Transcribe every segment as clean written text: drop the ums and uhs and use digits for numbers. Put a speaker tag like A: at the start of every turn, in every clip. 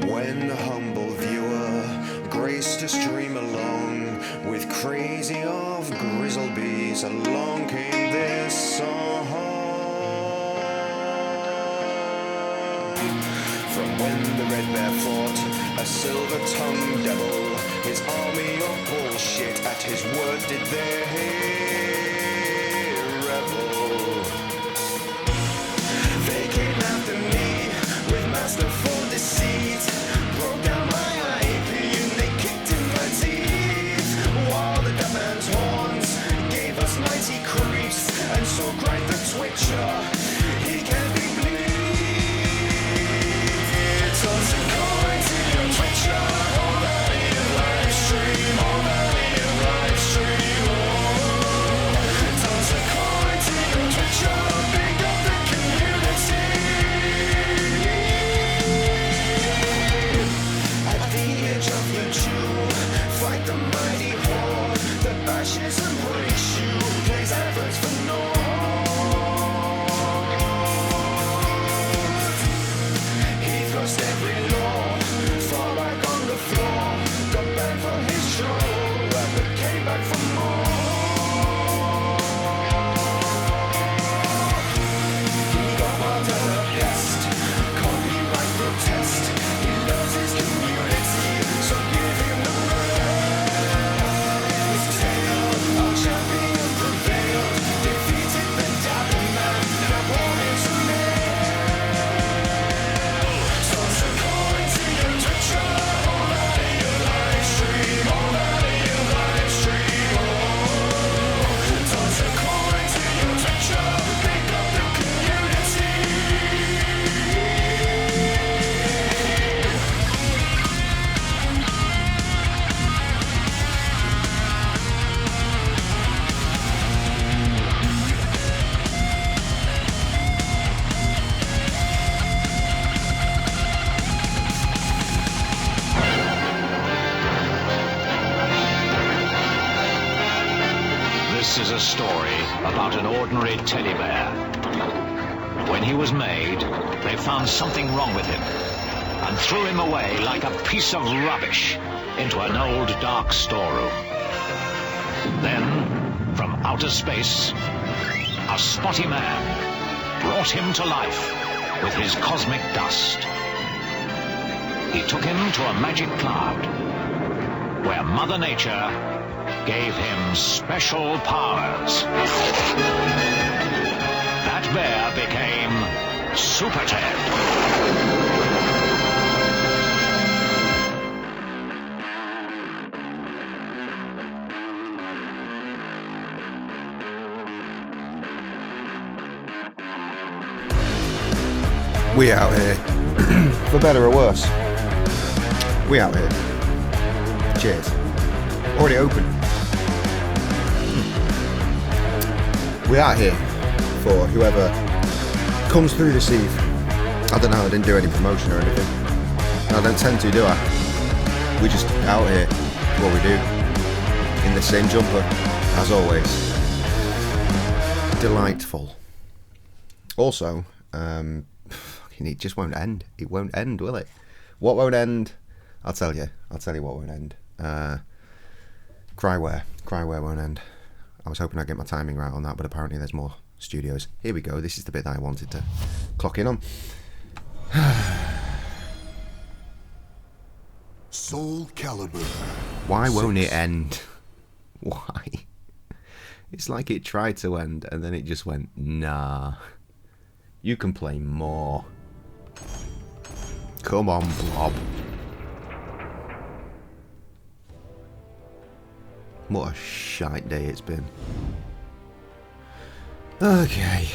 A: When the humble viewer graced to stream along with crazy of grizzle bees, along came this song. From when the red bear fought a silver-tongued devil, his army of bullshit at his word did they revel. They came after me with masterful deceit, broke down my IP and they kicked in my teeth, while the deaf man's horns gave us mighty creeps, and so cried the twitcher, he can be bleed. Toss a coin to your twitcher, all that in your live stream, all that in your live stream, oh. Toss a coin to your twitcher, big up the community. At the edge of your jewel, fight the mighty horde that bashes and breaks you, plays adverts for naught. He thrust every law far back on the floor, got banned for his show, but came back for more. He got marked as a pest, copyright protest. He loves his community, so give him the rest. Tale, our champion prevailed, defeated the dabbing man, now born into male. Toss a coin to your twitcher, all that in your live stream, all that in your live stream, oh. Toss a coin to your twitcher, pick up the community.
B: This is a story about an ordinary teddy bear. When he was made, they found something wrong with him and threw him away like a piece of rubbish into an old dark storeroom. Then, from outer space, a spotty man brought him to life with his cosmic dust. He took him to a magic cloud where Mother Nature gave him special powers. That bear became Super Ted.
C: We out here. For better or worse. We out here. Cheers. Already open. We out here for whoever comes through this eve. I don't know, I didn't do any promotion or anything. I don't tend to, do I? We just out here, what we do. In the same jumper, as always. Delightful. Also, it just won't end. It won't end, will it? What won't end? I'll tell you what won't end. Cryware won't end. I was hoping I'd get my timing right on that, but apparently there's more studios. Here we go. This is the bit that I wanted to clock in on.
D: Soulcalibur.
C: Why won't it end? Why? It's like it tried to end and then it just went, nah. You can play more. Come on, Blob. What a shite day it's been. Okay.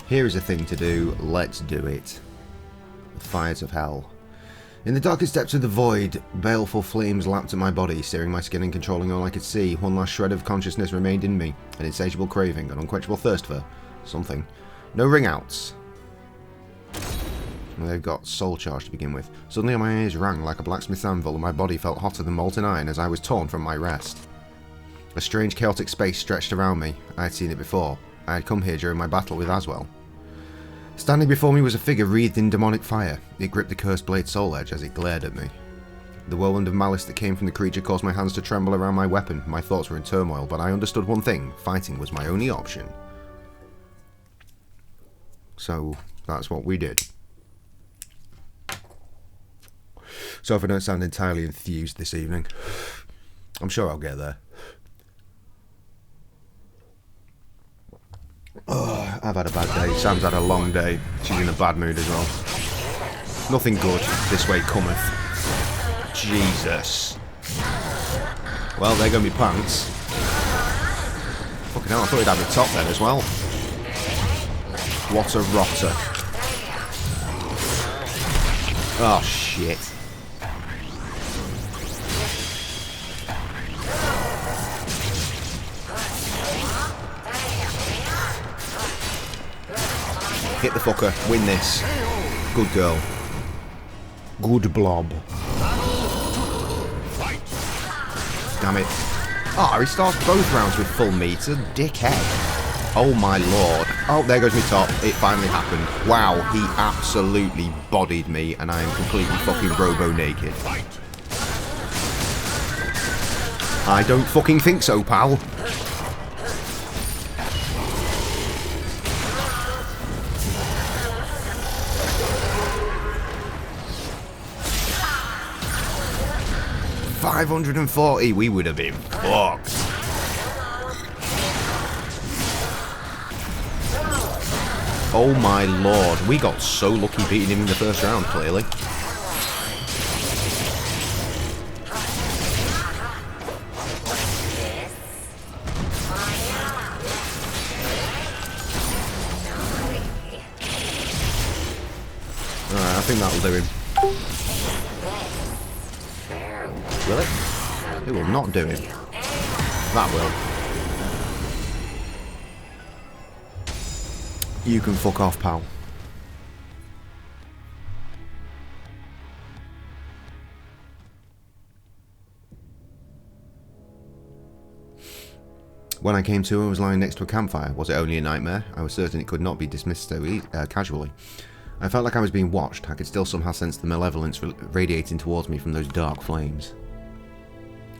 C: Here is a thing to do. Let's do it. The fires of hell. In the darkest depths of the void, baleful flames lapped at my body, searing my skin and controlling all I could see. One last shred of consciousness remained in me, an insatiable craving, an unquenchable thirst for something. No ring-outs. They've got soul charge to begin with. Suddenly my ears rang like a blacksmith's anvil and my body felt hotter than molten iron as I was torn from my rest. A strange chaotic space stretched around me. I had seen it before. I had come here during my battle with Aswell. Standing before me was a figure wreathed in demonic fire. It gripped the cursed blade soul edge as it glared at me. The whirlwind of malice that came from the creature caused my hands to tremble around my weapon. My thoughts were in turmoil, but I understood one thing. Fighting was my only option. So, that's what we did. So if I don't sound entirely enthused this evening, I'm sure I'll get there. Oh, I've had a bad day. Sam's had a long day. She's in a bad mood as well. Nothing good this way cometh. Jesus. Well, they're going to be pants. Fucking hell, I thought he'd have the top then as well. What a rotter. Oh, shit. Hit the fucker. Win this. Good girl. Good blob. Damn it. Oh, he starts both rounds with full meter. Dickhead. Oh my lord. Oh, there goes my top. It finally happened. Wow, he absolutely bodied me and I am completely fucking robo-naked. I don't fucking think so, pal. $540, we would have been fucked. Oh my lord, we got so lucky beating him in the first round, clearly. Alright, I think that'll do him. Will it? It will not do him. That will. You can fuck off, pal. When I came to, I was lying next to a campfire. Was it only a nightmare? I was certain it could not be dismissed so casually. I felt like I was being watched. I could still somehow sense the malevolence radiating towards me from those dark flames.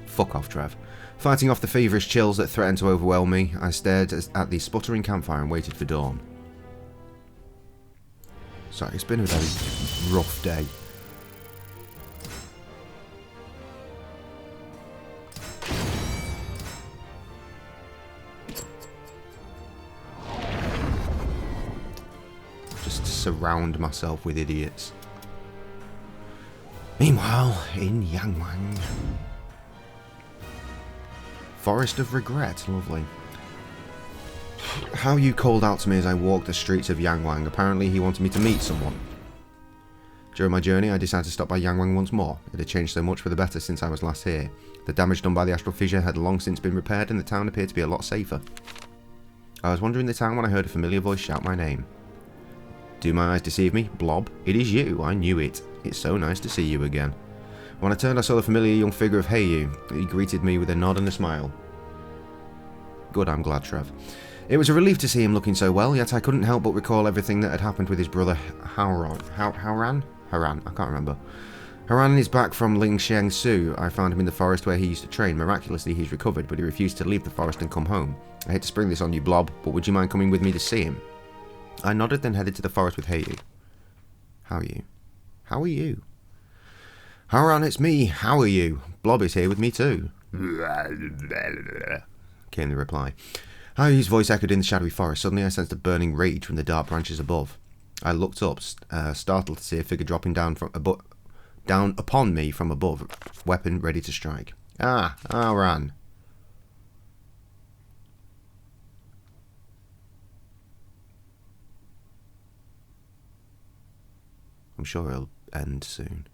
C: Fuck off, Trev. Fighting off the feverish chills that threatened to overwhelm me, I stared at the sputtering campfire and waited for dawn. Sorry, it's been a very rough day. Just surround myself with idiots. Meanwhile, in Yangwang. Forest of Regret, lovely. How you called out to me as I walked the streets of Yangwang. Apparently he wanted me to meet someone. During my journey I decided to stop by Yangwang once more. It had changed so much for the better since I was last here. The damage done by the astral fissure had long since been repaired and the town appeared to be a lot safer. I was wandering the town when I heard a familiar voice shout my name. Do my eyes deceive me? Blob? It is you, I knew it. It's so nice to see you again. When I turned I saw the familiar young figure of Heyu. He greeted me with a nod and a smile. Good, I'm glad, Trev. It was a relief to see him looking so well, yet I couldn't help but recall everything that had happened with his brother Haran? Haran? I can't remember. Haran is back from Lingsheng Su. I found him in the forest where he used to train. Miraculously, he's recovered, but he refused to leave the forest and come home. I hate to spring this on you, Blob, but would you mind coming with me to see him? I nodded, then headed to the forest with Heyu. How are you? How are you? Haran, it's me. How are you? Blob is here with me too. Came the reply. Hayu's voice echoed in the shadowy forest. Suddenly I sensed a burning rage from the dark branches above. I looked up, startled to see a figure dropping down upon me from above, weapon ready to strike. Ah, Haran. I'm sure it'll end soon.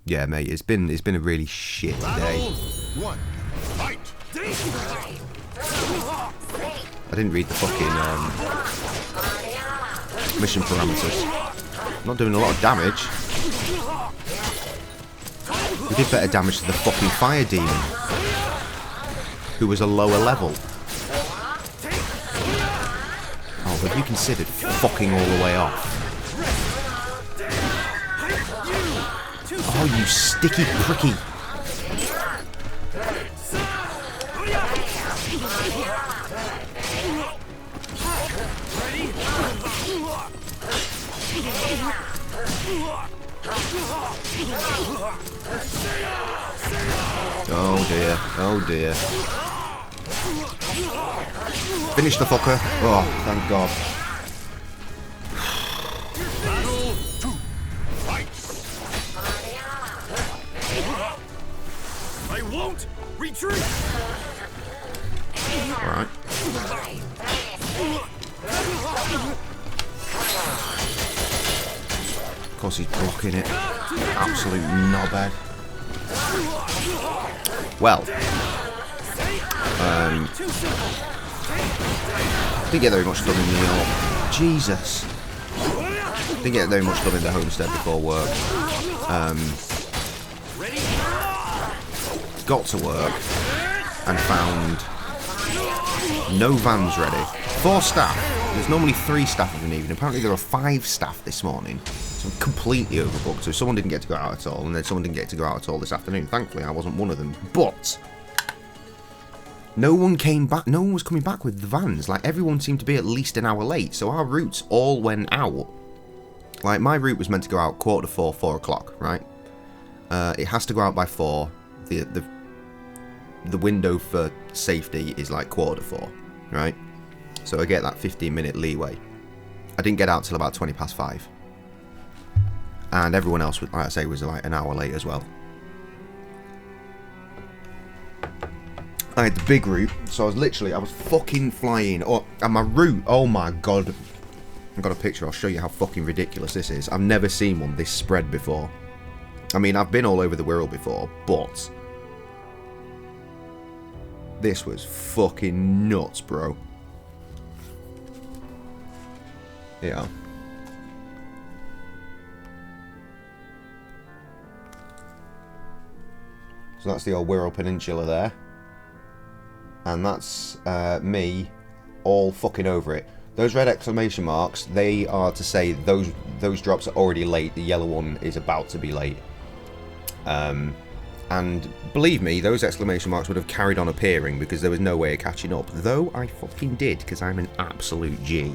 C: Yeah, mate, it's been a really shit day.
D: One, fight.
C: I didn't read the fucking mission parameters. I'm not doing a lot of damage. We did better damage to the fucking fire demon, who was a lower level. Oh Have you considered fucking all the way off? Oh, you sticky pricky. Oh dear, oh dear. Finish the fucker. Oh, thank God.
D: Battle 2. Fight! I won't retreat!
C: Alright. Of course he's blocking it. Absolute knobhead. Well. Didn't get very much done in the Jesus. Didn't get very much done in the homestead before work. Got to work and found no vans ready. 4 staff. There's normally 3 staff of an evening. Apparently there are 5 staff this morning. So I'm completely overbooked. So someone didn't get to go out at all, and then someone didn't get to go out at all this afternoon. Thankfully I wasn't one of them. But no one came back. No one was coming back with the vans. Like, everyone seemed to be at least an hour late. So our routes all went out. Like, my route was meant to go out 3:45, 4 o'clock, right? It has to go out by 4. The window for safety is like 4:45, right? So I get that 15-minute leeway. I didn't get out till about 5:20. And everyone else, like I say, was like an hour late as well. I had the big route, so I was fucking flying. Oh, and my route, oh my God. I've got a picture, I'll show you how fucking ridiculous this is. I've never seen one this spread before. I mean, I've been all over the world before, but this was fucking nuts, bro. Yeah. So that's the old Wirral Peninsula there. And that's me all fucking over it. Those red exclamation marks, they are to say those drops are already late. The yellow one is about to be late. And believe me, those exclamation marks would have carried on appearing because there was no way of catching up. Though I fucking did, because I'm an absolute G.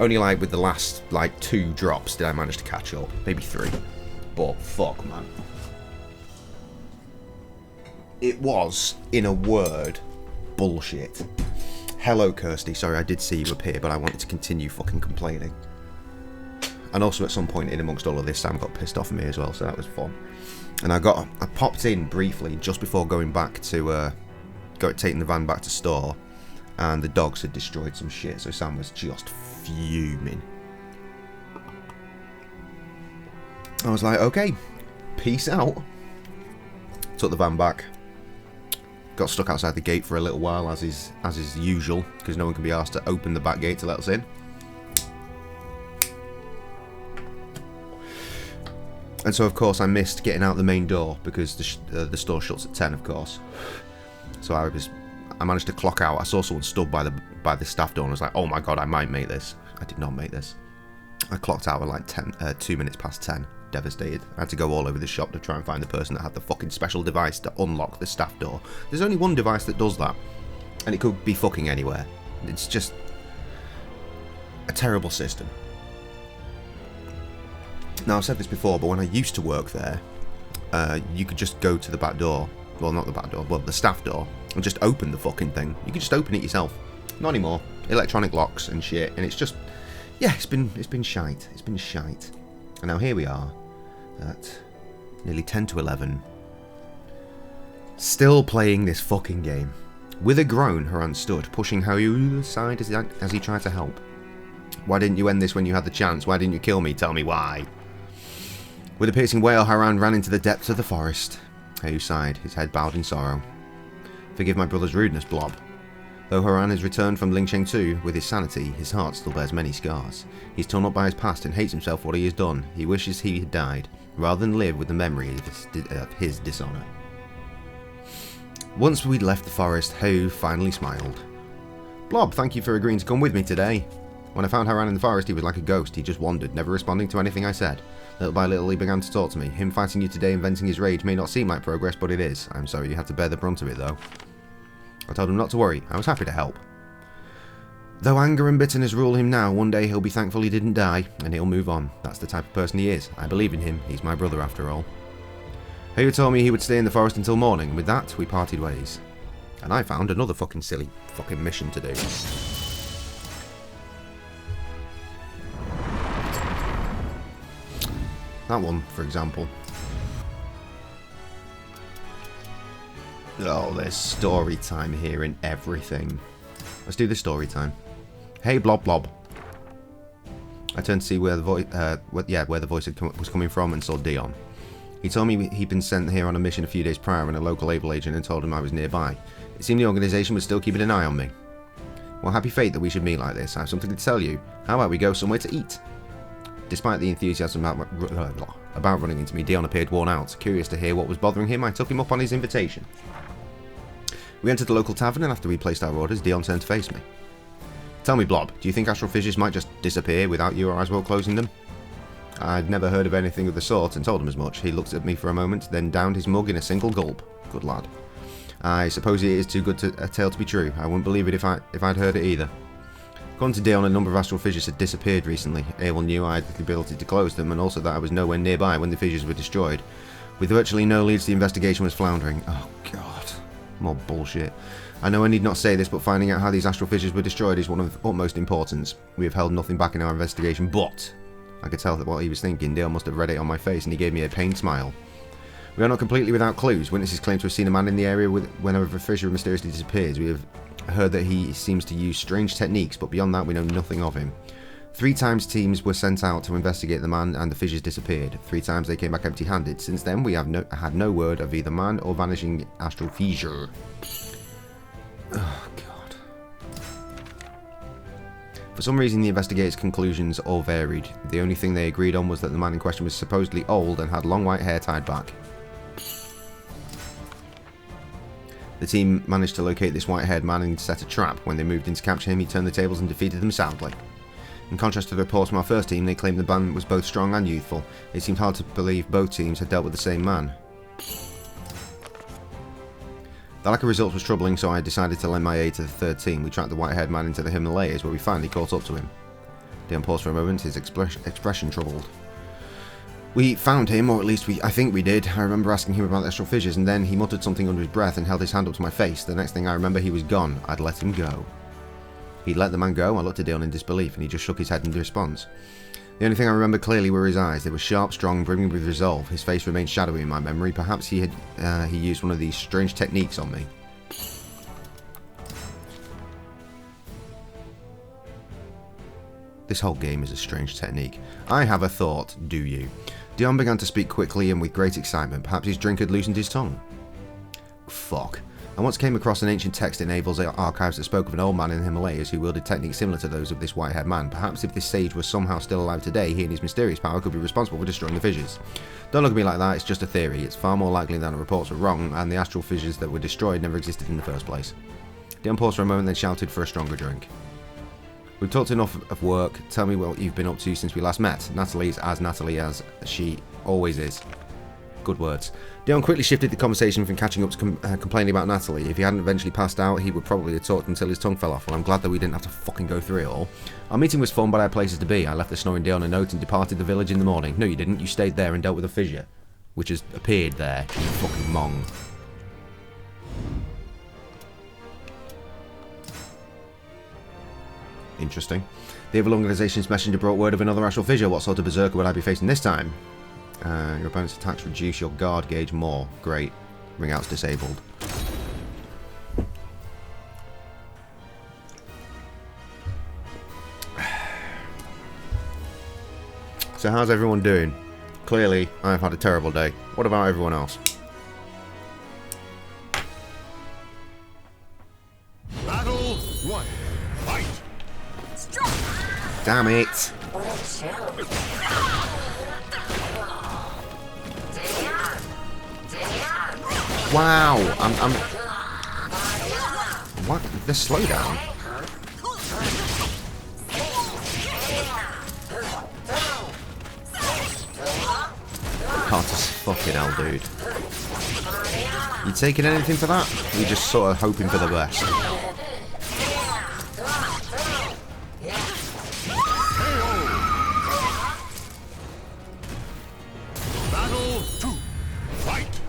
C: Only like with the last like 2 drops did I manage to catch up. Maybe 3. But fuck, man. It was, in a word, bullshit. Hello, Kirsty. Sorry, I did see you appear, but I wanted to continue fucking complaining. And also, at some point in amongst all of this, Sam got pissed off at me as well, so that was fun. And I popped in briefly just before going back to taking the van back to store, and the dogs had destroyed some shit, so Sam was just fuming. I was like, okay, peace out. Took the van back. Got stuck outside the gate for a little while, as is usual, because no one can be asked to open the back gate to let us in. And so, of course, I missed getting out the main door because the store shuts at 10, of course. So I managed to clock out. I saw someone stood by the staff door and I was like, oh my God, I might make this. I did not make this. I clocked out at like 2 minutes past 10. Devastated. I had to go all over the shop to try and find the person that had the fucking special device to unlock the staff door. There's only one device that does that, and it could be fucking anywhere. It's just a terrible system. Now, I've said this before, but when I used to work there, you could just go to the back door. Well, not the back door, well, the staff door, and just open the fucking thing. You could just open it yourself. Not anymore. Electronic locks and shit, and it's just, yeah, it's been shite. It's been shite. And now here we are, at nearly 10 to 11, still playing this fucking game. With a groan, Haran stood, pushing Haru aside as he tried to help. Why didn't you end this when you had the chance? Why didn't you kill me? Tell me why. With a piercing wail, Haran ran into the depths of the forest. Haru sighed, his head bowed in sorrow. Forgive my brother's rudeness, Blob. Though Haran has returned from Lingcheng 2 with his sanity, his heart still bears many scars. He's torn up by his past and hates himself for what he has done. He wishes he had died, rather than live with the memory of his dishonour. Once we'd left the forest, Haru finally smiled. Blob, thank you for agreeing to come with me today. When I found Haran in the forest, he was like a ghost. He just wandered, never responding to anything I said. Little by little, he began to talk to me. Him fighting you today and venting his rage may not seem like progress, but it is. I'm sorry you had to bear the brunt of it, though. I told him not to worry. I was happy to help. Though anger and bitterness rule him now, one day he'll be thankful he didn't die, and he'll move on. That's the type of person he is. I believe in him. He's my brother, after all. Hayu told me he would stay in the forest until morning, and with that, we parted ways. And I found another fucking silly fucking mission to do. That one, for example. Oh, there's story time here and everything. Let's do the story time. Hey, Blob Blob. I turned to see where the voice, where the voice was coming from, and saw Dion. He told me he'd been sent here on a mission a few days prior, and a local able agent had told him I was nearby. It seemed the organisation was still keeping an eye on me. Well, happy fate that we should meet like this. I have something to tell you. How about we go somewhere to eat? Despite the enthusiasm about running into me, Dion appeared worn out. Curious to hear what was bothering him, I took him up on his invitation. We entered the local tavern, and after we placed our orders, Dion turned to face me. Tell me, Blob, do you think astral fissures might just disappear without your eyes well closing them? I'd never heard of anything of the sort, and told him as much. He looked at me for a moment, then downed his mug in a single gulp. Good lad. I suppose it is too good a tale to be true. I wouldn't believe it if I'd heard it either. According to Dion, a number of astral fissures had disappeared recently. Abel knew I had the ability to close them, and also that I was nowhere nearby when the fissures were destroyed. With virtually no leads, the investigation was floundering. Oh, God. More bullshit. I know I need not say this, but finding out how these astral fissures were destroyed is one of utmost importance. We have held nothing back in our investigation, but... I could tell that what he was thinking. Dion must have read it on my face, and he gave me a pained smile. We are not completely without clues. Witnesses claim to have seen a man in the area whenever a fissure mysteriously disappears. We have heard that he seems to use strange techniques, but beyond that we know nothing of him. 3 times teams were sent out to investigate the man, and the fissures disappeared. 3 times they came back empty-handed. Since then we have had no word of either man or vanishing astral fissure. Oh, God. For some reason, the investigators' conclusions all varied. The only thing they agreed on was that the man in question was supposedly old and had long white hair tied back. The team managed to locate this white-haired man and set a trap. When they moved in to capture him, he turned the tables and defeated them soundly. In contrast to the reports from our first team, they claimed the man was both strong and youthful. It seemed hard to believe both teams had dealt with the same man. The lack of results was troubling, so I decided to lend my aid to the third team. We tracked the white-haired man into the Himalayas, where we finally caught up to him. Dion paused for a moment, his expression troubled. We found him, or at least I think we did. I remember asking him about the astral fissures, and then he muttered something under his breath and held his hand up to my face. The next thing I remember, he was gone. I'd let him go. He'd let the man go. I looked at Dion in disbelief, and he just shook his head in response. The only thing I remember clearly were his eyes. They were sharp, strong, brimming with resolve. His face remained shadowy in my memory. Perhaps he used one of these strange techniques on me. This whole game is a strange technique. I have a thought, do you? Dion began to speak quickly and with great excitement. Perhaps his drink had loosened his tongue. Fuck. I once came across an ancient text in Abel's archives that spoke of an old man in the Himalayas who wielded techniques similar to those of this white-haired man. Perhaps if this sage was somehow still alive today, he and his mysterious power could be responsible for destroying the fissures. Don't look at me like that, it's just a theory. It's far more likely that the reports were wrong, and the astral fissures that were destroyed never existed in the first place. Dion paused for a moment, then shouted for a stronger drink. We've talked enough of work. Tell me what you've been up to since we last met. Natalie's as Natalie as she always is. Good words. Dion quickly shifted the conversation from catching up to complaining about Natalie. If he hadn't eventually passed out, he would probably have talked until his tongue fell off. Well, I'm glad that we didn't have to fucking go through it all. Our meeting was fun, but I had places to be. I left the snoring Dion a note and departed the village in the morning. No, you didn't. You stayed there and dealt with a fissure, which has appeared there. You fucking mong. Interesting. The Evil Organization's messenger brought word of another astral fissure. What sort of berserker would I be facing this time? Your opponent's attacks reduce your guard gauge more. Great. Ring out's disabled. So how's everyone doing? Clearly, I've had a terrible day. What about everyone else?
D: Battle 1. Fight!
C: Damn it! Wow! I'm... What? The slowdown? Fucking hell, dude. You taking anything for that? Or you just sort of hoping for the best?
D: Battle 2. Fight.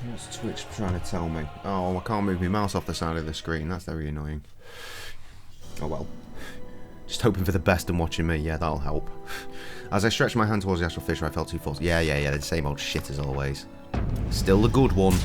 C: What's Twitch trying to tell me? Oh, I can't move my mouse off the side of the screen. That's very annoying. Oh well. Just hoping for the best and watching me. Yeah, that'll help. As I stretched my hand towards the astral fissure, I felt 2 forces. Yeah. The same old shit as always. Still the good one.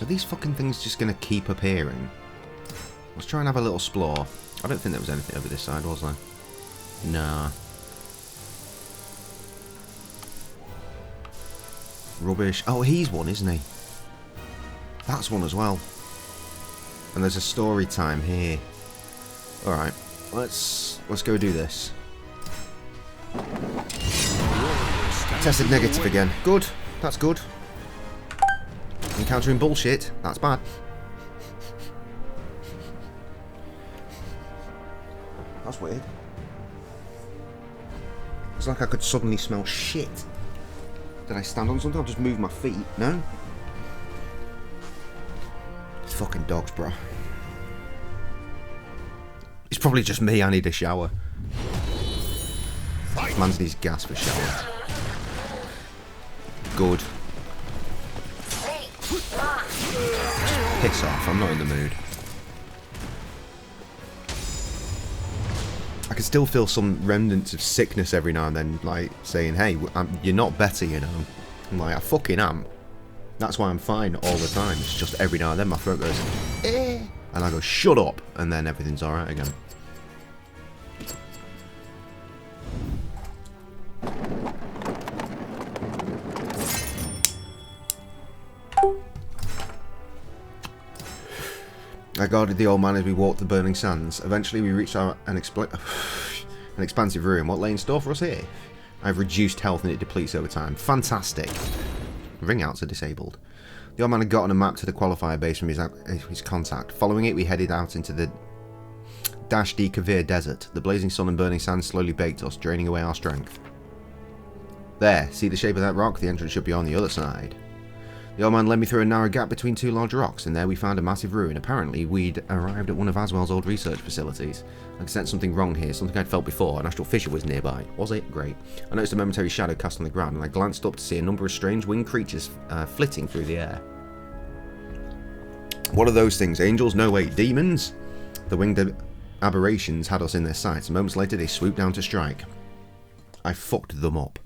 C: Are these fucking things just going to keep appearing? Let's try and have a little explore. I don't think there was anything over this side, was there? Nah. Rubbish. Oh, he's one, isn't he? That's one as well. And there's a story time here. Alright. Let's go do this. Tested negative again. Good. That's good. Encountering bullshit. That's bad. That's weird. It's like I could suddenly smell shit. Did I stand on something? I'll just move my feet. No? It's fucking dogs, bro. It's probably just me. I need a shower. Man's needs gas for shower. Good. Piss off, I'm not in the mood. I can still feel some remnants of sickness every now and then, like saying, hey, you're not better, you know. I'm like, I fucking am. That's why I'm fine all the time. It's just every now and then my throat goes, eh, and I go, shut up, and then everything's alright again. I guarded the old man as we walked the burning sands. Eventually we reached an expansive ruin. What lay in store for us here? I have reduced health and it depletes over time. Fantastic. Ringouts are disabled. The old man had gotten a map to the qualifier base from his contact. Following it, we headed out into the Dash-D-Kavir desert. The blazing sun and burning sand slowly baked us, draining away our strength. There, see the shape of that rock? The entrance should be on the other side. The old man led me through a narrow gap between 2 large rocks, and there we found a massive ruin. Apparently, we'd arrived at one of Aswell's old research facilities. I could sense something wrong here, something I'd felt before. An astral fissure was nearby. Was it? Great. I noticed a momentary shadow cast on the ground, and I glanced up to see a number of strange winged creatures flitting through the air. What are those things? Angels? No, wait, demons? The winged aberrations had us in their sights. Moments later, they swooped down to strike. I fucked them up.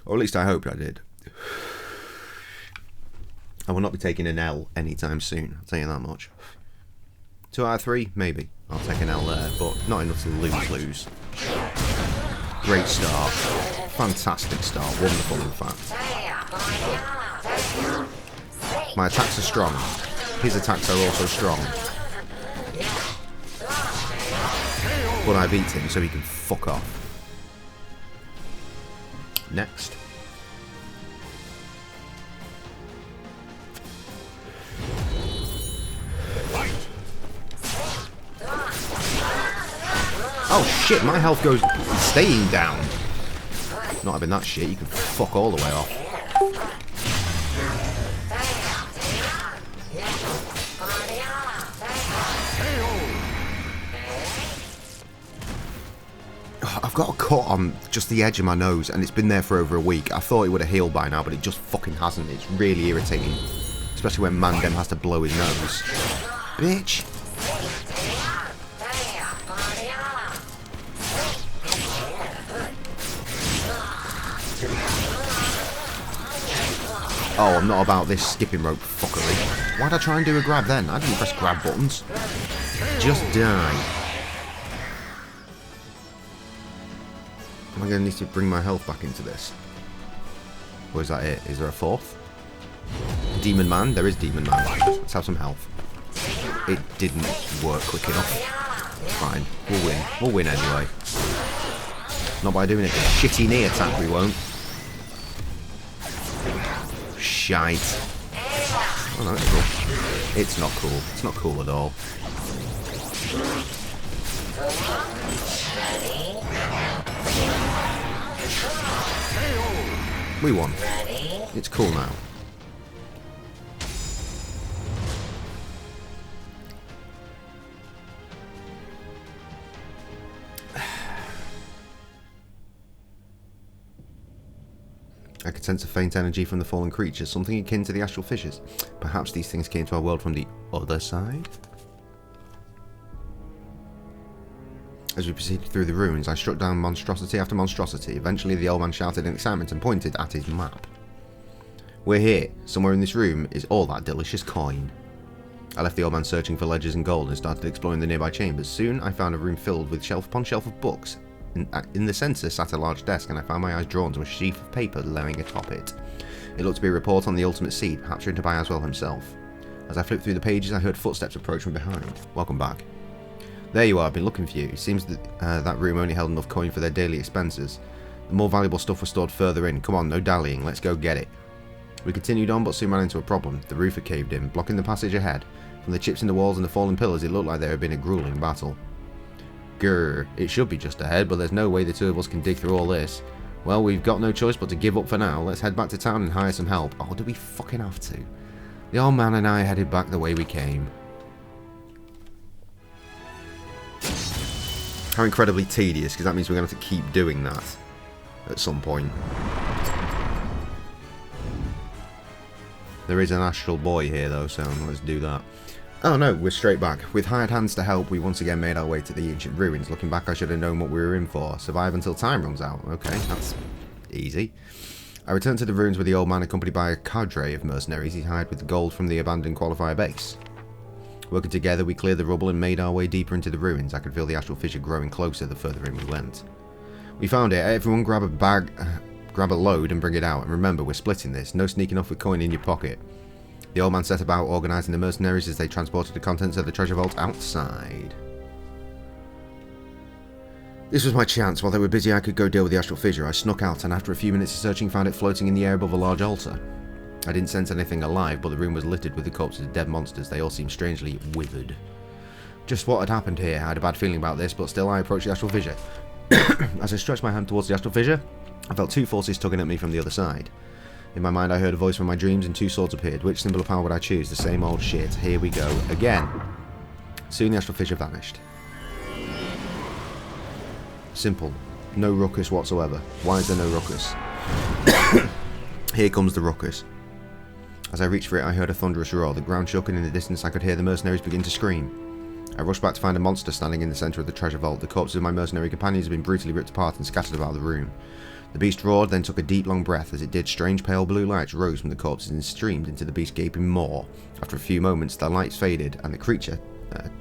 C: Or at least I hoped I did. I will not be taking an L anytime soon, I'll tell you that much. 2 out of 3? Maybe. I'll take an L there, but not enough to lose. Great start. Fantastic start. Wonderful, in fact. My attacks are strong. His attacks are also strong. But I beat him, so he can fuck off. Next. Oh shit, my health goes staying down. Not having that shit, you can fuck all the way off. got a cut on just the edge of my nose, and it's been there for over a week. I thought it would have healed by now, but it just fucking hasn't. It's really irritating. Especially when Mandem has to blow his nose. Bitch! Oh, I'm not about this skipping rope fuckery. Why'd I try and do a grab then? I didn't press grab buttons. Just die. Am I going to need to bring my health back into this? Or is that it? Is there a fourth? Demon Man? There is Demon Man. Let's have some health. It didn't work quick enough. Fine. We'll win. We'll win anyway. Not by doing it. A shitty knee attack, we won't. Shite. Oh no, it's cool. It's not cool. It's not cool at all. We won. It's cool now. I could sense a faint energy from the fallen creatures, something akin to the astral fissures. Perhaps these things came to our world from the other side? As we proceeded through the ruins, I struck down monstrosity after monstrosity. Eventually, the old man shouted in excitement and pointed at his map. We're here. Somewhere in this room is all that delicious coin. I left the old man searching for ledgers and gold and started exploring the nearby chambers. Soon, I found a room filled with shelf upon shelf of books. In the centre sat a large desk, and I found my eyes drawn to a sheaf of paper lying atop it. It looked to be a report on the ultimate seed, perhaps written by Aswell himself. As I flipped through the pages, I heard footsteps approach from behind. Welcome back. There you are, I've been looking for you. It seems that that room only held enough coin for their daily expenses. The more valuable stuff was stored further in. Come on, no dallying, let's go get it. We continued on, but soon ran into a problem. The roof had caved in, blocking the passage ahead. From the chips in the walls and the fallen pillars, it looked like there had been a grueling battle. Grr, it should be just ahead, but there's no way the two of us can dig through all this. Well, we've got no choice but to give up for now. Let's head back to town and hire some help. Oh, do we fucking have to? The old man and I headed back the way we came. How incredibly tedious, because that means we're going to have to keep doing that at some point. There is an astral boy here though, so let's do that. Oh no, we're straight back. With hired hands to help, we once again made our way to the ancient ruins. Looking back, I should have known what we were in for. Survive until time runs out. Okay, that's easy. I returned to the ruins with the old man, accompanied by a cadre of mercenaries he hired with gold from the abandoned qualifier base. Working together, we cleared the rubble and made our way deeper into the ruins. I could feel the astral fissure growing closer the further in we went. We found it. Everyone grab a bag, grab a load and bring it out. And remember, we're splitting this. No sneaking off with coin in your pocket. The old man set about organising the mercenaries as they transported the contents of the treasure vault outside. This was my chance. While they were busy, I could go deal with the astral fissure. I snuck out, and after a few minutes of searching, found it floating in the air above a large altar. I didn't sense anything alive, but the room was littered with the corpses of dead monsters. They all seemed strangely withered. Just what had happened here. I had a bad feeling about this, but still I approached the astral fissure. As I stretched my hand towards the astral fissure, I felt two forces tugging at me from the other side. In my mind, I heard a voice from my dreams and two swords appeared. Which symbol of power would I choose? The same old shit. Here we go again. Soon the astral fissure vanished. Simple. No ruckus whatsoever. Why is there no ruckus? Here comes the ruckus. As I reached for it, I heard a thunderous roar. The ground shook, and in the distance I could hear the mercenaries begin to scream. I rushed back to find a monster standing in the centre of the treasure vault. The corpses of my mercenary companions had been brutally ripped apart and scattered about the room. The beast roared, then took a deep, long breath. As it did, strange pale blue lights rose from the corpses and streamed into the beast's gaping maw. After a few moments, the lights faded, and the creature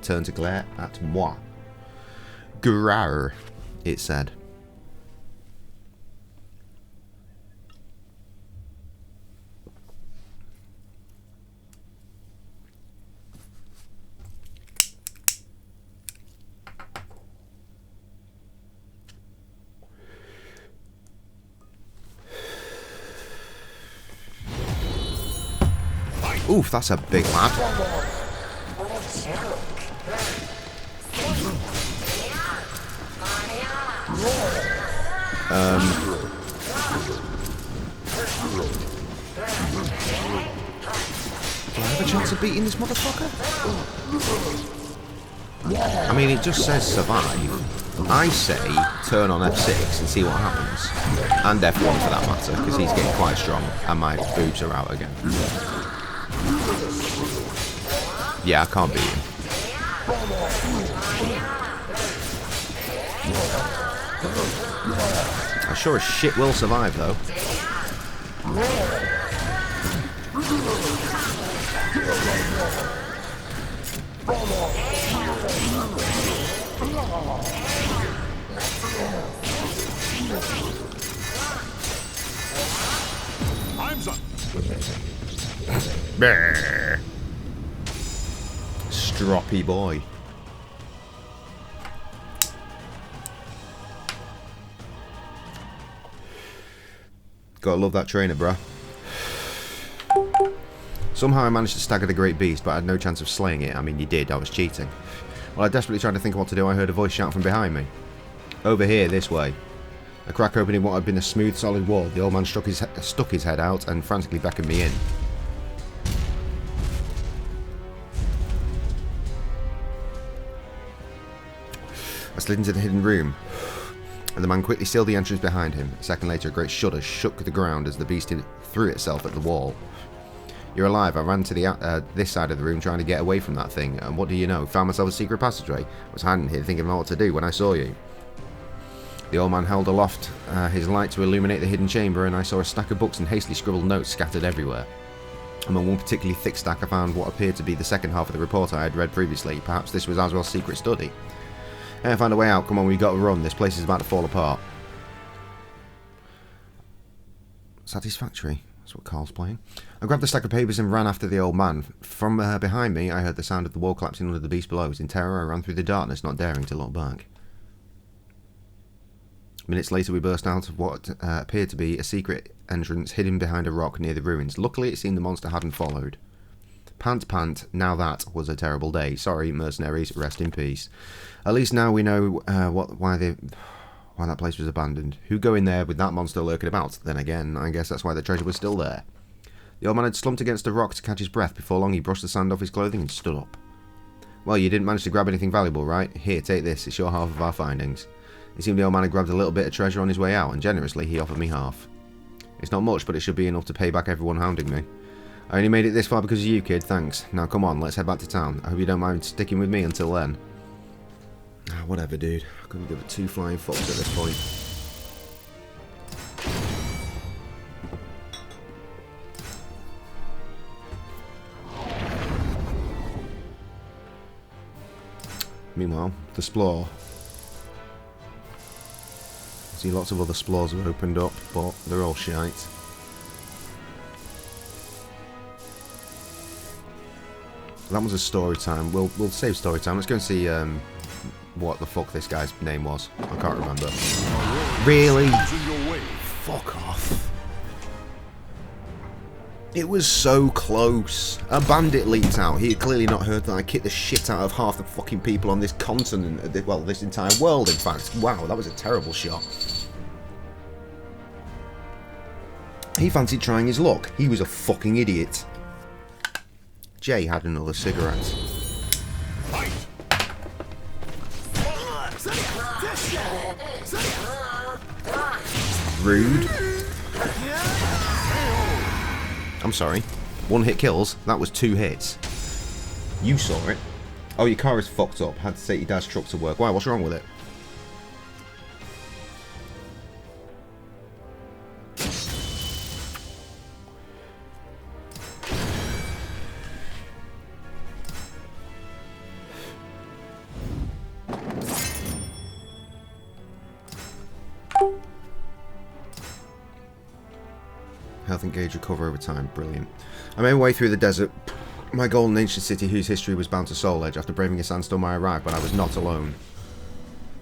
C: turned to glare at moi. Grrrr, it said. Oof, that's a big lad. Do I have a chance of beating this motherfucker? I mean, it just says survive. I say turn on F6 and see what happens. And F1 for that matter, because he's getting quite strong and my boobs are out again. Yeah, I can't beat him. I sure as shit will survive though.
D: Time's up.
C: Brrr. Stroppy boy. Gotta love that trainer, bruh. Somehow I managed to stagger the great beast, but I had no chance of slaying it. I mean, you did, I was cheating. While I desperately tried to think of what to do, I heard a voice shout from behind me. Over here, this way. A crack opened in what had been a smooth, solid wall. The old man stuck his head out and frantically beckoned me in. I slid into the hidden room, and the man quickly sealed the entrance behind him. A second later, a great shudder shook the ground as the beast threw itself at the wall. You're alive. I ran to this side of the room trying to get away from that thing, and what do you know? Found myself a secret passageway. I was hiding here thinking about what to do when I saw you. The old man held aloft his light to illuminate the hidden chamber, and I saw a stack of books and hastily scribbled notes scattered everywhere. Among one particularly thick stack I found what appeared to be the second half of the report I had read previously. Perhaps this was Aswell's secret study. Hey, I found a way out. Come on, we've got to run. This place is about to fall apart. Satisfactory. That's what Carl's playing. I grabbed the stack of papers and ran after the old man. From behind me, I heard the sound of the wall collapsing under the beast below. In terror, I ran through the darkness, not daring to look back. Minutes later, we burst out of what appeared to be a secret entrance hidden behind a rock near the ruins. Luckily, it seemed the monster hadn't followed. Pant, pant, now that was a terrible day. Sorry, mercenaries, rest in peace. At least now we know why that place was abandoned. Who'd go in there with that monster lurking about? Then again, I guess that's why the treasure was still there. The old man had slumped against a rock to catch his breath. Before long, he brushed the sand off his clothing and stood up. Well, you didn't manage to grab anything valuable, right? Here, take this. It's your half of our findings. It seemed the old man had grabbed a little bit of treasure on his way out, and generously he offered me half. It's not much, but it should be enough to pay back everyone hounding me. I only made it this far because of you, kid, thanks. Now come on, let's head back to town. I hope you don't mind sticking with me until then. Whatever, dude. I couldn't give it two flying fucks at this point. Meanwhile, the Splore. See, lots of other Splores have opened up, but they're all shite. That was a story time. We'll save story time. Let's go and see what the fuck this guy's name was. I can't remember. Really? Fuck off. It was so close. A bandit leaped out. He had clearly not heard that I kicked the shit out of half the fucking people on this continent. Well, this entire world, in fact. Wow, that was a terrible shot. He fancied trying his luck. He was a fucking idiot. Jay had another cigarette. Rude. I'm sorry. One hit kills. That was 2 hits. You saw it. Oh, your car is fucked up. Had to take your dad's truck to work. Why? What's wrong with it? Health and gauge recover over time. Brilliant. I made my way through the desert. My goal in ancient city whose history was bound to Soul Edge. After braving a sandstorm, I arrived, but I was not alone.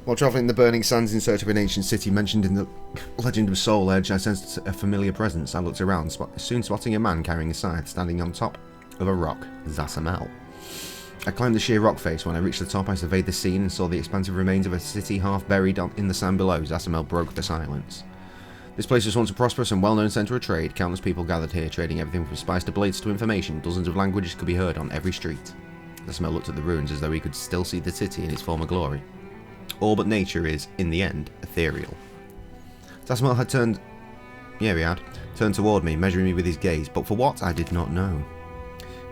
C: While travelling the burning sands in search of an ancient city mentioned in the legend of Soul Edge, I sensed a familiar presence. I looked around, soon spotting a man carrying a scythe, standing on top of a rock. Zasamel. I climbed the sheer rock face. When I reached the top, I surveyed the scene and saw the expansive remains of a city half buried in the sand below. Zasamel broke the silence. This place was once a prosperous and well-known centre of trade. Countless people gathered here, trading everything from spice to blades to information. Dozens of languages could be heard on every street. Zasamel looked at the ruins as though he could still see the city in its former glory. All but nature is, in the end, ethereal. Tasmel had turned... Yeah, he had. Turned toward me, measuring me with his gaze, but for what, I did not know.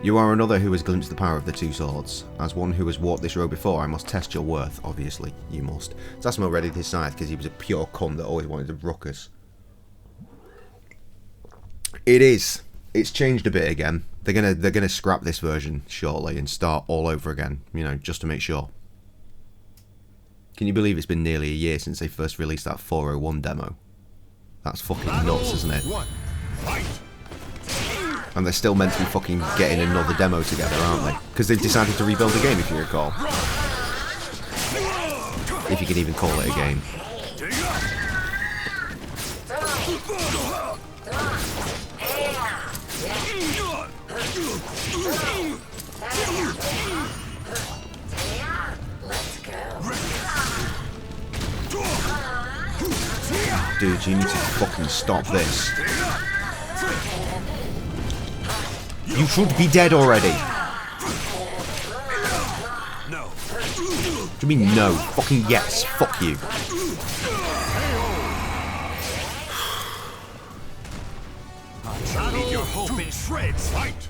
C: You are another who has glimpsed the power of the two swords. As one who has walked this road before, I must test your worth, obviously. You must. Tasmel readied his scythe because he was a pure cunt that always wanted to ruckus. It is. It's changed a bit again. They're gonna scrap this version shortly and start all over again, you know, just to make sure. Can you believe it's been nearly a year since they first released that 401 demo? That's fucking nuts, isn't it? And they're still meant to be fucking getting another demo together, aren't they? Because they've decided to rebuild the game, if you recall. If you can even call it a game. Dude, you need to fucking stop this. You should be dead already. No. What do you mean no? Fucking yes. Fuck you.
D: I need your hope in shreds. Fight.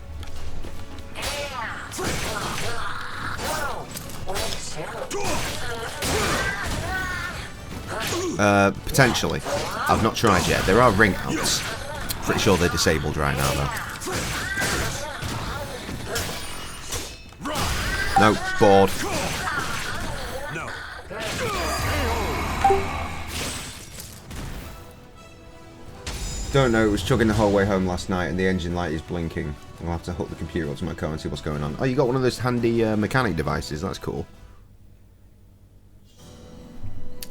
C: Potentially. I've not tried yet. There are ring outs. Pretty sure they're disabled right now, though. No, bored.
D: No.
C: Don't know, it was chugging the whole way home last night and the engine light is blinking. I'll have to hook the computer up to my car and see what's going on. Oh, you got one of those handy mechanic devices, that's cool.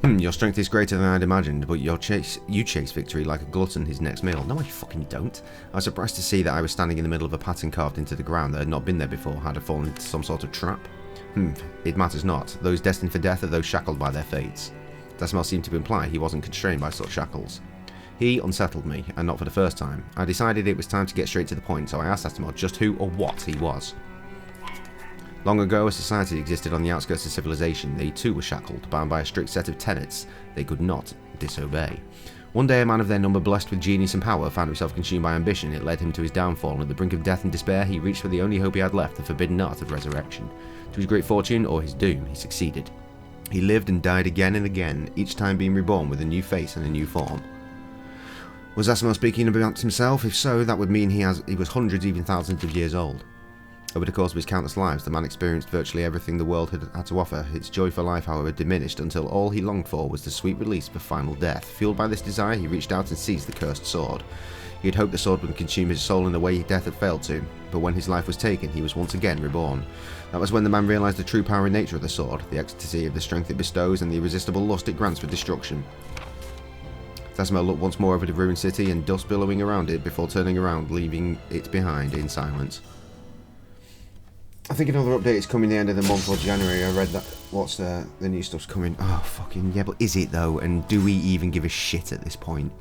C: Your strength is greater than I'd imagined, but you chase victory like a glutton his next meal. No, I fucking don't. I was surprised to see that I was standing in the middle of a pattern carved into the ground that had not been there before. Had I fallen into some sort of trap? It matters not. Those destined for death are those shackled by their fates. Tasmel seemed to imply he wasn't constrained by such shackles. He unsettled me, and not for the first time. I decided it was time to get straight to the point, so I asked Tasmel just who or what he was. Long ago, a society existed on the outskirts of civilization. They too were shackled, bound by a strict set of tenets they could not disobey. One day, a man of their number, blessed with genius and power, found himself consumed by ambition. It led him to his downfall, and at the brink of death and despair, he reached for the only hope he had left, the forbidden art of resurrection. To his great fortune, or his doom, he succeeded. He lived and died again and again, each time being reborn with a new face and a new form. Was Tasmel speaking about himself? If so, that would mean he was hundreds, even thousands of years old. Over the course of his countless lives, the man experienced virtually everything the world had to offer. Its joy for life, however, diminished until all he longed for was the sweet release of final death. Fueled by this desire, he reached out and seized the cursed sword. He had hoped the sword would consume his soul in the way death had failed to, but when his life was taken, he was once again reborn. That was when the man realized the true power and nature of the sword, the ecstasy of the strength it bestows, and the irresistible lust it grants for destruction. Tasmel looked once more over the ruined city and dust billowing around it before turning around, leaving it behind in silence. I think another update is coming the end of the month or January. I read that. What's the new stuff's coming? Oh, fucking yeah, but is it though? And do we even give a shit at this point?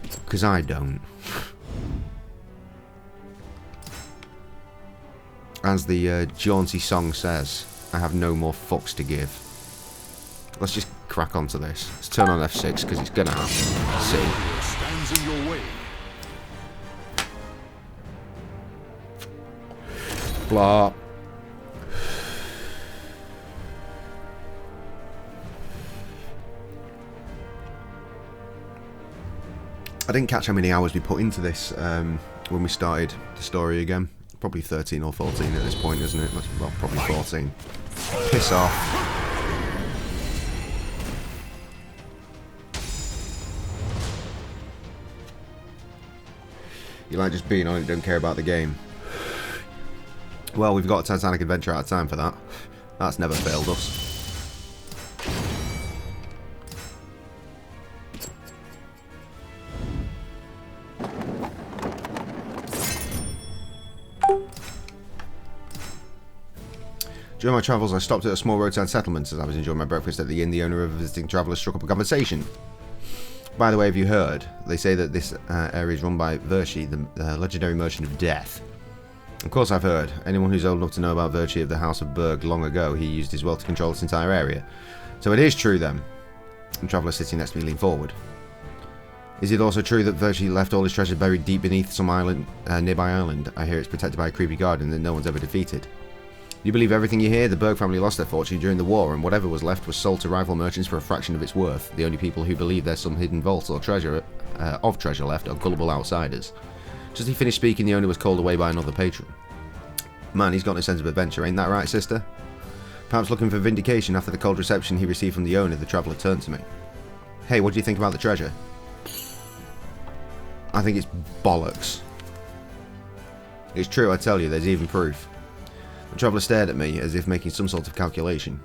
C: Because I don't. As the jaunty song says, I have no more fucks to give. Let's just crack onto this. Let's turn on F6 because it's gonna happen. See.
D: Stands in your way.
C: Blah. I didn't catch how many hours we put into this when we started the story again. Probably 13 or 14 at this point, isn't it? Well, probably 14. Piss off. You like just being on it, don't care about the game. Well, we've got a Titanic Adventure out of time for that. That's never failed us. During my travels, I stopped at a small roadside settlement. As I was enjoying my breakfast at the inn, the owner of a visiting traveller struck up a conversation. By the way, have you heard? They say that this area is run by Vershi, the legendary merchant of death. Of course I've heard. Anyone who's old enough to know about Virtue of the House of Berg long ago, he used his wealth to control this entire area. So it is true then. The traveller sitting next to me leaned forward. Is it also true that Virtue left all his treasure buried deep beneath some island, nearby island? I hear it's protected by a creepy guardian that no one's ever defeated. You believe everything you hear? The Berg family lost their fortune during the war, and whatever was left was sold to rival merchants for a fraction of its worth. The only people who believe there's some hidden vault or treasure left are gullible outsiders. Just as he finished speaking, the owner was called away by another patron. Man, he's got no sense of adventure, ain't that right, sister? Perhaps looking for vindication after the cold reception he received from the owner, the traveller turned to me. Hey, what do you think about the treasure? I think it's bollocks. It's true, I tell you, there's even proof. The traveller stared at me as if making some sort of calculation.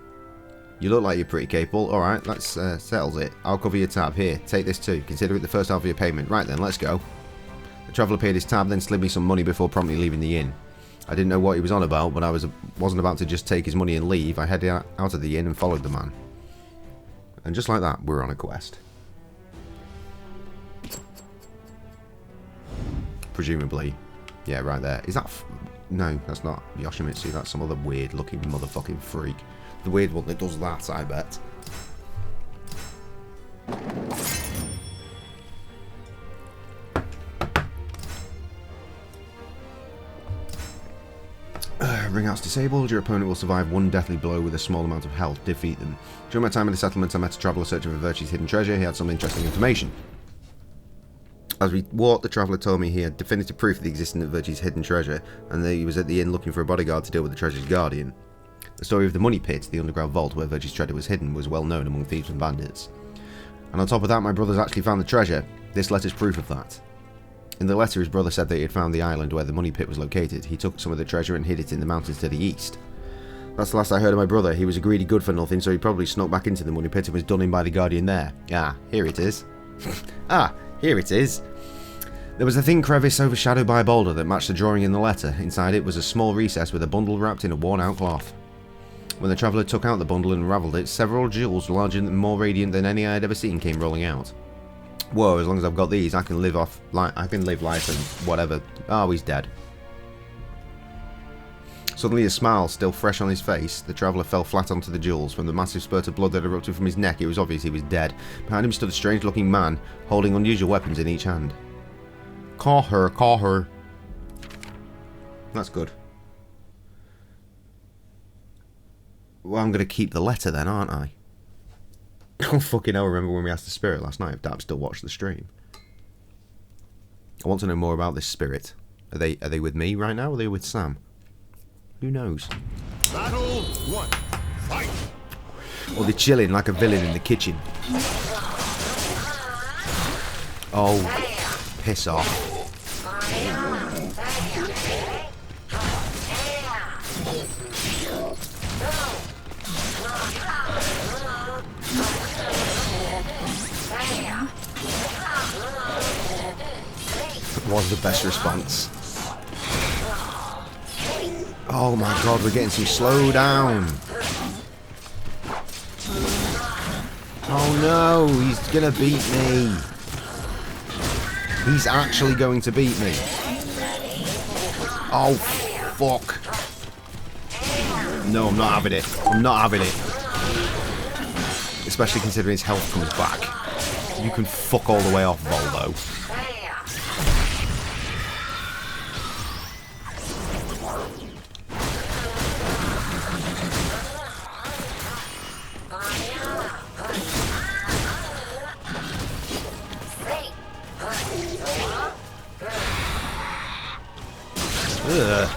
C: You look like you're pretty capable. Alright, let's settles it. I'll cover your tab. Here, take this too. Consider it the first half of your payment. Right then, let's go. The traveller paid his tab, then slid me some money before promptly leaving the inn. I didn't know what he was on about, but I wasn't about to just take his money and leave. I headed out of the inn and followed the man. And just like that, we're on a quest. Presumably. Yeah, right there. Is that... No, that's not Yoshimitsu. That's some other weird looking motherfucking freak. The weird one that does that, I bet. Ring-out's disabled. Your opponent will survive one deathly blow with a small amount of health. Defeat them. During my time in the settlement, I met a traveller searching for Virtue's hidden treasure. He had some interesting information. As we walked, the traveller told me he had definitive proof of the existence of Virtue's hidden treasure, and that he was at the inn looking for a bodyguard to deal with the treasure's guardian. The story of the money pit, the underground vault where Virtue's treasure was hidden, was well known among thieves and bandits. And on top of that, my brothers actually found the treasure. This letter's proof of that. In the letter, his brother said that he had found the island where the money pit was located. He took some of the treasure and hid it in the mountains to the east. That's the last I heard of my brother. He was a greedy good-for-nothing, so he probably snuck back into the money pit and was done in by the guardian there. Ah, here it is. Ah, here it is. There was a thin crevice overshadowed by a boulder that matched the drawing in the letter. Inside it was a small recess with a bundle wrapped in a worn-out cloth. When the traveller took out the bundle and unravelled it, several jewels larger and more radiant than any I had ever seen came rolling out. Whoa, as long as I've got these, I can live life and whatever. Oh, he's dead. Suddenly, a smile still fresh on his face, the traveller fell flat onto the jewels. From the massive spurt of blood that erupted from his neck, it was obvious he was dead. Behind him stood a strange-looking man, holding unusual weapons in each hand. Call her, call her. That's good. Well, I'm going to keep the letter then, aren't I? Oh, fucking hell, remember when we asked the spirit last night if Dap still watched the stream? I want to know more about this spirit. Are they with me right now, or are they with Sam? Who knows?
D: Battle 1. Fight!
C: Or they're chilling like a villain in the kitchen. Oh, piss off. Was the best response. Oh my god, we're getting some slow down. Oh no, he's gonna beat me. He's actually going to beat me. Oh fuck. No, I'm not having it. I'm not having it. Especially considering his health comes back. You can fuck all the way off, Voldo. Ugh.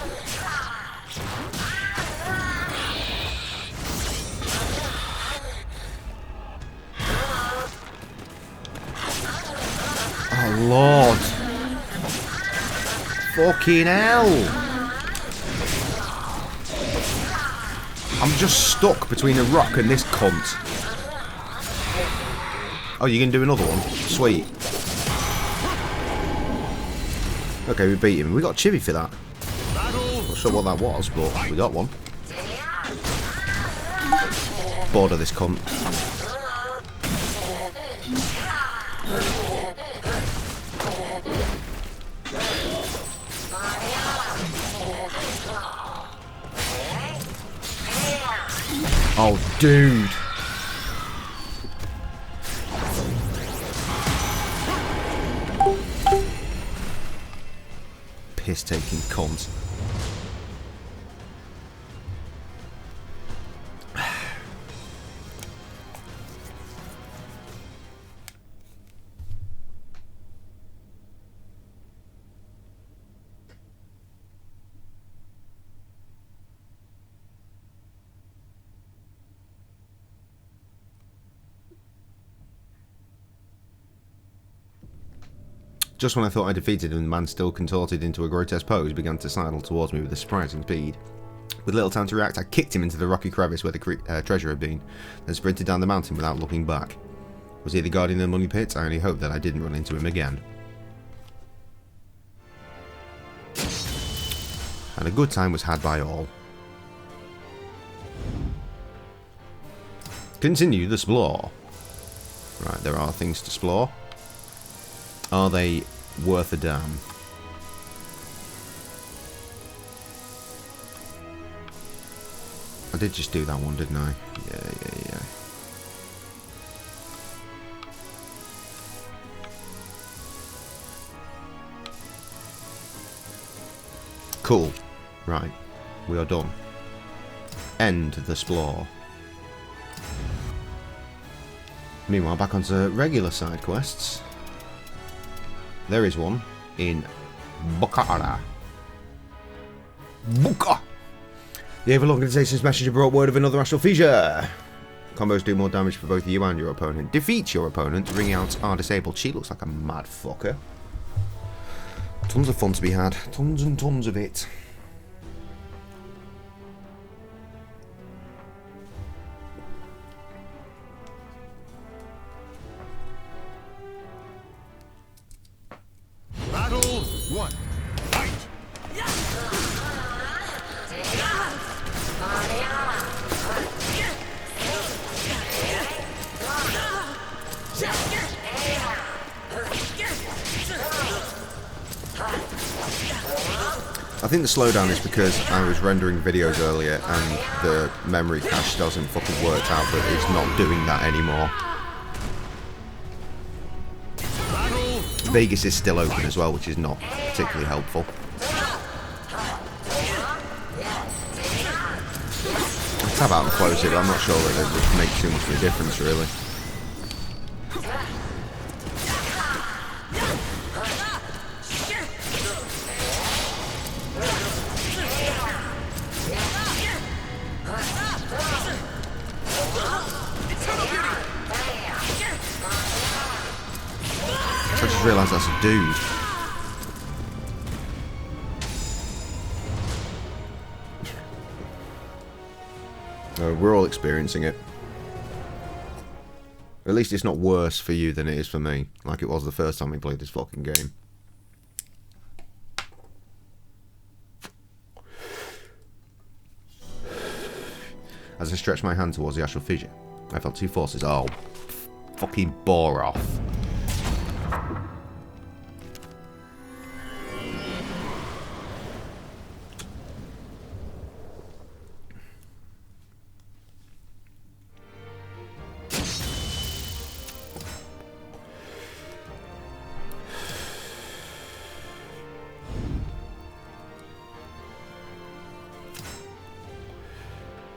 C: Oh Lord. Fucking hell. I'm just stuck between a rock and this cunt. Oh, you can do another one? Sweet. Okay, we beat him. We got Chibi for that. Not sure what that was, but we got one. Bored of this cunt. Oh, dude. Piss-taking cunt. Just when I thought I defeated him, the man, still contorted into a grotesque pose, began to sidle towards me with a surprising speed. With little time to react, I kicked him into the rocky crevice where the treasure had been, then sprinted down the mountain without looking back. Was he the guardian of the money pit? I only hoped that I didn't run into him again. And a good time was had by all. Continue the explore. Right, there are things to explore. Are they worth a damn? I did just do that one, didn't I? Yeah. Cool. Right. We are done. End the explore. Meanwhile, back onto regular side quests. There is one in Bukhara. Buka! The Evil Organization's messenger brought word of another astral fissure. Combos do more damage for both you and your opponent. Defeat your opponent, bring out our disabled. She looks like a mad fucker. Tons of fun to be had. Tons and tons of it.
D: Battle 1. Fight!
C: I think the slowdown is because I was rendering videos earlier and the memory cache doesn't fucking work out, but it's not doing that anymore. Vegas is still open as well, which is not particularly helpful. I'll tab out and close it, but I'm not sure that it would make too much of a difference, really. I just realised that's a dude. We're all experiencing it. At least it's not worse for you than it is for me, like it was the first time we played this fucking game. As I stretched my hand towards the astral fissure, I felt two forces. Oh, fucking bore off.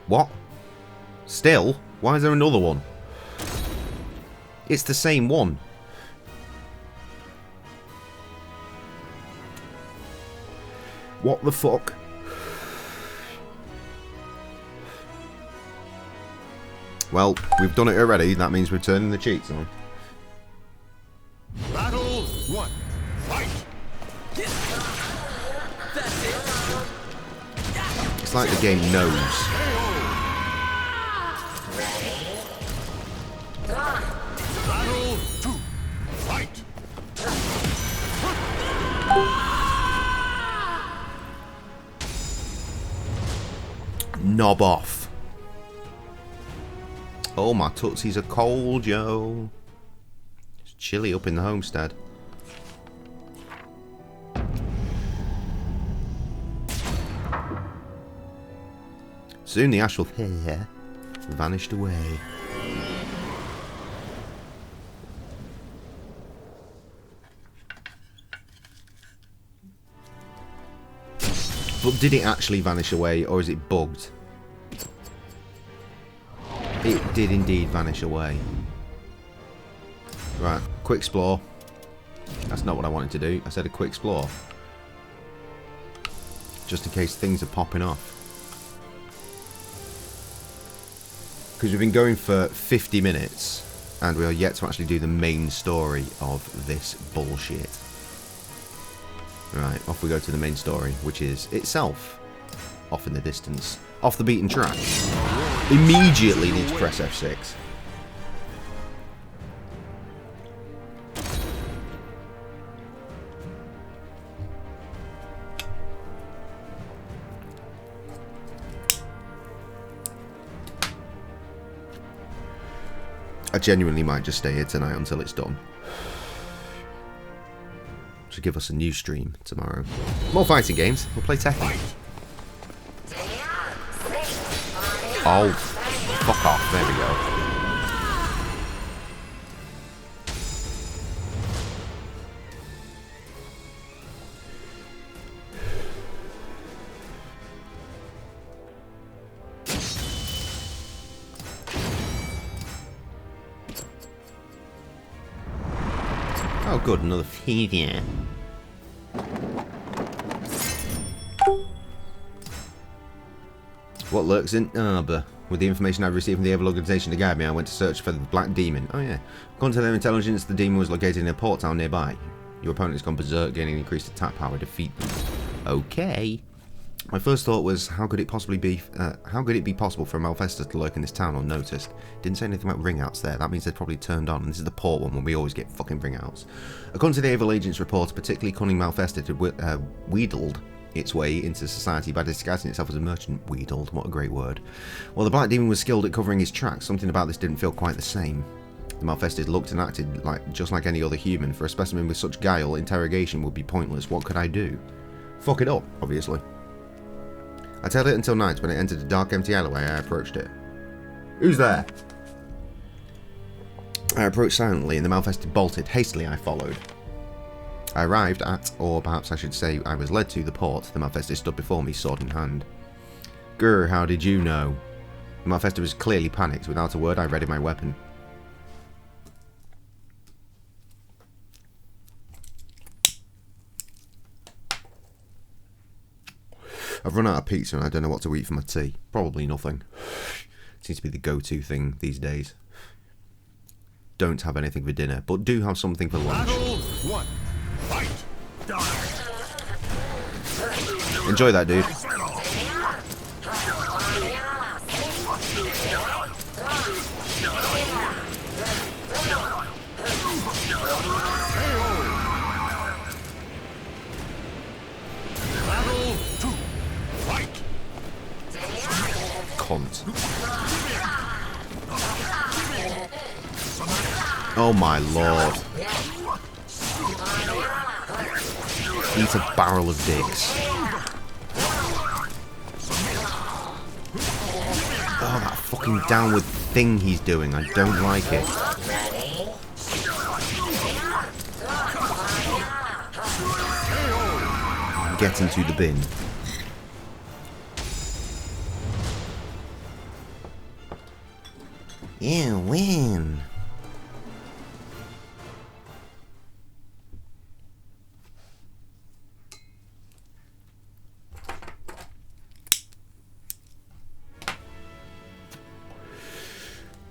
C: What? Still? Why is there another one? It's the same one. What the fuck? Well, we've done it already. That means we're turning the cheats on.
D: Battle 1. Fight!
C: It's like the game knows.
D: Battle 2. Fight!
C: Knob off. Oh, my tootsies are cold, yo. It's chilly up in the homestead. Soon the astral vanished away. But did it actually vanish away, or is it bugged? It did indeed vanish away. Right, quick explore. That's not what I wanted to do. I said a quick explore. Just in case things are popping off. Because we've been going for 50 minutes, and we are yet to actually do the main story of this bullshit. Right, off we go to the main story, which is itself off in the distance. Off the beaten track. Immediately need to press F6. I genuinely might just stay here tonight until it's done. Should give us a new stream tomorrow. More fighting games. We'll play Tekken. Oh, fuck off. There we go. Oh, good. Another feed. What lurks in Arbor? With the information I've received from the Evil organization to guide me, I went to search for the Black Demon. Oh yeah. According to their intelligence, the demon was located in a port town nearby. Your opponent has gone berserk, gaining increased attack power. Defeat them. Okay. My first thought was, how could it be possible for a Malfester to lurk in this town unnoticed? Didn't say anything about ringouts there. That means they'd probably turned on. And this is the port one when we always get fucking ringouts. According to the Evil agent's report, a particularly cunning Malfester had wheedled its way into society by disguising itself as a merchant. Wheedled, what a great word. Well, the Black Demon was skilled at covering his tracks. Something about this didn't feel quite the same. The Malfesters looked and acted just like any other human. For a specimen with such guile, interrogation would be pointless. What could I do? Fuck it up, obviously. I tailed it until night. When it entered a dark, empty alleyway, I approached it. Who's there? I approached silently, and the Malfester bolted. Hastily, I followed. I arrived at, or perhaps I should say I was led to, the port. The Malfester stood before me, sword in hand. Grr, how did you know? The Malfester was clearly panicked. Without a word, I readied my weapon. I've run out of pizza and I don't know what to eat for my tea. Probably nothing. Seems to be the go-to thing these days. Don't have anything for dinner, but do have something for lunch.
D: Battle 1. Fight. Die.
C: Enjoy that, dude.
D: Battle 2. Fight.
C: Cunt. Oh my lord. Eat a barrel of dicks. Oh, that fucking downward thing he's doing. I don't like it. Get into the bin. You win.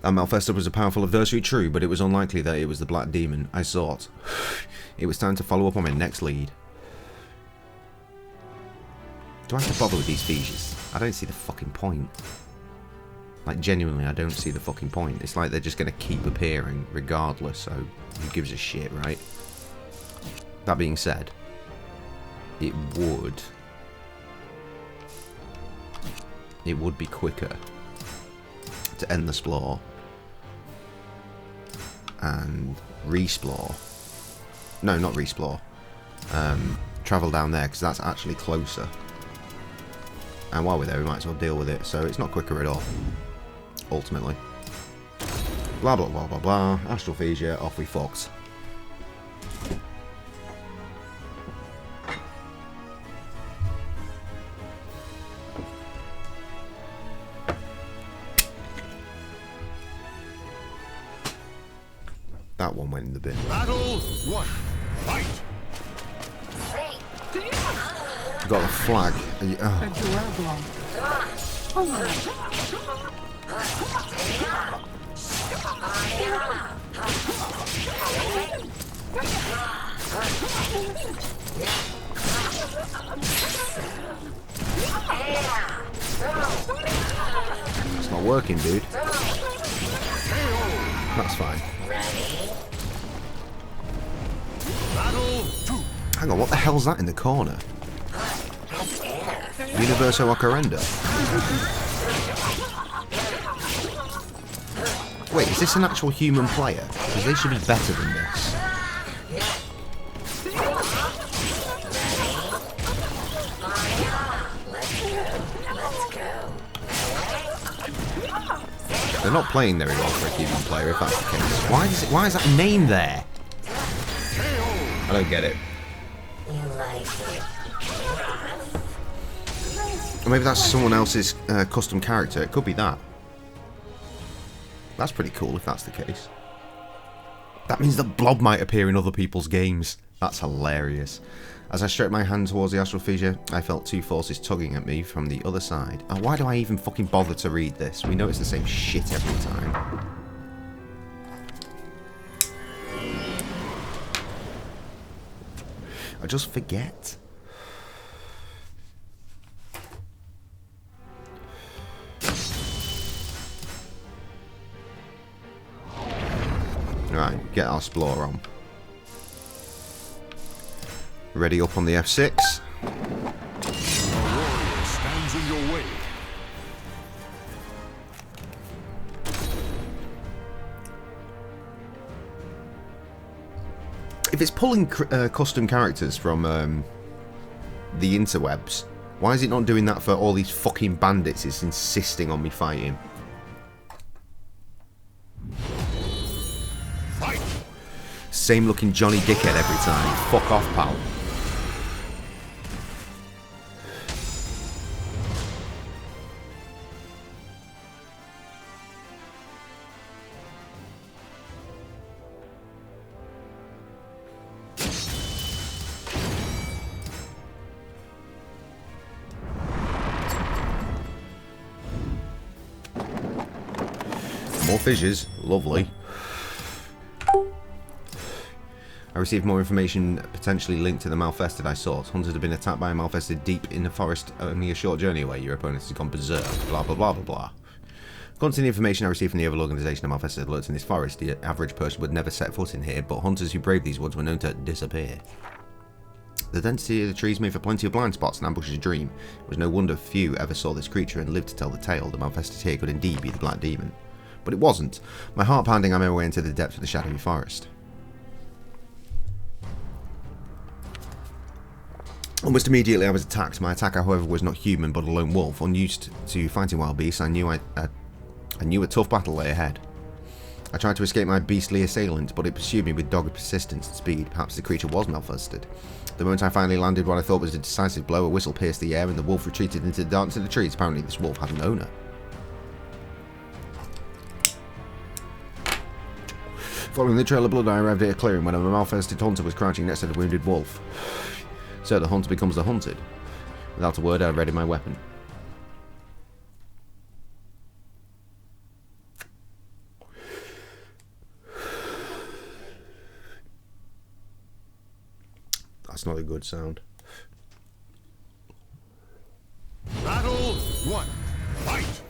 C: That Malfester was a powerful adversary, true, but it was unlikely that it was the Black Demon I sought. It was time to follow up on my next lead. Do I have to bother with these features? I don't see the fucking point. Like, genuinely, I don't see the fucking point. It's like they're just going to keep appearing regardless, so who gives a shit, right? That being said, it would be quicker to end the splore and resplore. No, not resplore. Travel down there, because that's actually closer. And while we're there, we might as well deal with it. So it's not quicker at all. ultimately. Blah, blah, blah, blah, blah. Astrophasia, off we fucked. That one went in the bin.
D: Battle 1. Fight!
C: You've got the flag. It's not working, dude. That's fine.
D: Battle 2.
C: Hang on, what the hell's that in the corner? Universo Ocarenda. Wait, is this an actual human player? Because they should be better than this. They're not playing very well for a human player, if that's the case. Why is that name there? I don't get it. Or maybe that's someone else's custom character. It could be that. That's pretty cool if that's the case. That means the blob might appear in other people's games. That's hilarious. As I stretched my hand towards the Astrophasia, I felt two forces tugging at me from the other side. Oh, why do I even fucking bother to read this? We know it's the same shit every time. I just forget. Right, get our explorer on. Ready up on the F6.
D: A warrior stands in your way.
C: If it's pulling custom characters from the interwebs, why is it not doing that for all these fucking bandits it's insisting on me fighting?
D: Fight!
C: Same looking Johnny Dickhead every time. Fuck off, pal. More fissures. Lovely. I received more information potentially linked to the Malfested I sought. Hunters have been attacked by a Malfested deep in the forest only a short journey away. Your opponent has gone berserk. Blah, blah, blah, blah, blah. According to the information I received from the overall organisation of Malfested lurks in this forest, the average person would never set foot in here, but hunters who braved these woods were known to disappear. The density of the trees made for plenty of blind spots and ambushes a dream. It was no wonder few ever saw this creature and lived to tell the tale. The Malfested here could indeed be the Black Demon. But it wasn't. My heart pounding, I made my way into the depths of the shadowy forest. Almost immediately I was attacked. My attacker, however, was not human but a lone wolf. Unused to fighting wild beasts, I knew a tough battle lay ahead. I tried to escape my beastly assailant, but it pursued me with dogged persistence and speed. Perhaps the creature was Malfested. The moment I finally landed what I thought was a decisive blow, a whistle pierced the air and the wolf retreated into the darkness of the trees. Apparently this wolf had an owner. Following the trail of blood, I arrived at a clearing when a Malfested hunter was crouching next to the wounded wolf. So the hunter becomes the hunted. Without a word, I readied my weapon. That's not a good sound.
D: Battle 1. Fight!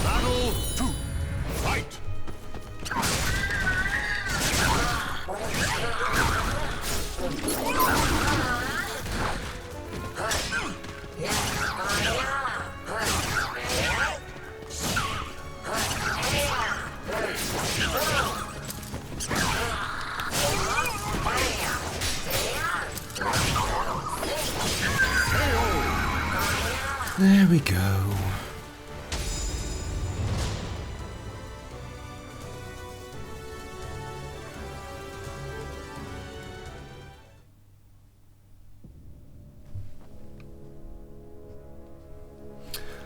D: Battle 2. Fight!
C: There we go.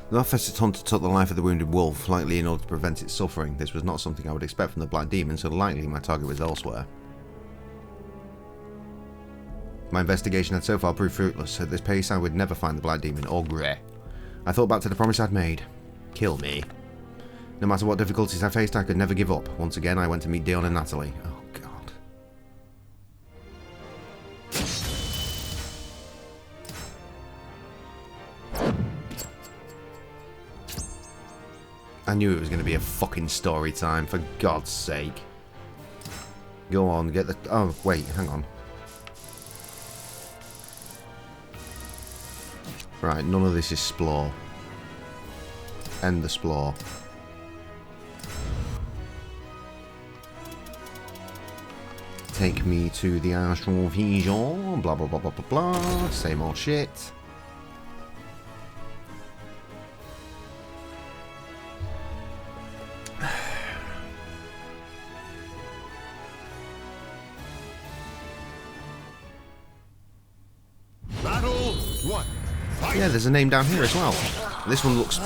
C: The Northwestern hunter took the life of the wounded wolf, likely in order to prevent its suffering. This was not something I would expect from the Black Demon, so likely my target was elsewhere. My investigation had so far proved fruitless. At this pace, I would never find the Black Demon or Grey. I thought back to the promise I'd made. Kill me. No matter what difficulties I faced, I could never give up. Once again, I went to meet Dion and Natalie. Oh, God. I knew it was going to be a fucking story time, for God's sake. Go on, get the... Oh, wait, hang on. Right, none of this is Splore. End the Splore. Take me to the Astral Vision, blah blah blah blah blah blah, same old shit.
D: Battle 1.
C: Yeah, there's a name down here as well. This one looks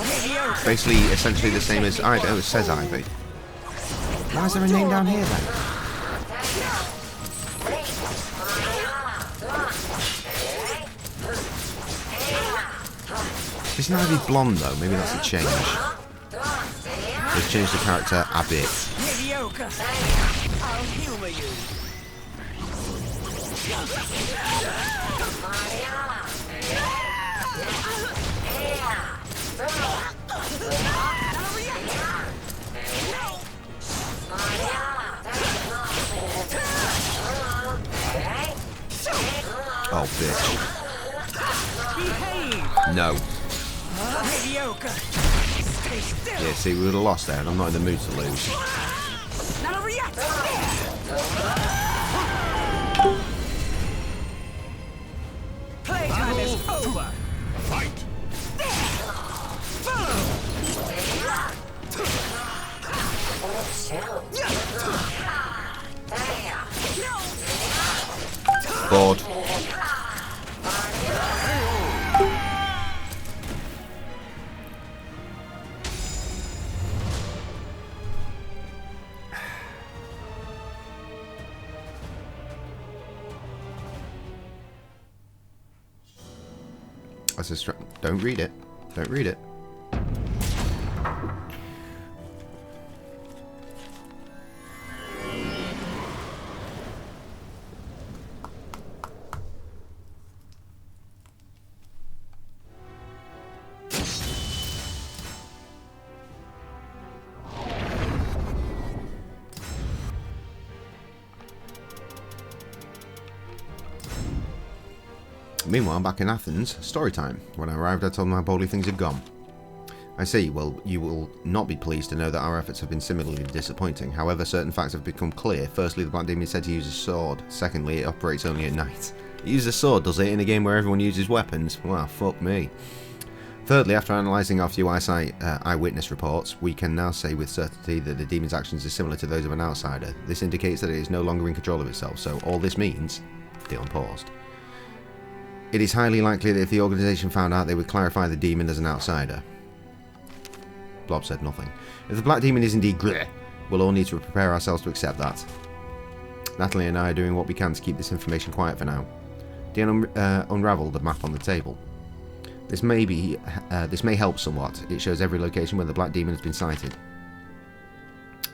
C: basically essentially the same as Ivy. Oh, it says Ivy. Why is there a name down here then? Isn't Ivy blonde though? Maybe that's a change. They've changed the character a bit.
E: Mediocre. I'll humor you.
C: Oh, bitch.
E: Behave.
C: No.
E: Mediocre. Stay still.
C: Yeah, see, we would have lost there, and I'm not in the mood to lose.
E: Not react. Playtime is over.
D: Fight!
C: Bored. That's a don't read it. Don't read it. Meanwhile, back in Athens, story time. When I arrived, I told them how boldly things had gone. I see. Well, you will not be pleased to know that our efforts have been similarly disappointing. However, certain facts have become clear. Firstly, the Black Demon is said to use a sword. Secondly, it operates only at night. It uses a sword, does it, in a game where everyone uses weapons? Well, fuck me. Thirdly, after analysing our few eyewitness reports, we can now say with certainty that the demon's actions are similar to those of an outsider. This indicates that it is no longer in control of itself, so all this means... Dion paused. It is highly likely that if the organisation found out, they would clarify the demon as an outsider. Blob said nothing. If the Black Demon is indeed Grey, we'll all need to prepare ourselves to accept that. Natalie and I are doing what we can to keep this information quiet for now. Dion unravelled the map on the table. This may help somewhat. It shows every location where the Black Demon has been sighted.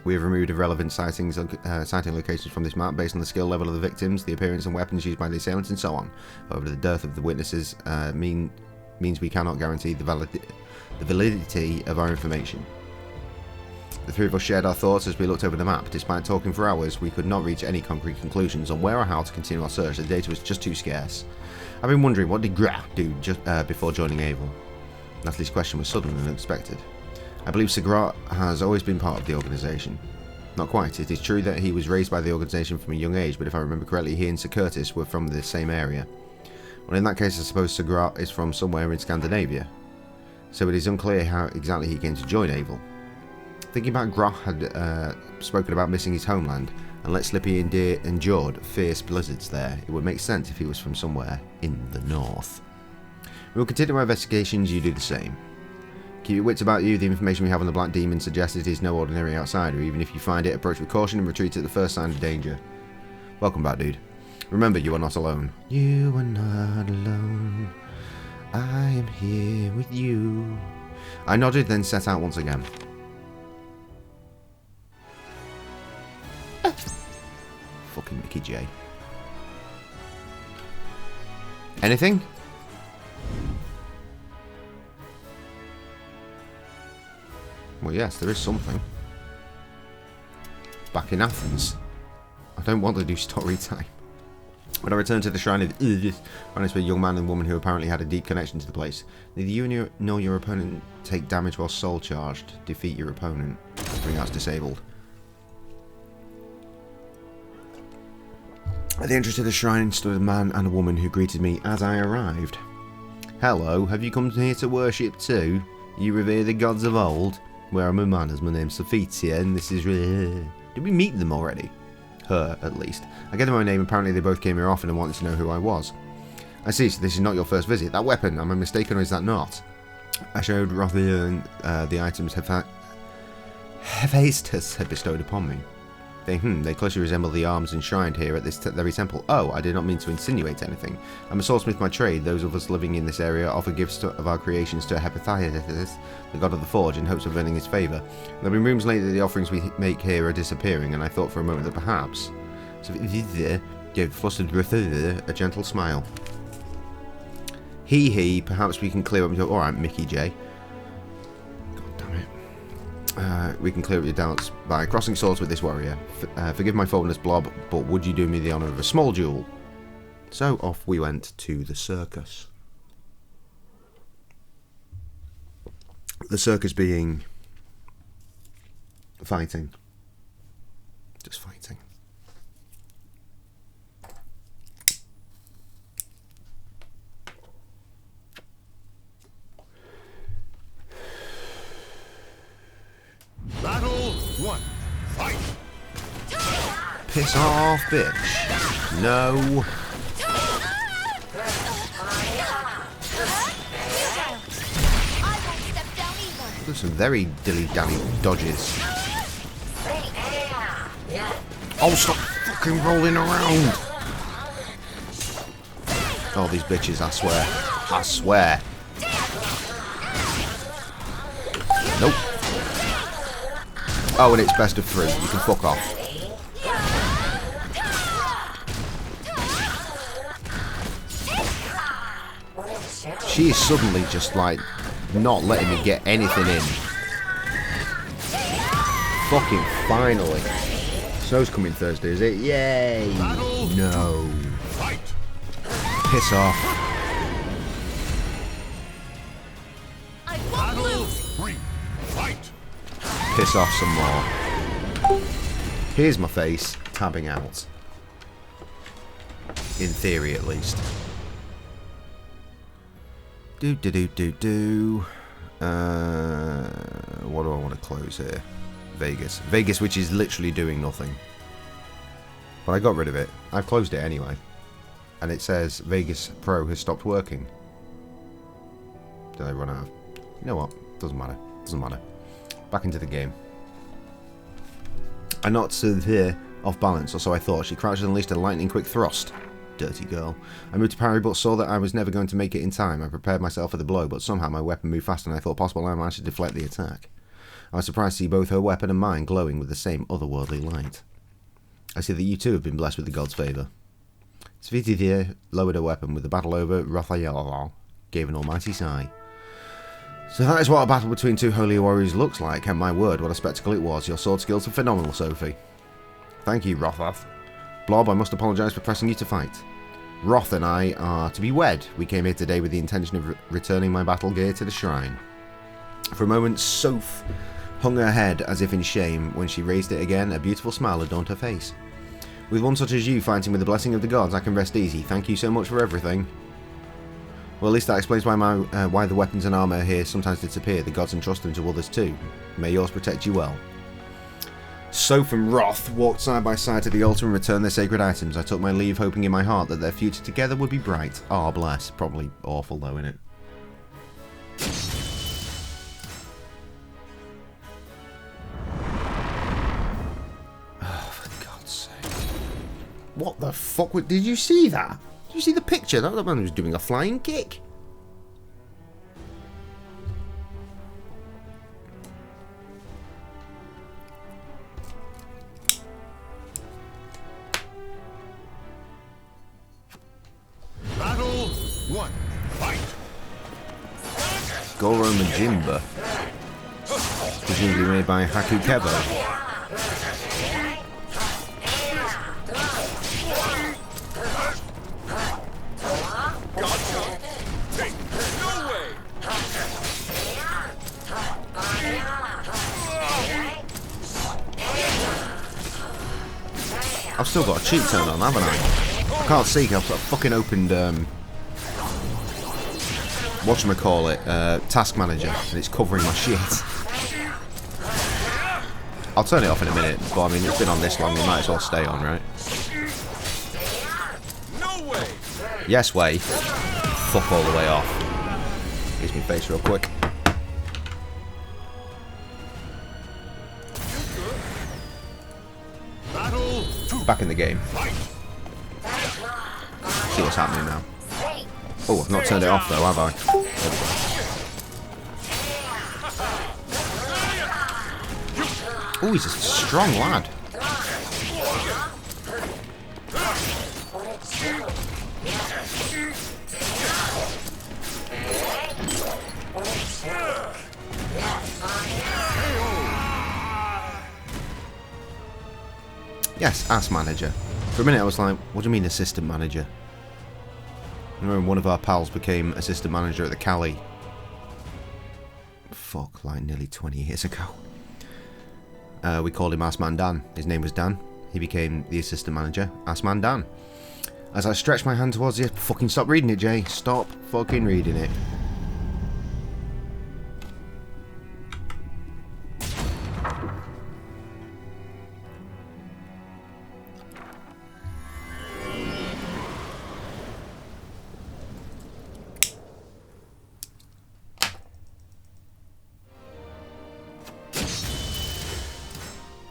C: We have removed irrelevant sighting locations from this map based on the skill level of the victims, the appearance and weapons used by the assailants, and so on. However, the dearth of the witnesses means we cannot guarantee the validity of our information. The three of us shared our thoughts as we looked over the map. Despite talking for hours, we could not reach any concrete conclusions on where or how to continue our search. The data was just too scarce. I've been wondering, what did Gra do just before joining Able? Natalie's question was sudden and unexpected. I believe Segrat has always been part of the organisation. Not quite. It is true that he was raised by the organisation from a young age, but if I remember correctly, he and Sir Curtis were from the same area. Well, in that case, I suppose Segrat is from somewhere in Scandinavia. so it is unclear how exactly he came to join Abel. Thinking about Groth had spoken about missing his homeland, and let Slippy endured fierce blizzards there, it would make sense if he was from somewhere in the north. We will continue our investigations, you do the same. Keep your wits about you, the information we have on the Black Demon suggests it is no ordinary outsider. Even if you find it, approach with caution and retreat at the first sign of danger. Welcome back, dude. Remember, you are not alone. You are not alone. I am here with you. I nodded, then set out once again. Fucking Mickey J. Anything? Well, yes, there is something. Back in Athens. I don't want to do story time. When I returned to the shrine of ran into a young man and woman who apparently had a deep connection to the place. Neither you nor your opponent take damage while soul charged. Defeat your opponent. Bring us disabled. At the entrance to the shrine stood a man and a woman who greeted me as I arrived. Hello, have you come here to worship too? You revere the gods of old? Where are my manners? My name's Sophitia and this is... Did we meet them already? Her, at least. I gave them my name. Apparently they both came here often and wanted to know who I was. I see, so this is not your first visit. That weapon, am I mistaken or is that not? I showed Rothir the items Hephaestus had bestowed upon me. They closely resemble the arms enshrined here at this very temple. Oh, I did not mean to insinuate anything. I'm a swordsmith by trade. Those of us living in this area offer gifts of our creations to Hephaestus, the god of the forge, in hopes of earning his favour. There have been rumors lately that the offerings we make here are disappearing, and I thought for a moment that perhaps... So gave flustered Rothir a gentle smile. Perhaps we can clear up your... Alright, Mickey J. We can clear up your doubts by crossing swords with this warrior. Forgive my forwardness, Blob, but would you do me the honour of a small duel? So off we went to the circus. The circus being... fighting. Just fighting.
D: Battle 1. Fight!
C: Piss off, bitch. No. There's some very dilly-dally dodges. Oh, stop fucking rolling around. Oh, these bitches, I swear. I swear. Nope. Oh, and it's best of 3. You can fuck off. She is suddenly just like not letting me get anything in. Fucking finally. Snow's coming Thursday, is it? Yay! No. Piss off.
D: Battle 3. Fight!
C: Piss off some more. Here's my face tabbing out. In theory, at least. What do I want to close here? Vegas. Vegas, which is literally doing nothing. But I got rid of it. I've closed it anyway. And it says Vegas Pro has stopped working. Did I run out? You know what? Doesn't matter. Doesn't matter. Back into the game. I knocked Sylvia off balance, or so I thought. She crouched and unleashed a lightning quick thrust. Dirty girl. I moved to parry, but saw that I was never going to make it in time. I prepared myself for the blow, but somehow my weapon moved faster than I thought possible, and I managed to deflect the attack. I was surprised to see both her weapon and mine glowing with the same otherworldly light. I see that you too have been blessed with the god's favour. Svitivir lowered her weapon. With the battle over, Raphael gave an almighty sigh. So that is what a battle between two holy warriors looks like, and my word, what a spectacle it was. Your sword skills are phenomenal, Sophie. Thank you, Rothath. Blob, I must apologise for pressing you to fight. Roth and I are to be wed. We came here today with the intention of returning my battle gear to the shrine. For a moment, Soph hung her head as if in shame. When she raised it again, a beautiful smile adorned her face. With one such as you fighting with the blessing of the gods, I can rest easy. Thank you so much for everything. Well, at least that explains why the weapons and armour here sometimes disappear. The gods entrust them to others too. May yours protect you well. Soph and Roth walked side by side to the altar and returned their sacred items. I took my leave, hoping in my heart that their future together would be bright. Ah, bless. Probably awful though, innit? Oh, for God's sake. What the fuck? Did you see that? Did you see the picture? That man was doing a flying kick.
D: Battle 1. Fight.
C: Goro Majimba. Presumably made by Haku Kevo.
D: Gotcha. Take. No way.
C: I've still got a cheat turned on, haven't I? I can't see, I've fucking opened, whatchamacallit, Task Manager, and it's covering my shit. I'll turn it off in a minute, but I mean, it's been on this long, it might as well stay on, right?
D: No way.
C: Yes, way. Fuck all the way off. Use my face real quick.
D: Battle 2.
C: Back in the game. See what's happening now. Oh, I've not turned it off though, have I? Oh, he's a strong lad. Yes, ass manager. For a minute I was like, what do you mean assistant manager? I remember one of our pals became assistant manager at the Cali. Fuck, like nearly 20 years ago. We called him Assman Dan. His name was Dan. He became the assistant manager, Assman Dan. As I stretched my hand towards the... Fucking stop reading it, Jay. Stop fucking reading it.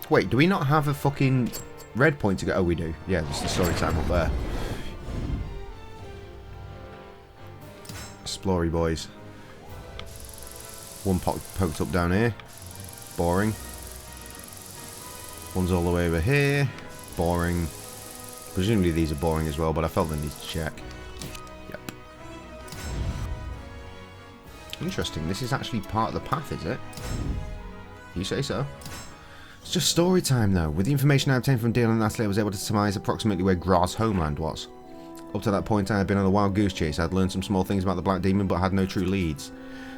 C: Wait, do we not have a fucking red point to go? Oh, we do. Yeah, there's the story time up there. Explory boys. One poked up down here. Boring. One's all the way over here. Boring. Presumably these are boring as well, but I felt the need to check. Yep. Interesting. This is actually part of the path, is it? You say so? It's just story time though. With the information I obtained from Dale and Natalie, I was able to surmise approximately where Gra's homeland was. Up to that point I had been on a wild goose chase. I had learned some small things about the Black Demon but had no true leads.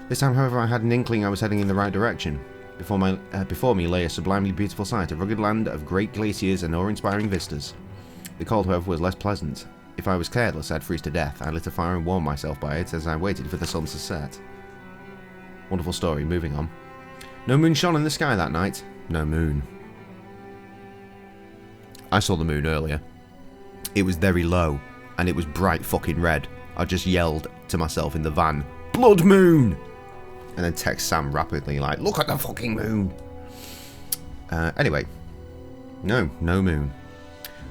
C: This time however I had an inkling I was heading in the right direction. Before me lay a sublimely beautiful sight, a rugged land of great glaciers and awe-inspiring vistas. The cold however was less pleasant. If I was careless I'd freeze to death. I lit a fire and warmed myself by it as I waited for the sun to set. Wonderful story, moving on. No moon shone in the sky that night. No moon. I saw the moon earlier. It was very low, and it was bright fucking red. I just yelled to myself in the van, "Blood moon!" And then text Sam rapidly like, "Look at the fucking moon!" Anyway. No moon.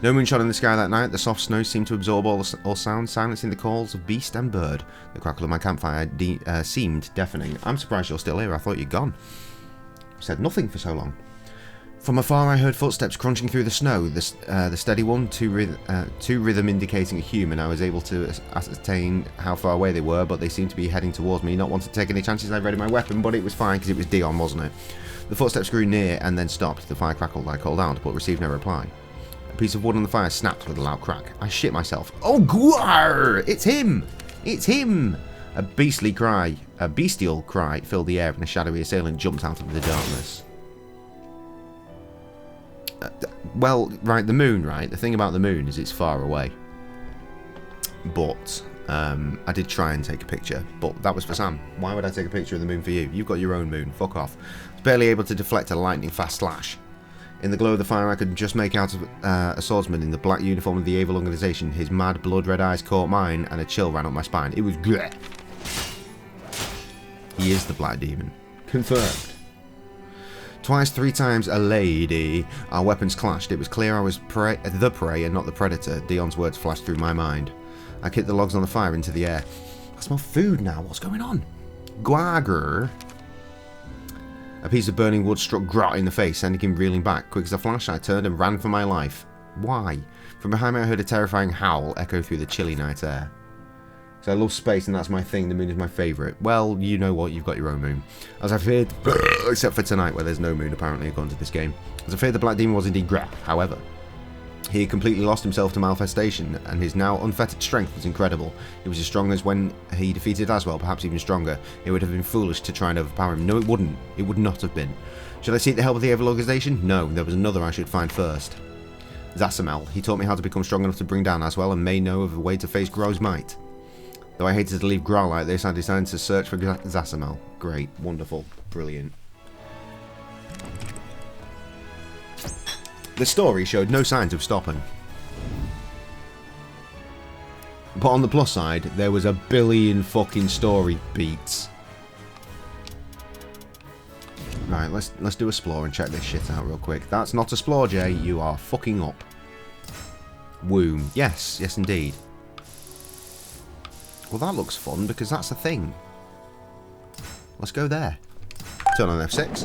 C: No moon shone in the sky that night. The soft snow seemed to absorb all sound, silencing the calls of beast and bird. The crackle of my campfire seemed deafening. I'm surprised you're still here. I thought you'd gone. Said nothing for so long. From afar I heard footsteps crunching through the snow, the steady one, two rhythm indicating a human. I was able to ascertain how far away they were, but they seemed to be heading towards me. Not wanting to take any chances, I readied my weapon, but it was fine because it was Dion, wasn't it? The footsteps grew near and then stopped. The fire crackled. I called out, but received no reply. A piece of wood on the fire snapped with a loud crack. I shit myself. Oh, Gwar! It's him! It's him! A bestial cry filled the air and a shadowy assailant jumped out of the darkness. Well, right, the moon, right? The thing about the moon is it's far away. But I did try and take a picture, but that was for Sam. Why would I take a picture of the moon for you? You've got your own moon. Fuck off. I was barely able to deflect a lightning-fast slash. In the glow of the fire, I could just make out a swordsman in the black uniform of the evil organisation. His mad, blood-red eyes caught mine, and a chill ran up my spine. It was bleh. He is the Black Demon. Confirmed. Twice, 3 times a lady. Our weapons clashed. It was clear I was the prey and not the predator. Dion's words flashed through my mind. I kicked the logs on the fire into the air. I smell food now. What's going on? Guager. A piece of burning wood struck Grot in the face, sending him reeling back. Quick as a flash, I turned and ran for my life. Why? From behind me, I heard a terrifying howl echo through the chilly night air. So I love space, and that's my thing. The moon is my favourite. Well, you know what? You've got your own moon. As I feared, except for tonight, where there's no moon, apparently, according to this game. As I feared, the Black Demon was indeed Graf. However, he had completely lost himself to malfestation, and his now unfettered strength was incredible. He was as strong as when he defeated Aswell, perhaps even stronger. It would have been foolish to try and overpower him. No, it wouldn't. It would not have been. Should I seek the help of the evil organisation? No, there was another I should find first. Zasamel. He taught me how to become strong enough to bring down Aswell, and may know of a way to face Grau's might. Though I hated to leave Grau like this, I decided to search for Zasamel. Great, wonderful, brilliant. The story showed no signs of stopping. But on the plus side, there was a billion fucking story beats. Right, let's do a explore and check this shit out real quick. That's not a explore, Jay. You are fucking up. Womb. Yes, yes indeed. Well, that looks fun because that's a thing. Let's go there. Turn on F6.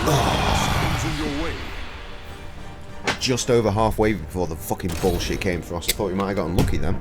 C: Oh. Just over halfway before the fucking bullshit came for us. I thought we might have gotten lucky then.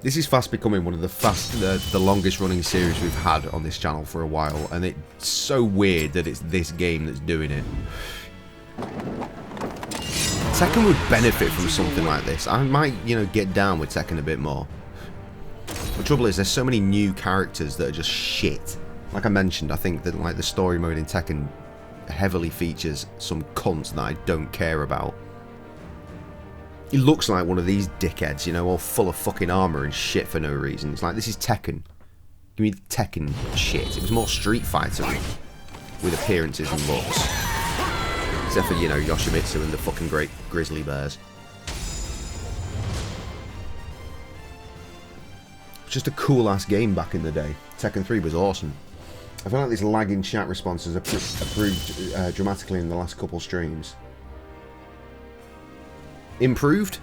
C: This is fast becoming one of the longest running series we've had on this channel for a while, and it's so weird that it's this game that's doing it. Tekken would benefit from something like this. I might, you know, get down with Tekken a bit more. The trouble is, there's so many new characters that are just shit. Like I mentioned, I think that like the story mode in Tekken heavily features some cunts that I don't care about. He looks like one of these dickheads, you know, all full of fucking armour and shit for no reason. It's like, this is Tekken. Give me Tekken shit. It was more Street Fighter with appearances and looks. Except for, you know, Yoshimitsu and the fucking great grizzly bears. It's just a cool-ass game back in the day. Tekken 3 was awesome. I feel like these lagging chat responses have improved dramatically in the last couple streams. Improved?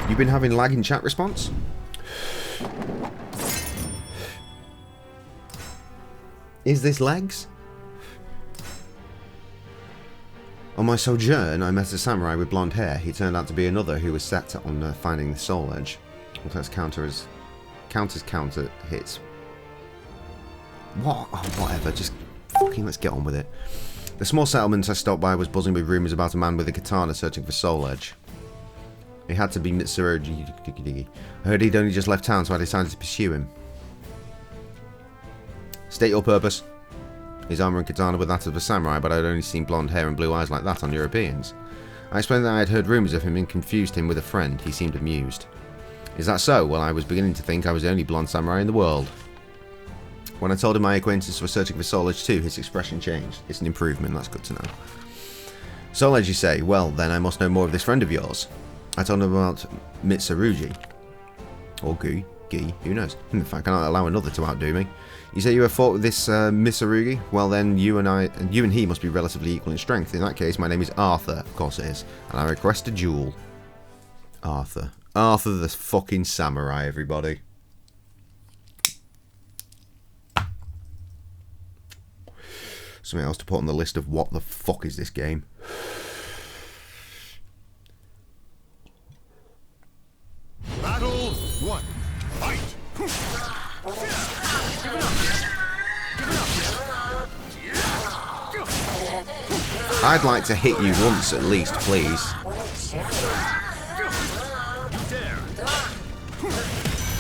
C: You've been having lag in chat response? Is this legs? On my sojourn, I met a samurai with blonde hair. He turned out to be another who was set on finding the soul edge. Well, let's counter hits. What? Oh, whatever, just fucking let's get on with it. The small settlement I stopped by was buzzing with rumours about a man with a katana searching for soul edge. It had to be Mitsurugi. I heard he'd only just left town, so I decided to pursue him. State your purpose. His armour and katana were that of a samurai, but I'd only seen blonde hair and blue eyes like that on Europeans. I explained that I had heard rumours of him and confused him with a friend. He seemed amused. Is that so? Well, I was beginning to think I was the only blonde samurai in the world. When I told him my acquaintances were searching for soul edge too, his expression changed. It's an improvement, that's good to know. Soul edge, you say? Well, then I must know more of this friend of yours. I told him about Mitsurugi. Or Gi, who knows? In fact, I cannot allow another to outdo me. You say you have fought with this Mitsurugi? Well then, you and he must be relatively equal in strength. In that case, my name is Arthur. Of course it is. And I request a duel. Arthur. Arthur the fucking samurai, everybody. Something else to put on the list of what the fuck is this game.
D: Battle 1. Fight!
C: I'd like to hit you once at least, please.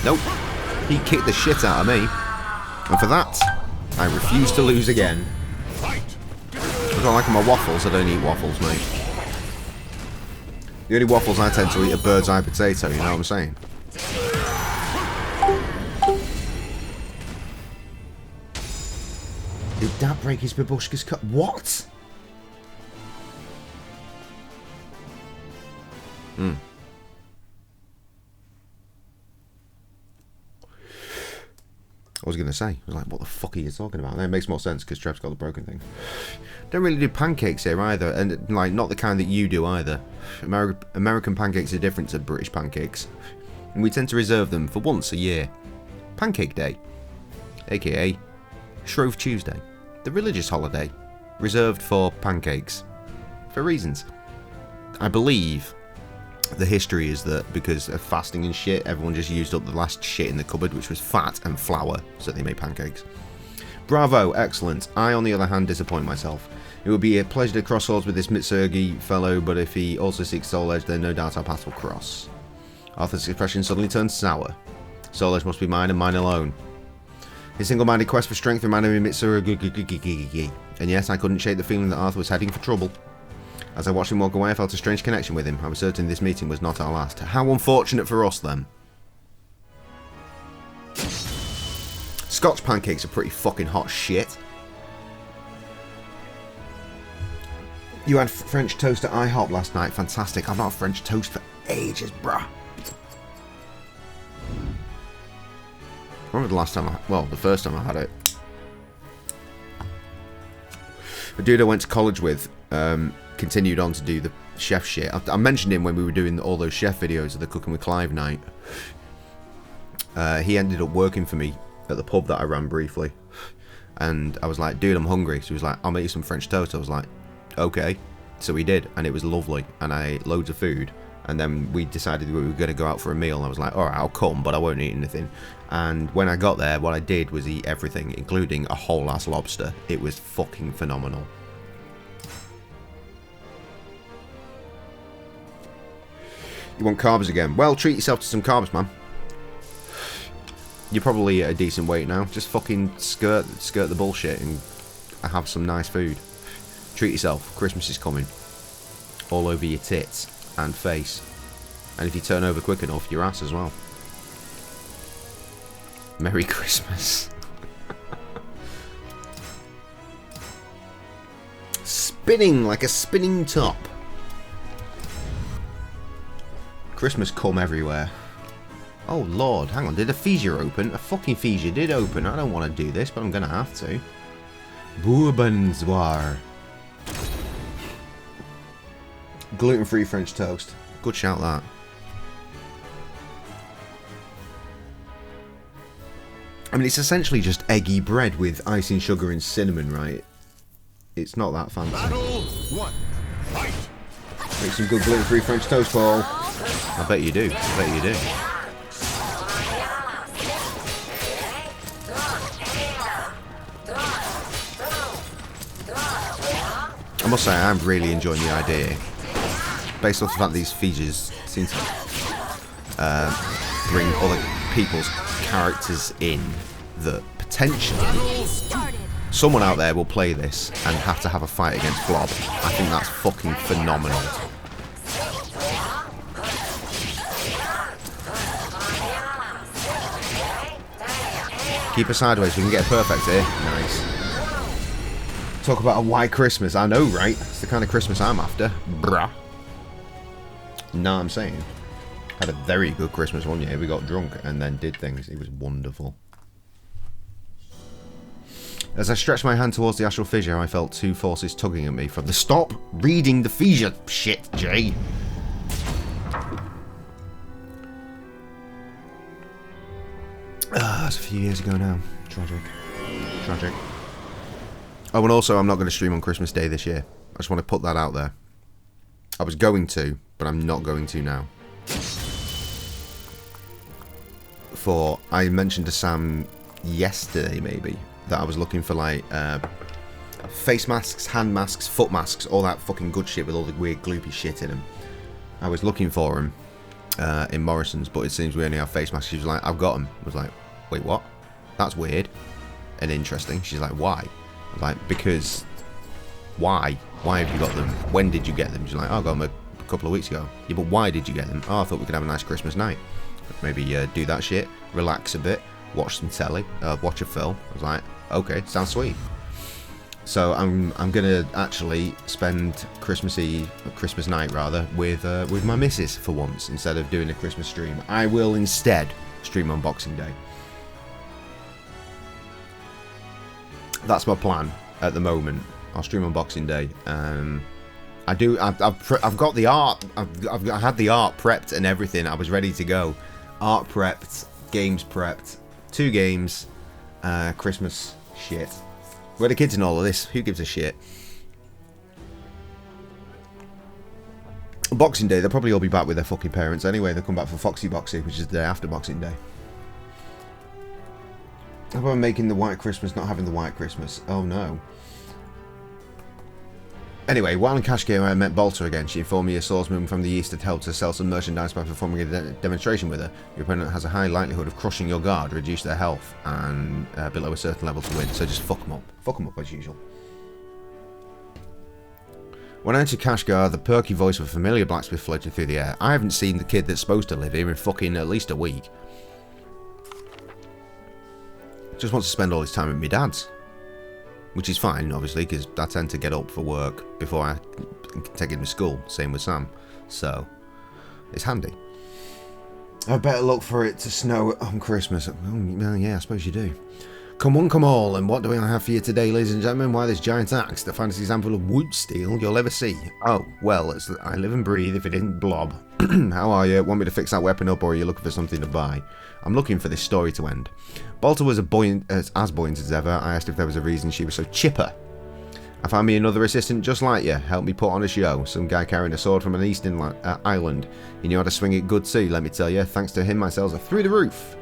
C: Nope. He kicked the shit out of me. And for that, I refuse to lose again. I don't like my waffles, I don't eat waffles, mate. The only waffles I tend to eat are bird's eye potato, you know what I'm saying? Did that break his babushka's cup? What? I was going to say, I was like, what the fuck are you talking about? And it makes more sense because Trev's got the broken thing. Don't really do pancakes here either, and like not the kind that you do either. American pancakes are different to British pancakes, and we tend to reserve them for once a year. Pancake Day, aka Shrove Tuesday, the religious holiday reserved for pancakes, for reasons. I believe the history is that because of fasting and shit, everyone just used up the last shit in the cupboard, which was fat and flour, so they made pancakes. Bravo, excellent. I, on the other hand, disappoint myself. It would be a pleasure to cross swords with this Mitsurgi fellow, but if he also seeks Soul Edge, then no doubt our paths will cross. Arthur's expression suddenly turned sour. Soul Edge must be mine and mine alone. His single-minded quest for strength reminded me of Mitsurgi, and yes, I couldn't shake the feeling that Arthur was heading for trouble. As I watched him walk away, I felt a strange connection with him. I was certain this meeting was not our last. How unfortunate for us, then. Scotch pancakes are pretty fucking hot shit. You had French toast at IHOP last night. Fantastic. I've not had French toast for ages, bruh. I remember the last time the first time I had it. A dude I went to college with, continued on to do the chef shit. I mentioned him when we were doing all those chef videos of the Cooking with Clive night. He ended up working for me at the pub that I ran briefly, and I was like, dude, I'm hungry. So he was like, I'll make you some French toast. I was like, okay. So we did, and it was lovely, and I ate loads of food, and then we decided we were going to go out for a meal, and I was like, alright, I'll come, but I won't eat anything. And when I got there, what I did was eat everything, including a whole ass lobster. It was fucking phenomenal. You want carbs again? Well, treat yourself to some carbs, man. You're probably at a decent weight now. Just fucking skirt the bullshit and have some nice food. Treat yourself. Christmas is coming. All over your tits and face. And if you turn over quick enough, your ass as well. Merry Christmas. Spinning like a spinning top. Christmas come everywhere. Oh lord, hang on, did a fissure open? A fucking fissure did open. I don't want to do this, but I'm gonna have to. Bourbonsoir. Gluten-free French toast. Good shout, that. I mean, it's essentially just eggy bread with icing sugar and cinnamon, right? It's not that fancy.
D: Battle 1. Fight!
C: Make some good gluten-free French toast, Paul. I bet you do. I bet you do. I must say, I'm really enjoying the idea. Based off the fact these features seem to bring other people's characters in that potentially someone out there will play this and have to have a fight against Blob. I think that's fucking phenomenal. Keep her sideways, we can get a perfect here. Nice. Talk about a white Christmas. I know, right? It's the kind of Christmas I'm after. Bruh. No, I'm saying. Had a very good Christmas one year. We got drunk and then did things. It was wonderful. As I stretched my hand towards the astral fissure, I felt two forces tugging at me from the stop reading the fissure shit, Jay. That's a few years ago now. Tragic. Tragic. Oh, and also I'm not going to stream on Christmas Day this year. I just want to put that out there. I was going to, but I'm not going to now. I mentioned to Sam yesterday, maybe, that I was looking for, like, face masks, hand masks, foot masks, all that fucking good shit with all the weird gloopy shit in them. I was looking for them in Morrison's, but it seems we only have face masks. She was like, I've got them. I was like, wait, what? That's weird and interesting. She's like, why? I was like, because why? Why have you got them? When did you get them? She's like, oh, I got them a couple of weeks ago. Yeah, but why did you get them? Oh, I thought we could have a nice Christmas night. Maybe do that shit, relax a bit, watch some telly, watch a film. I was like, okay, sounds sweet. So I'm gonna actually spend Christmas night rather, with my missus for once instead of doing a Christmas stream. I will instead stream on Boxing Day. That's my plan at the moment. I'll stream on Boxing Day. I've got the art. I had the art prepped and everything. I was ready to go. Art prepped, games prepped, 2 games, Christmas shit. Where the kids in all of this? Who gives a shit? Boxing Day, they'll probably all be back with their fucking parents anyway. They'll come back for Foxy Boxy, which is the day after Boxing Day. How about making the White Christmas, not having the White Christmas? Oh no. Anyway, while in Cash Game, I met Bolter again. She informed me a swordsman from the east had helped her sell some merchandise by performing a demonstration with her. Your opponent has a high likelihood of crushing your guard, reduce their health, and below a certain level to win. So just fuck them up. Fuck them up as usual. When I entered Kashgar, the perky voice of a familiar blacksmith floated through the air. I haven't seen the kid that's supposed to live here in fucking at least a week. Just wants to spend all his time with my dad's. Which is fine, obviously, because I tend to get up for work before I take him to school. Same with Sam. So, it's handy. I better look for it to snow on Christmas. Oh, yeah, I suppose you do. Come one, come all, and what do I have for you today, ladies and gentlemen? Why, this giant axe, the finest example of wood steel you'll ever see. Oh, well, I live and breathe if it didn't blob. How are you? Want me to fix that weapon up, or are you looking for something to buy? I'm looking for this story to end. Bolter was as buoyant as ever. I asked if there was a reason she was so chipper. I found me another assistant just like you. Helped me put on a show. Some guy carrying a sword from an eastern island. He knew how to swing it good too, let me tell you. Thanks to him, my sales are through the roof.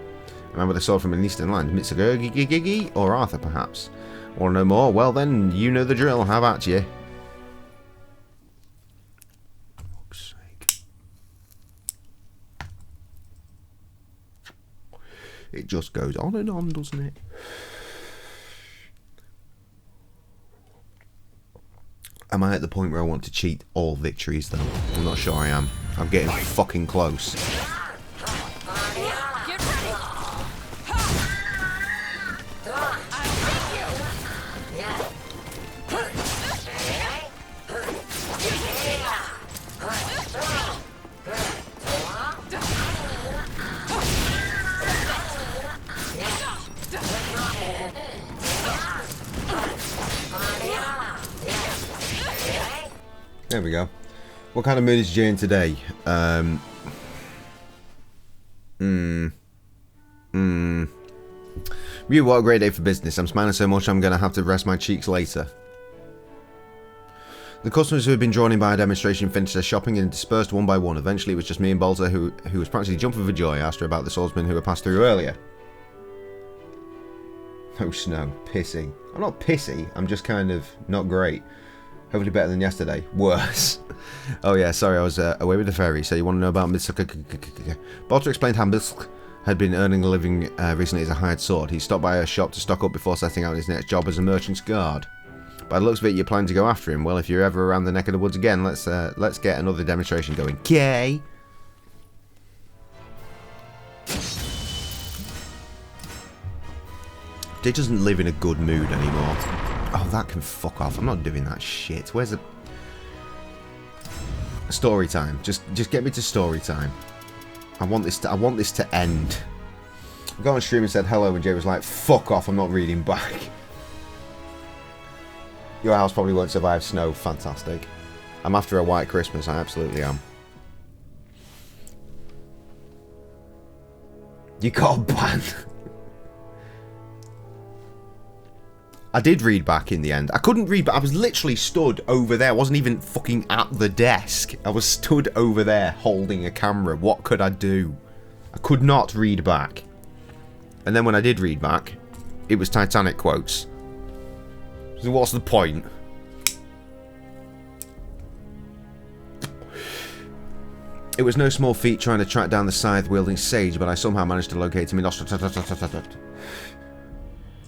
C: Remember the sword from an eastern land? Mitsugi or Arthur, perhaps? Want to know more? Well then, you know the drill. How about you? It just goes on and on, doesn't it? Am I at the point where I want to cheat all victories, though? I'm not sure I am. I'm getting fucking close. There we go. What kind of mood is Jay in today? Ryu, what a great day for business. I'm smiling so much I'm going to have to rest my cheeks later. The customers who had been drawn in by a demonstration finished their shopping and dispersed one by one. Eventually it was just me and Bolter who was practically jumping for joy. I asked her about the swordsman who had passed through earlier. Oh, Snow. Pissy. I'm not pissy. I'm just kind of not great. Hopefully better than yesterday. Worse. Oh yeah, sorry, I was away with the ferry, so you want to know about Mitsuka. Bolter explained how Mitsuka had been earning a living recently as a hired sword. He stopped by a shop to stock up before setting out his next job as a merchant's guard. By the looks of it, you're planning to go after him. Well, if you're ever around the neck of the woods again, let's get another demonstration going. Okay. Jay doesn't live in a good mood anymore. Oh, that can fuck off. I'm not doing that shit. Where's the... Story time. Just get me to story time. I want this to end. I got on stream and said hello and Jay was like, fuck off, I'm not reading back. Your house probably won't survive snow. Fantastic. I'm after a white Christmas. I absolutely am. You got a ban. I did read back in the end. I couldn't read, but I was literally stood over there. I wasn't even fucking at the desk. I was stood over there holding a camera. What could I do? I could not read back. And then when I did read back, it was Titanic quotes. So what's the point? It was no small feat trying to track down the scythe-wielding sage, but I somehow managed to locate him in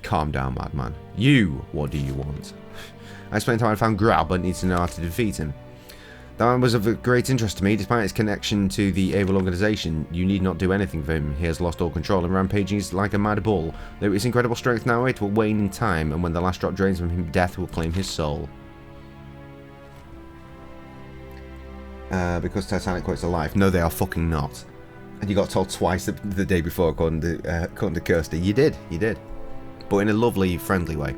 C: Calm down, madman. You, what do you want? I explained how I found Grab, but need to know how to defeat him. That man was of great interest to me. Despite his connection to the evil organization, you need not do anything for him. He has lost all control and rampaging is like a mad bull. Though his incredible strength now, it will wane in time, and when the last drop drains from him, death will claim his soul. Because Titanic quotes are live. No, they are fucking not. And you got told twice the day before, according to Kirsty. You did. But in a lovely, friendly way.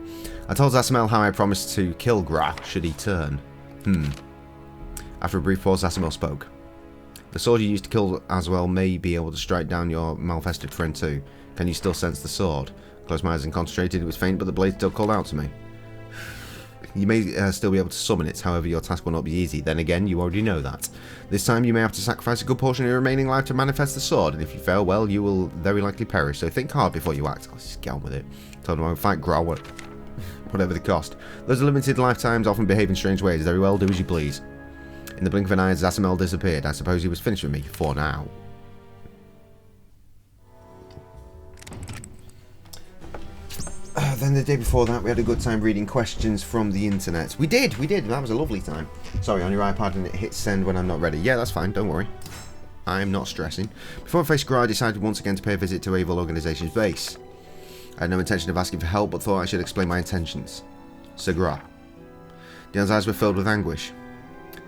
C: I told Zasamel how I promised to kill Gra should he turn. After a brief pause, Zasamel spoke. The sword you used to kill Aswell may be able to strike down your malfested friend too. Can you still sense the sword? Closed my eyes and concentrated. It was faint, but the blade still called out to me. You may still be able to summon it, however your task will not be easy. Then again, you already know that. This time you may have to sacrifice a good portion of your remaining life to manifest the sword, and if you fail, well, you will very likely perish, so think hard before you act. Let's just get on with it. Told him I would fight Gra, whatever the cost. Those are limited lifetimes often behave in strange ways. Very well, do as you please. In the blink of an eye, Zasamel disappeared. I suppose he was finished with me, for now. Then the day before that, we had a good time reading questions from the internet. We did. That was a lovely time. Sorry, on your iPad and it hits send when I'm not ready. Yeah, that's fine. Don't worry. I'm not stressing. Before I faced Gra, I decided once again to pay a visit to Evil Organization's base. I had no intention of asking for help, but thought I should explain my intentions. Sir Gra. Dion's eyes were filled with anguish.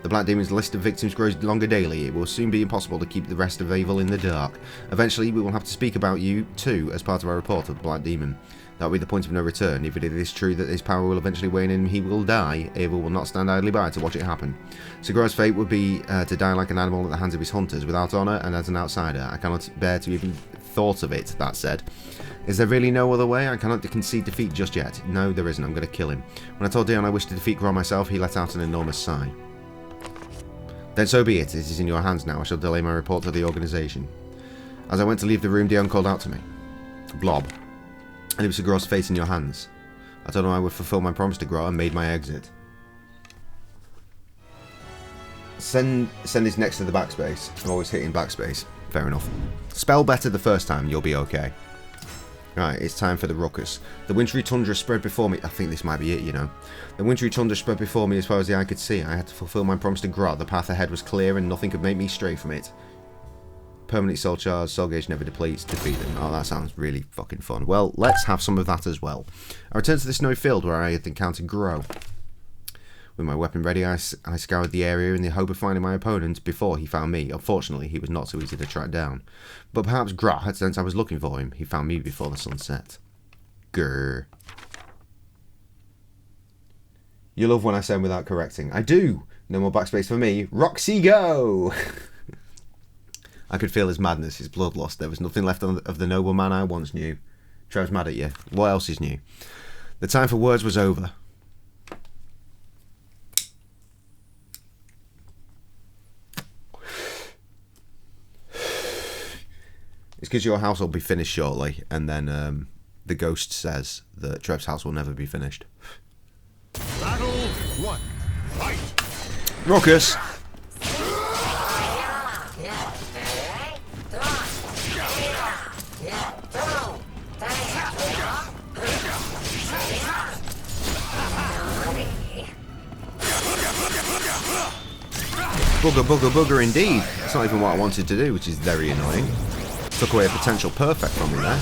C: The Black Demon's list of victims grows longer daily. It will soon be impossible to keep the rest of Evil in the dark. Eventually, we will have to speak about you, too, as part of our report of the Black Demon. That will be the point of no return. If it is true that his power will eventually wane and he will die, Evil will not stand idly by to watch it happen. Sir Gra's fate would be to die like an animal at the hands of his hunters, without honour and as an outsider. I cannot bear to even thought of it, that said. Is there really no other way? I cannot concede defeat just yet. No, there isn't. I'm going to kill him. When I told Dion I wished to defeat Gra myself, he let out an enormous sigh. Then so be it. It is in your hands now. I shall delay my report to the organisation. As I went to leave the room, Dion called out to me. Blob. And it was Sir Gra's fate in your hands. I told him I would fulfill my promise to Gra and made my exit. Send is next to the backspace. I'm always hitting backspace. Fair enough. Spell better the first time, you'll be okay. Right, it's time for the ruckus. The wintry tundra spread before me. I think this might be it, you know. The wintry tundra spread before me as far as the eye could see. I had to fulfill my promise to Gra. The path ahead was clear and nothing could make me stray from it. Permanent soul charge, soul gauge never depletes, defeat them. Oh, that sounds really fucking fun. Well, let's have some of that as well. I returned to the snowy field where I had encountered Gra. With my weapon ready, I scoured the area in the hope of finding my opponent before he found me. Unfortunately, he was not so easy to track down. But perhaps Gra had sensed I was looking for him. He found me before the sun set. Grr. You love when I send without correcting. I do! No more backspace for me. Roxy, go! I could feel his madness, his bloodlust. There was nothing left of the noble man I once knew. Trev's mad at you. What else is new? The time for words was over. It's because your house will be finished shortly, and then the ghost says that Trev's house will never be finished.
D: Battle 1. Fight!
C: Ruckus! Bugger, bugger, bugger indeed. That's not even what I wanted to do, which is very annoying. Took away a potential perfect from me there.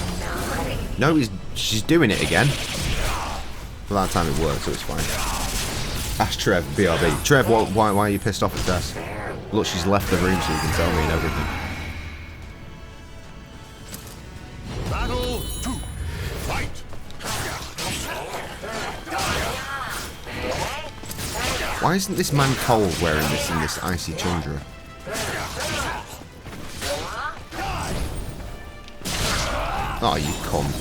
C: No, she's doing it again. Well, that time it worked, so it's fine. Ask Trev, BRB. Trev, why are you pissed off at Des? Look, she's left the room so you can tell me and everything.
D: Battle 2. Fight!
C: Why isn't this man cold wearing this in this icy tundra? Oh, you cunt.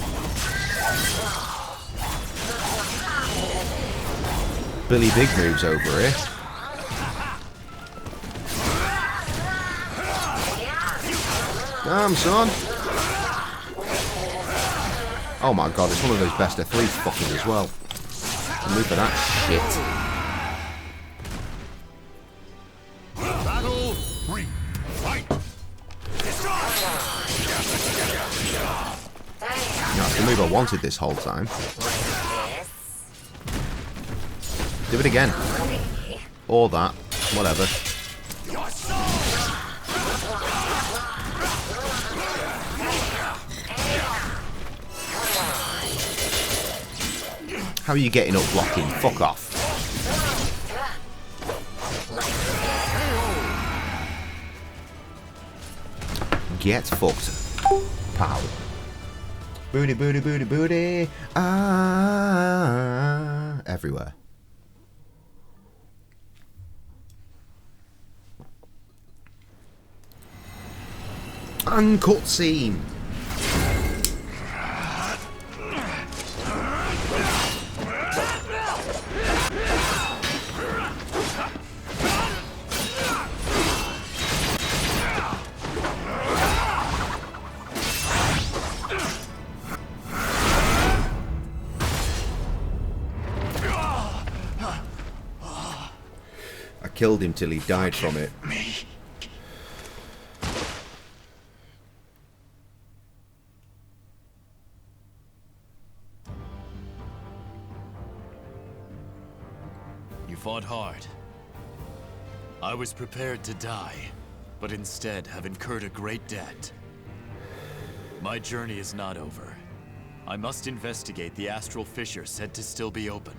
C: Billy Big moves over here. Damn, son. Oh my god, it's one of those best of 3 fuckers as well. Move for that shit.
D: Battle 3. Fight.
C: That's the move I wanted this whole time. Do it again. Or that. Whatever. How are you getting up blocking? Fuck off. Get fucked. Pow. Booty, booty, booty, booty. Ah. Everywhere. And cutscene. I killed him till he died from it.
F: You fought hard. I was prepared to die, but instead have incurred a great debt. My journey is not over. I must investigate the astral fissure said to still be open.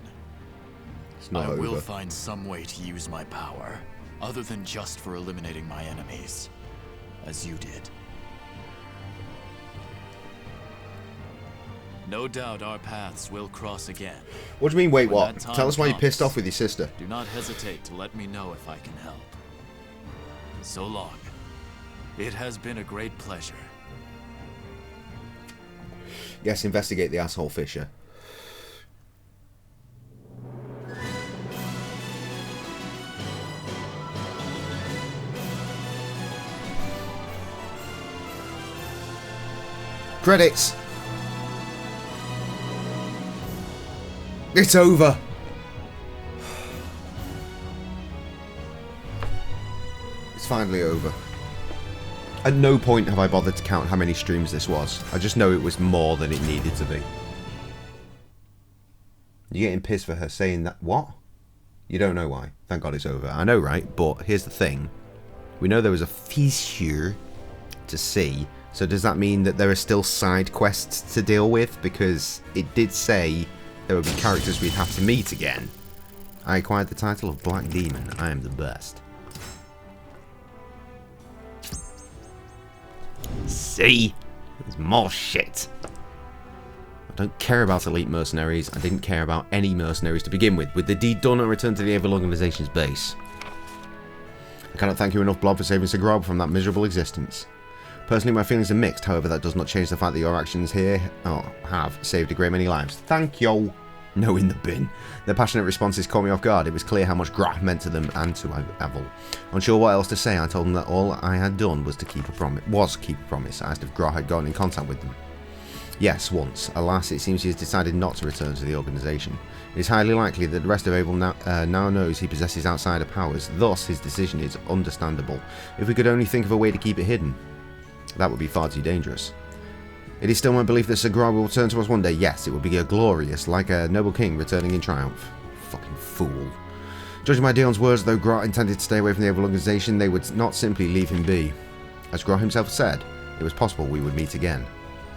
C: It's not
F: I will
C: over.
F: find some way to use my power, other than just for eliminating my enemies, as you did. No doubt our paths will cross again.
C: What do you mean, wait,
F: When
C: what?
F: that time
C: Tell us why you're
F: comes,
C: pissed off with your sister.
F: Do not hesitate to let me know if I can help. So long. It has been a great pleasure.
C: Yes, investigate the asshole fissure. Credits! It's over! It's finally over. At no point have I bothered to count how many streams this was. I just know it was more than it needed to be. You're getting pissed for her saying that. What? You don't know why. Thank God it's over. I know, right? But here's the thing. We know there was a fissure to see. So does that mean that there are still side quests to deal with? Because it did say there would be characters we'd have to meet again. I acquired the title of Black Demon. I am the best. See? There's more shit. I don't care about elite mercenaries. I didn't care about any mercenaries to begin with. With the deed done, I returned to the Evil Organization's base. I cannot thank you enough, Blob, for saving Sir Grob from that miserable existence. Personally, my feelings are mixed. However, that does not change the fact that your actions here have saved a great many lives. Thank you. No in the bin. Their passionate responses caught me off guard. It was clear how much Graf meant to them and to Evil. Unsure what else to say, I told them that all I had done was to keep a promise. I asked if Graf had gotten in contact with them. Yes, once. Alas, it seems he has decided not to return to the organisation. It is highly likely that the rest of Evil now knows he possesses outsider powers. Thus, his decision is understandable. If we could only think of a way to keep it hidden, that would be far too dangerous. It is still my belief that Sir Grob will return to us one day. Yes, it would be glorious, like a noble king returning in triumph. Fucking fool. Judging by Dion's words, though Grot intended to stay away from the Evil Organization, they would not simply leave him be. As Grot himself said, it was possible we would meet again.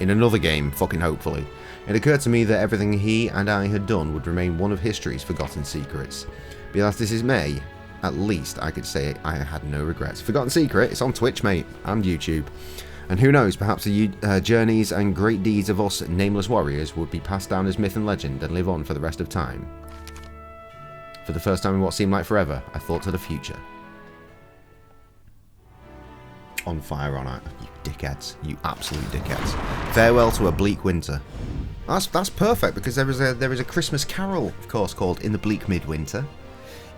C: In another game, fucking hopefully. It occurred to me that everything he and I had done would remain one of history's forgotten secrets. Be that as it may, at least I could say I had no regrets. Forgotten Secret, it's on Twitch, mate, and YouTube. And who knows, perhaps the journeys and great deeds of us nameless warriors would be passed down as myth and legend and live on for the rest of time. For the first time in what seemed like forever, I thought to the future. On fire on it, you dickheads. You absolute dickheads. Farewell to a bleak winter. That's perfect, because there is a Christmas carol, of course, called In the Bleak Midwinter.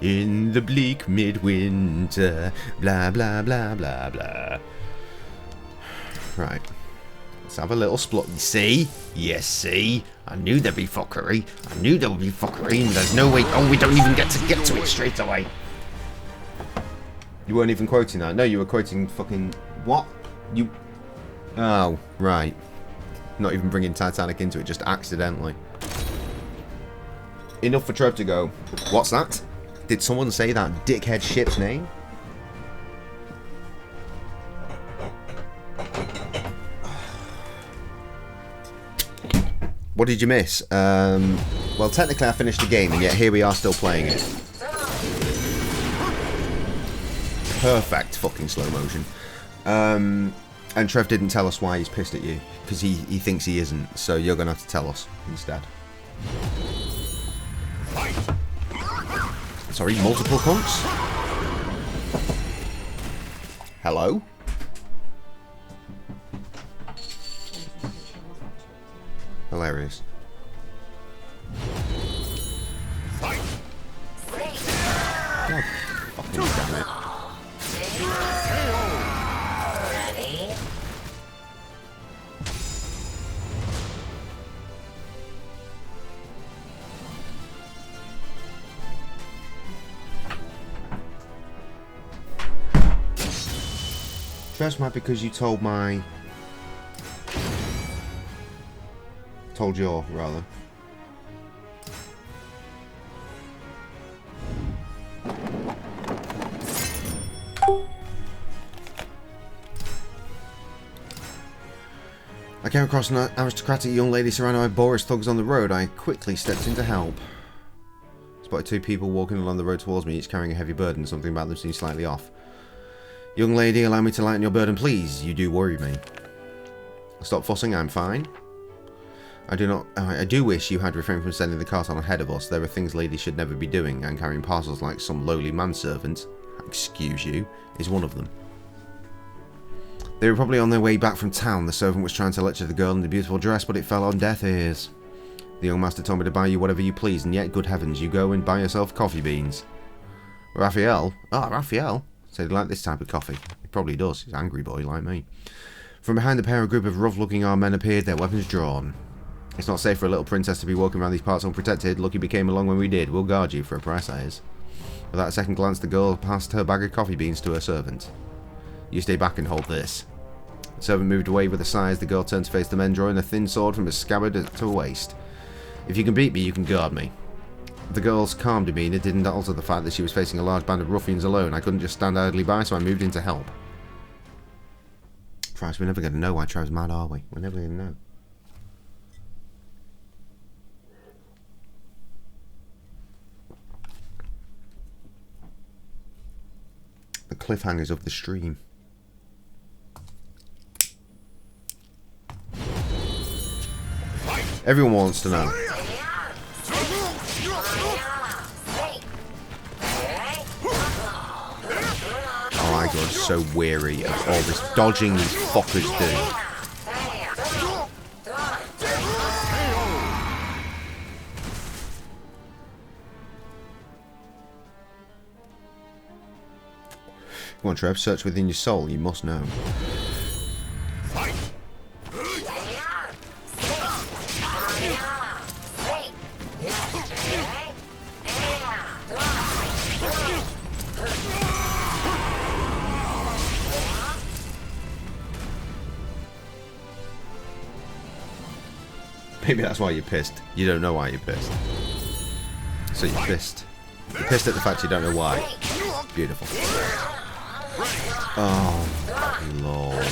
C: In the bleak midwinter, blah blah blah blah blah. Right. Let's have a little splut. See? Yes, see? I knew there'd be fuckery. I knew there would be fuckery, and there's no way. Oh, we don't even get to it straight away. You weren't even quoting that. No, you were quoting fucking what? You. Oh, right. Not even bringing Titanic into it, just accidentally. Enough for Trev to go. What's that? Did someone say that dickhead ship's name? What did you miss? Well, technically I finished the game, and yet here we are still playing it. Perfect fucking slow motion. And Trev didn't tell us why he's pissed at you, because he thinks he isn't, so you're going to have to tell us instead. Sorry, multiple cunts? Hello? Hilarious. God fucking damn it. Trev's mad because you told your, rather. I came across an aristocratic young lady surrounded by boorish thugs on the road. I quickly stepped in to help. Spotted two people walking along the road towards me, each carrying a heavy burden. Something about them seemed slightly off. Young lady, allow me to lighten your burden, please. You do worry me. Stop fussing, I'm fine. I do wish you had refrained from sending the cart on ahead of us. There are things ladies should never be doing, and carrying parcels like some lowly manservant, excuse you, is one of them. They were probably on their way back from town. The servant was trying to lecture the girl in the beautiful dress, but it fell on deaf ears. The young master told me to buy you whatever you please, and yet, good heavens, you go and buy yourself coffee beans. Raphael? Ah, Raphael? Said he liked this type of coffee. He probably does. He's an angry boy like me. From behind the pair, a group of rough-looking armed men appeared, their weapons drawn. It's not safe for a little princess to be walking around these parts unprotected. Lucky we came along when we did. We'll guard you for a price, that is. Without a second glance, the girl passed her bag of coffee beans to her servant. You stay back and hold this. The servant moved away with a sigh as the girl turned to face the men, drawing a thin sword from a scabbard to her waist. If you can beat me, you can guard me. The girl's calm demeanour didn't alter the fact that she was facing a large band of ruffians alone. I couldn't just stand idly by, so I moved in to help. Christ, we're never going to know why Trev's mad, are we? We're never going to know. The cliffhangers of the stream. Everyone wants to know. Oh, I got so weary of all this dodging these fuckers do. Come on, Trev, search within your soul, you must know. Maybe that's why you're pissed. You don't know why you're pissed. So you're pissed. You're pissed at the fact you don't know why. Beautiful. Oh, Lord.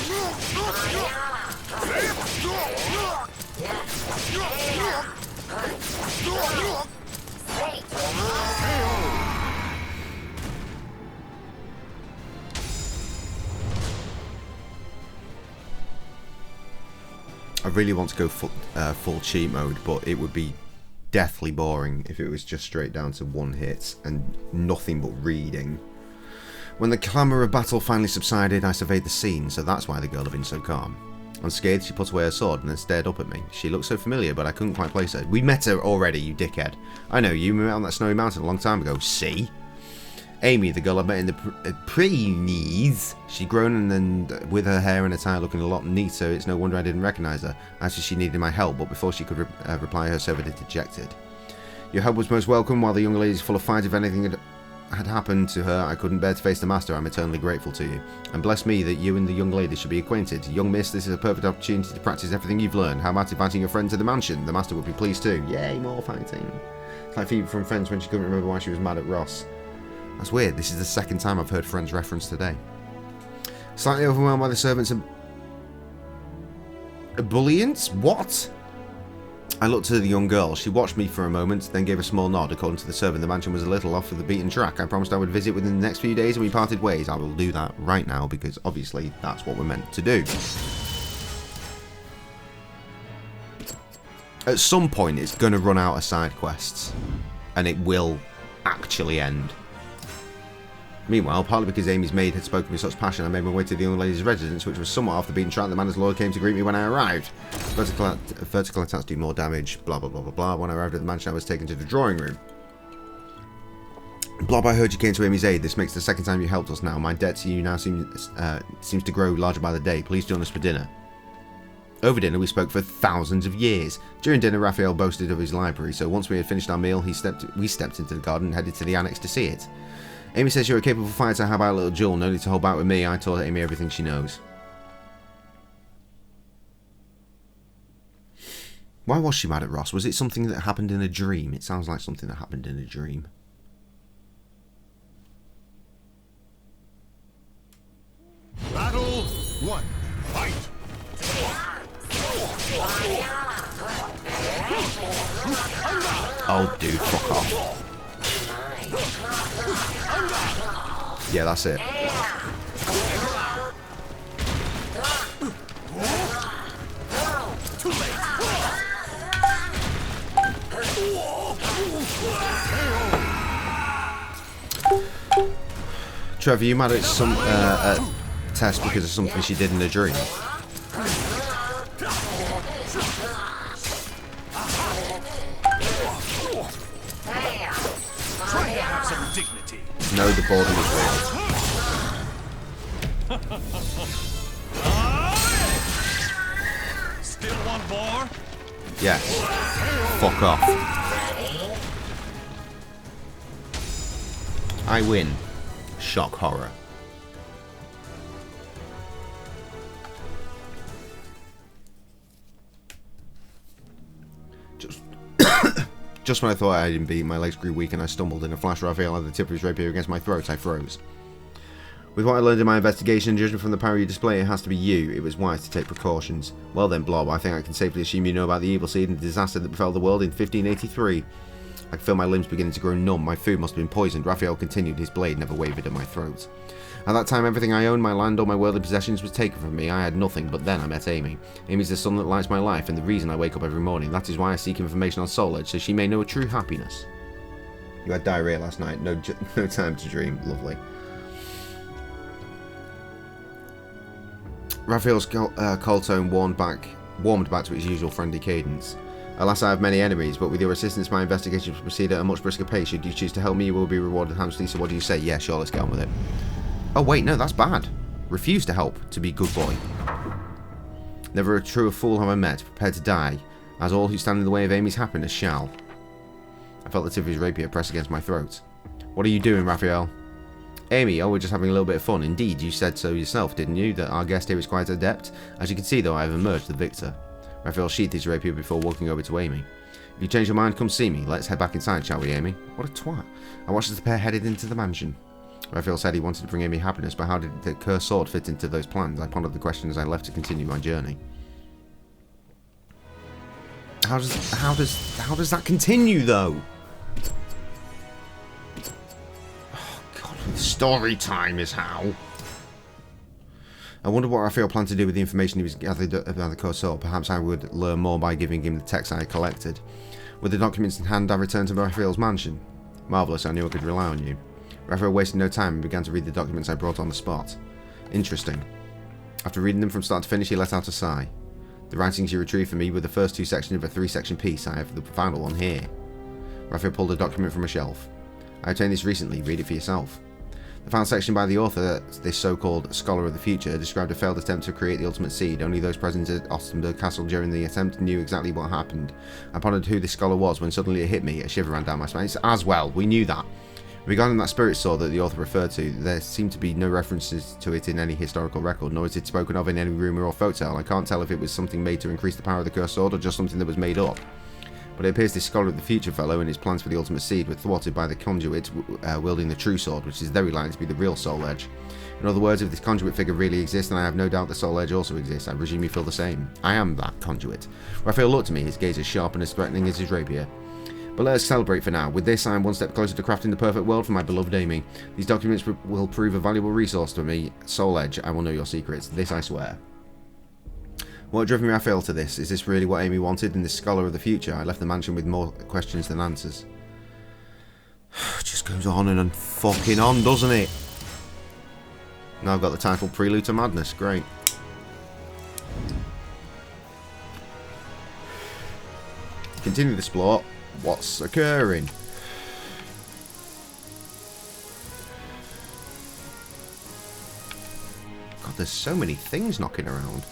C: I really want to go full cheat mode, but it would be deathly boring if it was just straight down to one hit and nothing but reading. When the clamour of battle finally subsided, I surveyed the scene, so that's why the girl had been so calm. Unscathed, she put away her sword and then stared up at me. She looked so familiar, but I couldn't quite place her. We met her already, you dickhead. I know you. We met on that snowy mountain a long time ago. See? Amy, the girl I met in the pre-knees. She'd grown and then with her hair and attire looking a lot neater, it's no wonder I didn't recognise her. Actually, she needed my help, but before she could reply, her servant had dejected. Your help was most welcome, while the young lady's full of fight. If anything had happened to her, I couldn't bear to face the master. I'm eternally grateful to you. And bless me that you and the young lady should be acquainted. Young miss, this is a perfect opportunity to practice everything you've learned. How about inviting your friend to the mansion? The master would be pleased too. Yay, more fighting. It's like Phoebe from Friends when she couldn't remember why she was mad at Ross. That's weird. This is the second time I've heard Friends reference today. Slightly overwhelmed by the servants' ebullience? What? I looked at the young girl. She watched me for a moment, then gave a small nod. According to the servant, the mansion was a little off of the beaten track. I promised I would visit within the next few days and we parted ways. I will do that right now because obviously that's what we're meant to do. At some point it's going to run out of side quests and it will actually end. Meanwhile, partly because Amy's maid had spoken with such passion, I made my way to the young lady's residence, which was somewhat off the beaten track. The manor's lord came to greet me when I arrived. Vertical attacks do more damage, blah blah blah blah blah. When I arrived at the mansion, I was taken to the drawing room. Blob, I heard you came to Amy's aid. This makes the second time you helped us now. My debt to you now seems to grow larger by the day. Please join us for dinner. Over dinner, we spoke for thousands of years. During dinner, Raphael boasted of his library, so once we had finished our meal, we stepped into the garden and headed to the annex to see it. Amy says you're a capable fighter. How about a little duel? No need to hold back with me. I taught Amy everything she knows. Why was she mad at Ross? Was it something that happened in a dream? It sounds like something that happened in a dream.
D: Battle 1. Fight!
C: Oh, dude, fuck off. Yeah, that's it. Trevor, you mad at some test because of something she did in a dream? No, the boredom is real.
D: Still one more?
C: Yes. Fuck off. I win. Shock horror. Just when I thought I had him beat, my legs grew weak and I stumbled. In a flash, Raphael had the tip of his rapier against my throat. I froze. With what I learned in my investigation and judging from the power you display, it has to be you. It was wise to take precautions. Well then, Blob, I think I can safely assume you know about the evil seed and the disaster that befell the world in 1583. I could feel my limbs beginning to grow numb. My food must have been poisoned. Raphael continued. His blade never wavered at my throat. At that time, everything I owned, my land, all my worldly possessions, was taken from me. I had nothing, but then I met Amy. Amy's the sun that lights my life, and the reason I wake up every morning. That is why I seek information on Soul Edge, so she may know true happiness. You had diarrhea last night. No time to dream. Lovely. Raphael's cold tone warmed back to its usual friendly cadence. Alas, I have many enemies, but with your assistance, my investigations will proceed at a much brisker pace. Should you choose to help me, you will be rewarded handsomely. So what do you say? Yeah, sure, let's get on with it. Oh wait, no, that's bad. Refuse to help, to be good boy. Never a truer fool have I met, prepared to die, as all who stand in the way of Amy's happiness shall. I felt the tip of his rapier press against my throat. What are you doing, Raphael? Amy, oh, we're just having a little bit of fun. Indeed, you said so yourself, didn't you, that our guest here is quite adept? As you can see, though, I have emerged the victor. Raphael sheathed his rapier before walking over to Amy. If you change your mind, come see me. Let's head back inside, shall we, Amy? What a twat. I watched as the pair headed into the mansion. Raphael said he wanted to bring Amy happiness, but how did the cursed sword fit into those plans? I pondered the question as I left to continue my journey. How does that continue, though? Oh, God, story time is how. I wonder what Raphael planned to do with the information he was gathered about the cursed sword. Perhaps I would learn more by giving him the text I had collected. With the documents in hand, I returned to Raphael's mansion. Marvellous, I knew I could rely on you. Raphael wasted no time and began to read the documents I brought on the spot. Interesting. After reading them from start to finish, he let out a sigh. The writings you retrieved for me were the first 2 sections of a 3-section piece. I have the final one here. Raphael pulled a document from a shelf. I obtained this recently. Read it for yourself. The final section by the author, this so-called Scholar of the Future, described a failed attempt to create the ultimate seed. Only those present at Ostenburg Castle during the attempt knew exactly what happened. I pondered who this scholar was when suddenly it hit me. A shiver ran down my spine. As well, we knew that. Regarding that spirit sword that the author referred to, there seemed to be no references to it in any historical record, nor is it spoken of in any rumour or folktale. I can't tell if it was something made to increase the power of the cursed sword or just something that was made up. But it appears this Scholar of the Future fellow and his plans for the ultimate seed were thwarted by the conduit wielding the true sword, which is very likely to be the real Soul Edge. In other words, if this conduit figure really exists, then I have no doubt the Soul Edge also exists. I presume you feel the same. I am that conduit. Raphael looked at me, his gaze as sharp and as threatening as his rapier. But let us celebrate for now. With this, I am one step closer to crafting the perfect world for my beloved Amy. These documents will prove a valuable resource to me. Soul Edge, I will know your secrets. This I swear. What drove Raphael to this? Is this really what Amy wanted in this Scholar of the Future? I left the mansion with more questions than answers. It just goes on and fucking on, doesn't it? Now I've got the title Prelude to Madness. Great. Continue this plot. What's occurring? God, there's so many things knocking around.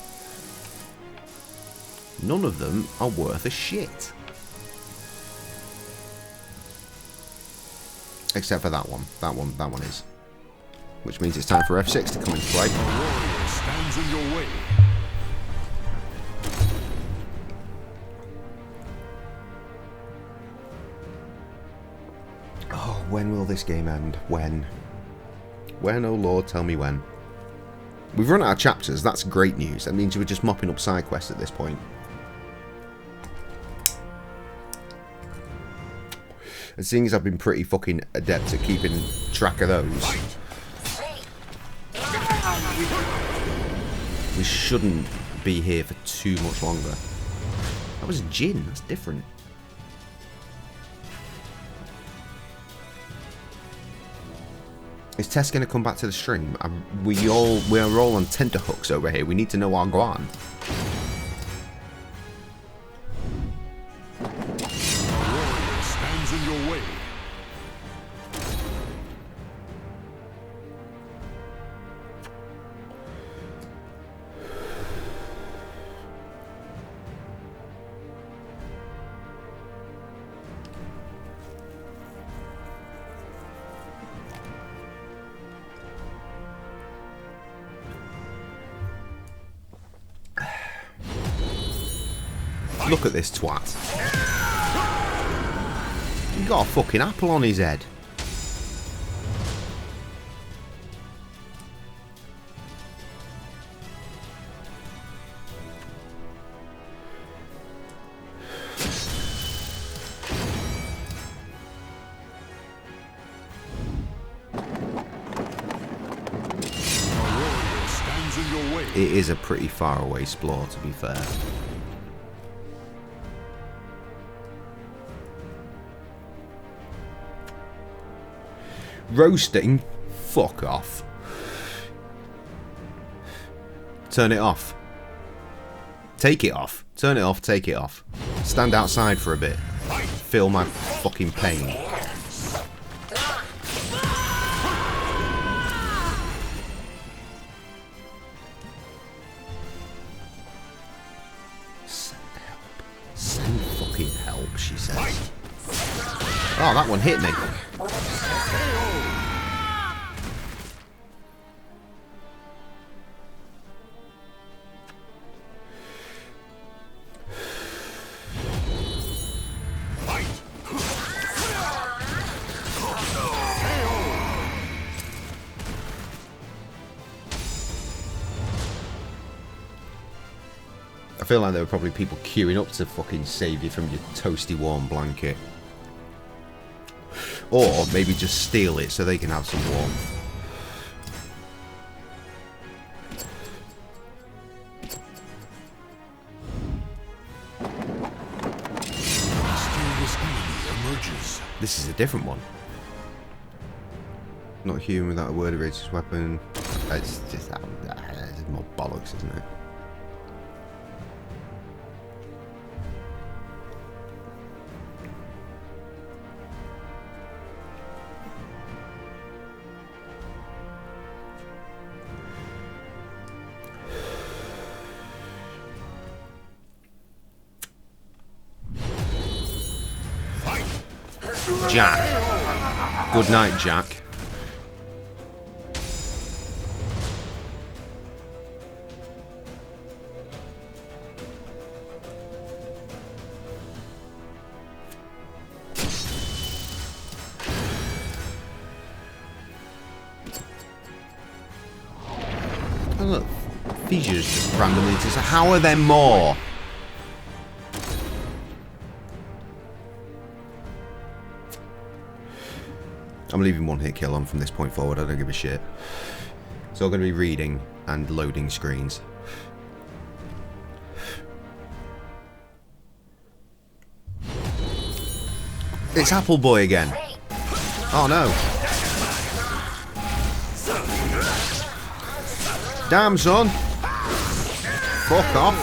C: None of them are worth a shit. Except for that one. That one is. Which means it's time for F6 to come into play.
D: A warrior stands in your way.
C: Oh, when will this game end? When? When, oh Lord, tell me when. We've run out of chapters, that's great news. That means we're just mopping up side quests at this point. And seeing as I've been pretty fucking adept at keeping track of those, we shouldn't be here for too much longer. That was a Jinn, that's different. Is Tess going to come back to the stream? We're all on tenterhooks over here. We need to know our Guan.
D: Warrior stands in your way.
C: Look at this twat. He got a fucking apple on his head. It is a pretty far away explore, to be fair. Roasting? Fuck off. Turn it off. Take it off. Turn it off, take it off. Stand outside for a bit. Feel my fucking pain. Send help. Send fucking help, she says. Oh, that one hit me. I feel like there were probably people queuing up to fucking save you from your toasty warm blanket. Or maybe just steal it so they can have some warmth. This is a different one. Not human without a word of racist weapon. It's just more bollocks, isn't it? Jack. Good night, Jack. Oh look, fissures just randomly. How are there more? I'm leaving one hit kill on from this point forward. I don't give a shit. It's all going to be reading and loading screens. It's Apple Boy again. Oh no. Damn, son. Fuck off.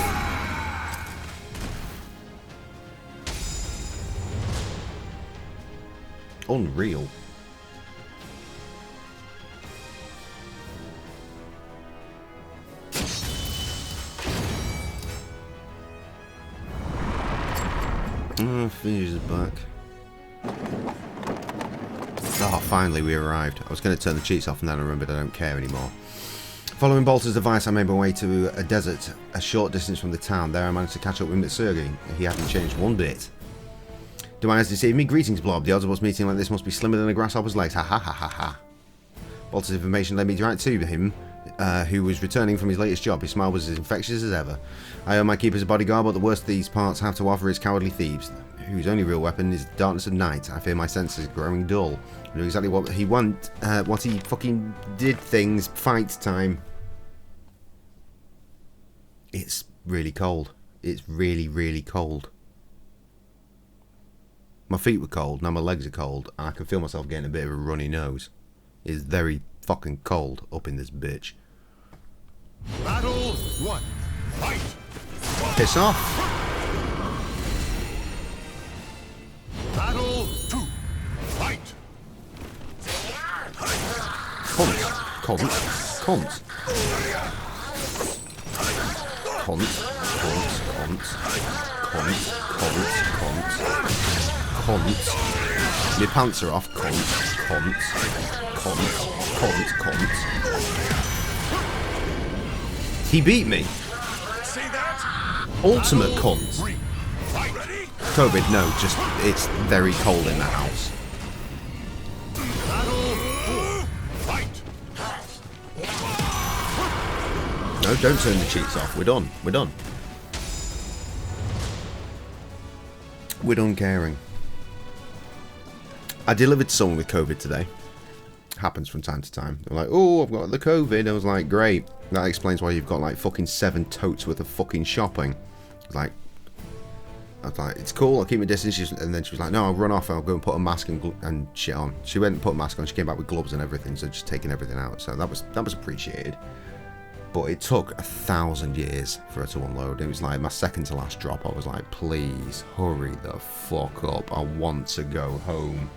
C: Unreal. Oh, Fuse is back. Oh, finally we arrived. I was going to turn the cheats off and then I remembered I don't care anymore. Following Bolter's advice, I made my way to a desert a short distance from the town. There I managed to catch up with Mitsugi. He hadn't changed one bit. Do my eyes deceive me? Greetings, Blob. The odds of us meeting like this must be slimmer than a grasshopper's legs. Ha ha ha ha ha. Bolter's information led me right to him, who was returning from his latest job. His smile was as infectious as ever. I owe my keep as a bodyguard, but the worst these parts have to offer is cowardly thieves, whose only real weapon is the darkness of night. I fear my senses are growing dull. I know exactly what he what he fucking did things. Fight time. It's really cold. It's really, really cold. My feet were cold, now my legs are cold, and I can feel myself getting a bit of a runny nose. It's very fucking cold up in this bitch.
D: Battle 1. Fight.
C: Piss off.
D: Battle 2. Fight.
C: Cunt. Cunt. Cunt. Cunt. Cunt. Cunt. Cunt. Cunt. Cunt. My pants are off. Cunt. Cunt. Cunt. Cunt. Cunt. He beat me.
D: See that?
C: Ultimate cunt.
D: Ready?
C: COVID, no, just it's very cold in the house.
D: Battle 4. Fight.
C: No, don't turn the cheats off. We're done. We're done. We're done caring. I delivered to someone with COVID today. Happens from time to time. They're like, oh, I've got the COVID. I was like, great. That explains why you've got like fucking 7 totes worth of fucking shopping. I was like, it's cool, I'll keep my distance. And then she was like, no, I'll run off and I'll go and put a mask and shit on. She went and put a mask on. She came back with gloves and everything. So just taking everything out. So that was appreciated. But it took 1,000 years for her to unload. It was like my second to last drop. I was like, please hurry the fuck up. I want to go home.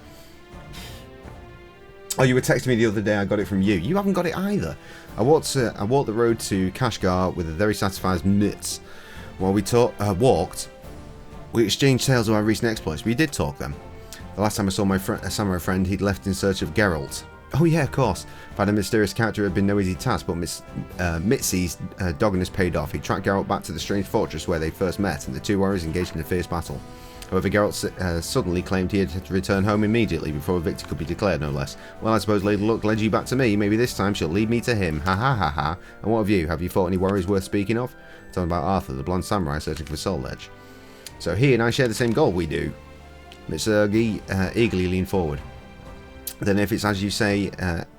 C: Oh, you were texting me the other day. I got it from you. You haven't got it either. I walked the road to Kashgar with a very satisfied mitts. While we walked, we exchanged tales of our recent exploits. We did talk then. The last time I saw my samurai friend, he'd left in search of Geralt. Oh yeah, of course. Find a mysterious character had been no easy task, but Mitzi's doggedness paid off. He tracked Geralt back to the strange fortress where they first met, and the two warriors engaged in a fierce battle. However, Geralt suddenly claimed he had to return home immediately before a victory could be declared, no less. Well, I suppose Lady Luck led you back to me. Maybe this time she'll lead me to him. Ha ha ha ha. And what of you? Have you fought any warriors worth speaking of? Talking about Arthur, the blonde samurai searching for Soul Edge. So he and I share the same goal. We do. Mitsugi eagerly leaned forward. Then if it's as you say,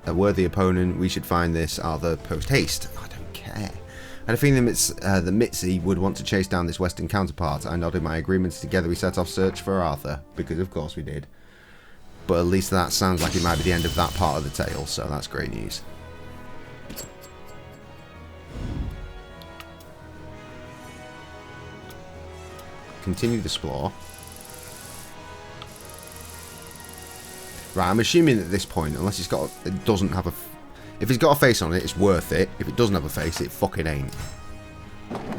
C: a worthy opponent, we should find this Arthur post-haste. I don't care. I had a feeling that Mitzi would want to chase down this western counterpart. I nodded my agreements. Together we set off search for Arthur, because of course we did. But at least that sounds like it might be the end of that part of the tale, so that's great news. continue to explore. Right, I'm assuming at this point, unless it doesn't have a... If it's got a face on it, it's worth it. If it doesn't have a face, it fucking ain't.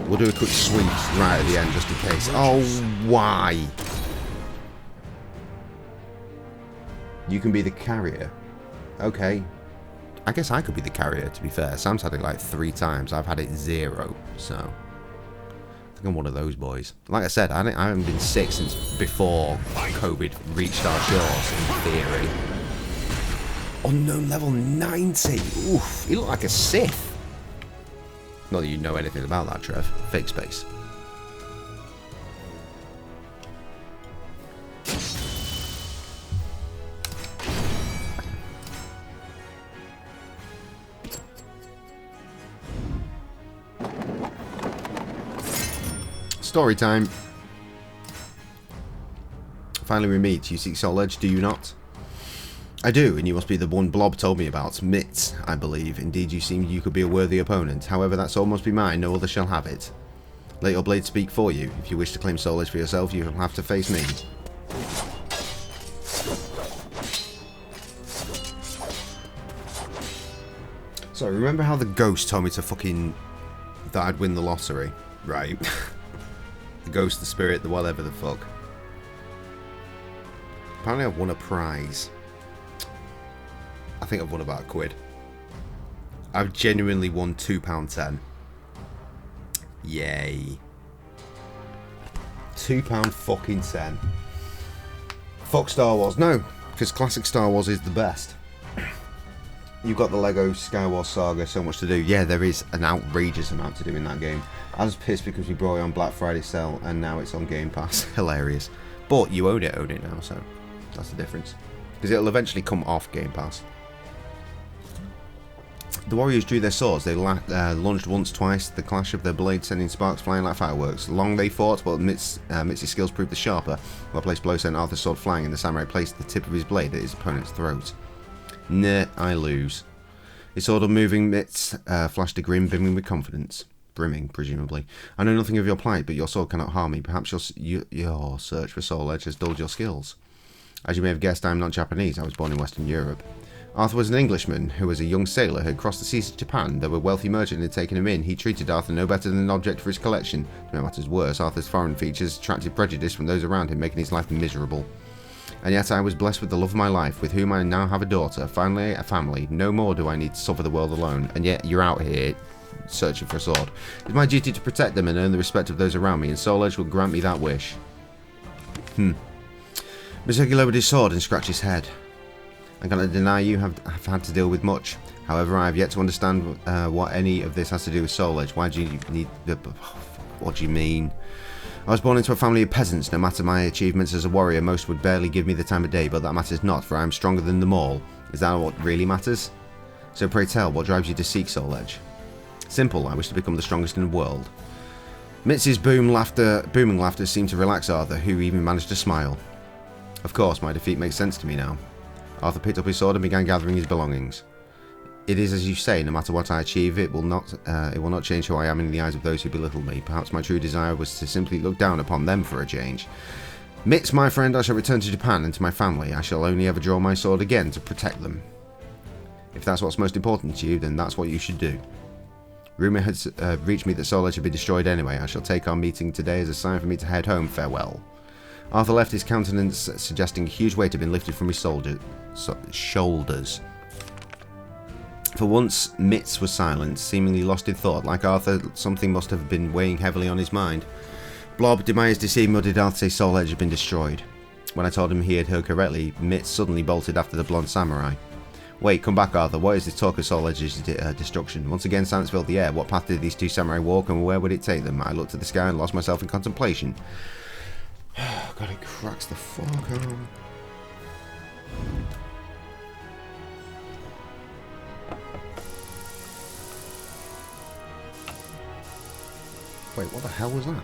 C: We'll do a quick sweep right at the end, just in case. Oh, why? You can be the carrier. Okay. I guess I could be the carrier, to be fair. Sam's had it like 3 times. I've had it 0, so... I think I'm one of those boys. Like I said, I haven't been sick since before COVID reached our shores, in theory. Unknown level 90! Oof, he looked like a Sith. Not that you know anything about that, Trev. Fake space. Story time. Finally we meet. You seek Soul Edge, do you not? I do, and you must be the one Blob told me about. Mitz, I believe. Indeed, you seem you could be a worthy opponent. However, that soul must be mine. No other shall have it. Let your blade speak for you. If you wish to claim Soul Edge for yourself, you will have to face me. So, remember how the ghost told me to fucking... that I'd win the lottery? Right. The ghost, the spirit, the whatever the fuck. Apparently I've won a prize. I think I've won about £1. I've genuinely won £2.10. Yay. £2 fucking 10. Fuck Star Wars. No, because classic Star Wars is the best. You've got the Lego Skywars Saga, so much to do. Yeah, there is an outrageous amount to do in that game. I was pissed because we brought it on Black Friday sale and now it's on Game Pass. Hilarious. But you own it now, so that's the difference. Because it'll eventually come off Game Pass. The warriors drew their swords. They launched once, twice, the clash of their blades sending sparks flying like fireworks. Long they fought, but Mitz's skills proved the sharper. Well placed blow sent Arthur's sword flying, and the samurai placed the tip of his blade at his opponent's throat. Nah, I lose. His sword unmoving Mitz flashed a grin, brimming with confidence. Brimming, presumably. I know nothing of your plight, but your sword cannot harm me. Perhaps your search for Soul Edge has dulled your skills. As you may have guessed, I am not Japanese. I was born in Western Europe. Arthur was an Englishman who, as a young sailor, had crossed the seas to Japan. There were wealthy merchants had taken him in. He treated Arthur no better than an object for his collection. To make matters worse, Arthur's foreign features attracted prejudice from those around him, making his life miserable. And yet I was blessed with the love of my life, with whom I now have a daughter, finally a family. No more do I need to suffer the world alone. And yet you're out here searching for a sword. It's my duty to protect them and earn the respect of those around me, and Soul Edge will grant me that wish. Mizuki lowered his sword and scratched his head. I cannot deny you have had to deal with much. However, I have yet to understand what any of this has to do with Soul Edge. Why do you need the... What do you mean? I was born into a family of peasants. No matter my achievements as a warrior, most would barely give me the time of day, but that matters not, for I am stronger than them all. Is that what really matters? So pray tell, what drives you to seek Soul Edge? Simple, I wish to become the strongest in the world. Mitz's booming laughter seemed to relax Arthur, who even managed to smile. Of course, my defeat makes sense to me now. Arthur picked up his sword and began gathering his belongings. It is as you say, no matter what I achieve, it will not change who I am in the eyes of those who belittle me. Perhaps my true desire was to simply look down upon them for a change. Mitz, my friend, I shall return to Japan and to my family. I shall only ever draw my sword again to protect them. If that's what's most important to you, then that's what you should do. Rumour has reached me that Soul Edge had been destroyed anyway. I shall take our meeting today as a sign for me to head home. Farewell. Arthur left, his countenance suggesting a huge weight had been lifted from his shoulders. For once, Mitz was silent, seemingly lost in thought. Like Arthur, something must have been weighing heavily on his mind. Blob, did my eyes deceive me, or did Arthur say Soul Edge had been destroyed? When I told him he had heard correctly, Mitz suddenly bolted after the blonde samurai. Wait, come back, Arthur. What is this talk of Soul Edge's destruction? Once again, silence filled the air. What path did these two samurai walk, and where would it take them? I looked at the sky and lost myself in contemplation. God, it cracks the fuck up. Wait, what the hell was that?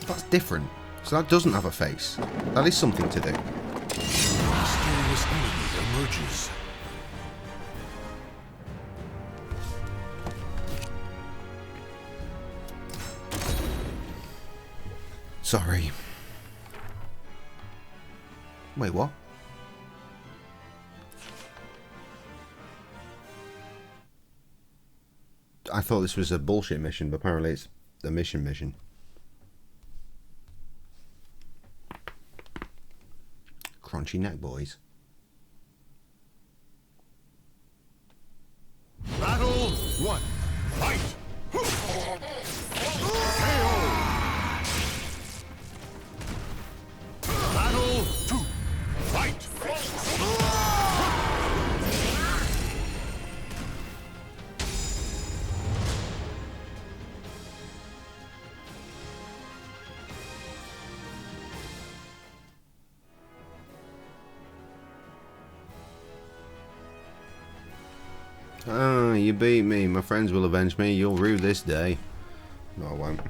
C: That's different. So that doesn't have a face. That is something to do.
D: Mysterious enemy emerges.
C: sorry. Wait, what? I thought this was a bullshit mission, but apparently it's a mission. Crunchy neck, boys.
D: Battle 1. Fight! Battle 2. Fight!
C: Ah, you beat me. My friends will avenge me. You'll rue this day. No, I won't.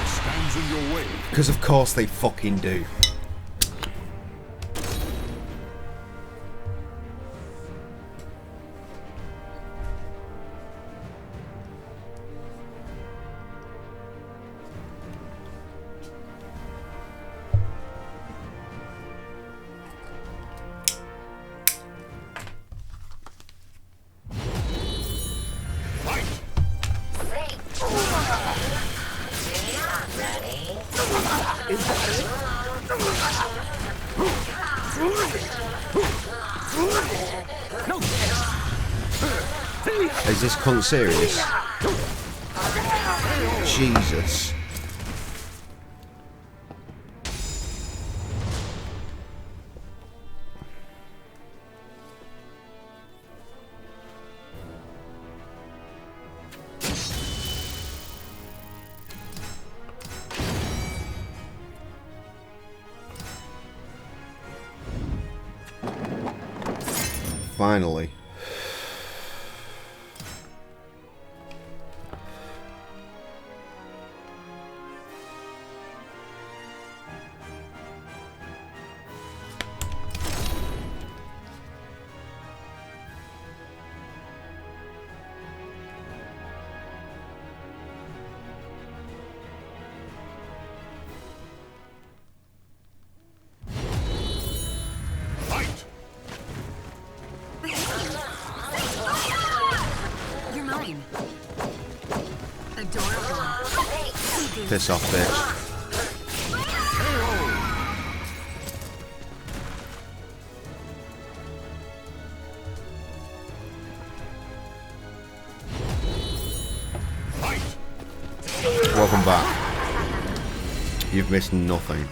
D: Stands in your way.
C: Because of course they fucking do. Is this cunt serious? Jesus. Finally.
G: You're mine. Adorable.
C: Piss off, bitch. Welcome back. You've missed nothing.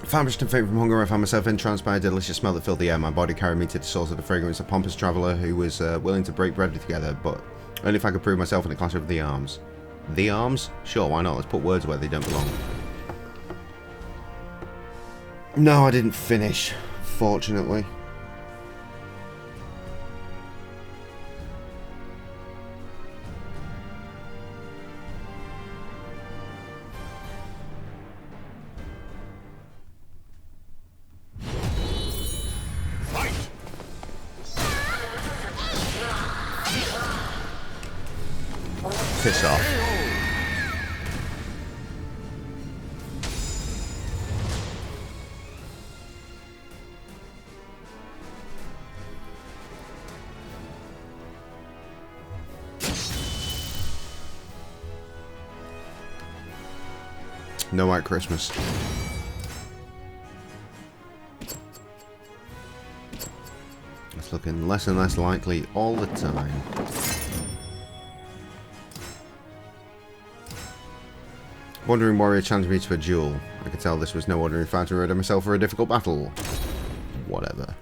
C: Famished and faint from hunger, I found myself entranced by a delicious smell that filled the air. My body carried me to the source of the fragrance, a pompous traveller who was willing to break bread together, but only if I could prove myself in a clash of the arms. The arms? Sure, why not? Let's put words where they don't belong. No, I didn't finish, fortunately. Piss off. No White Christmas. It's looking less and less likely all the time. Wandering Warrior challenged me to a duel. I could tell this was no ordinary fight to ready myself for a difficult battle. Whatever.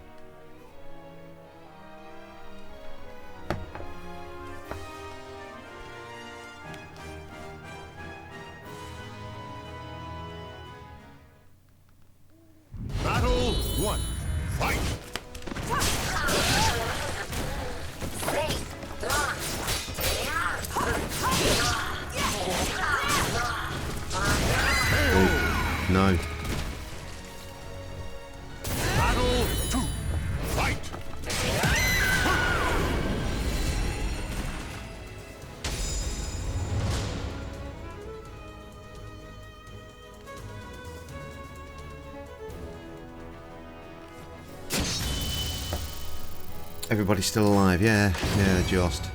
D: Battle 1. Fight!
C: Oh, no.
D: Battle 2. Fight!
C: Everybody's still alive, yeah, just.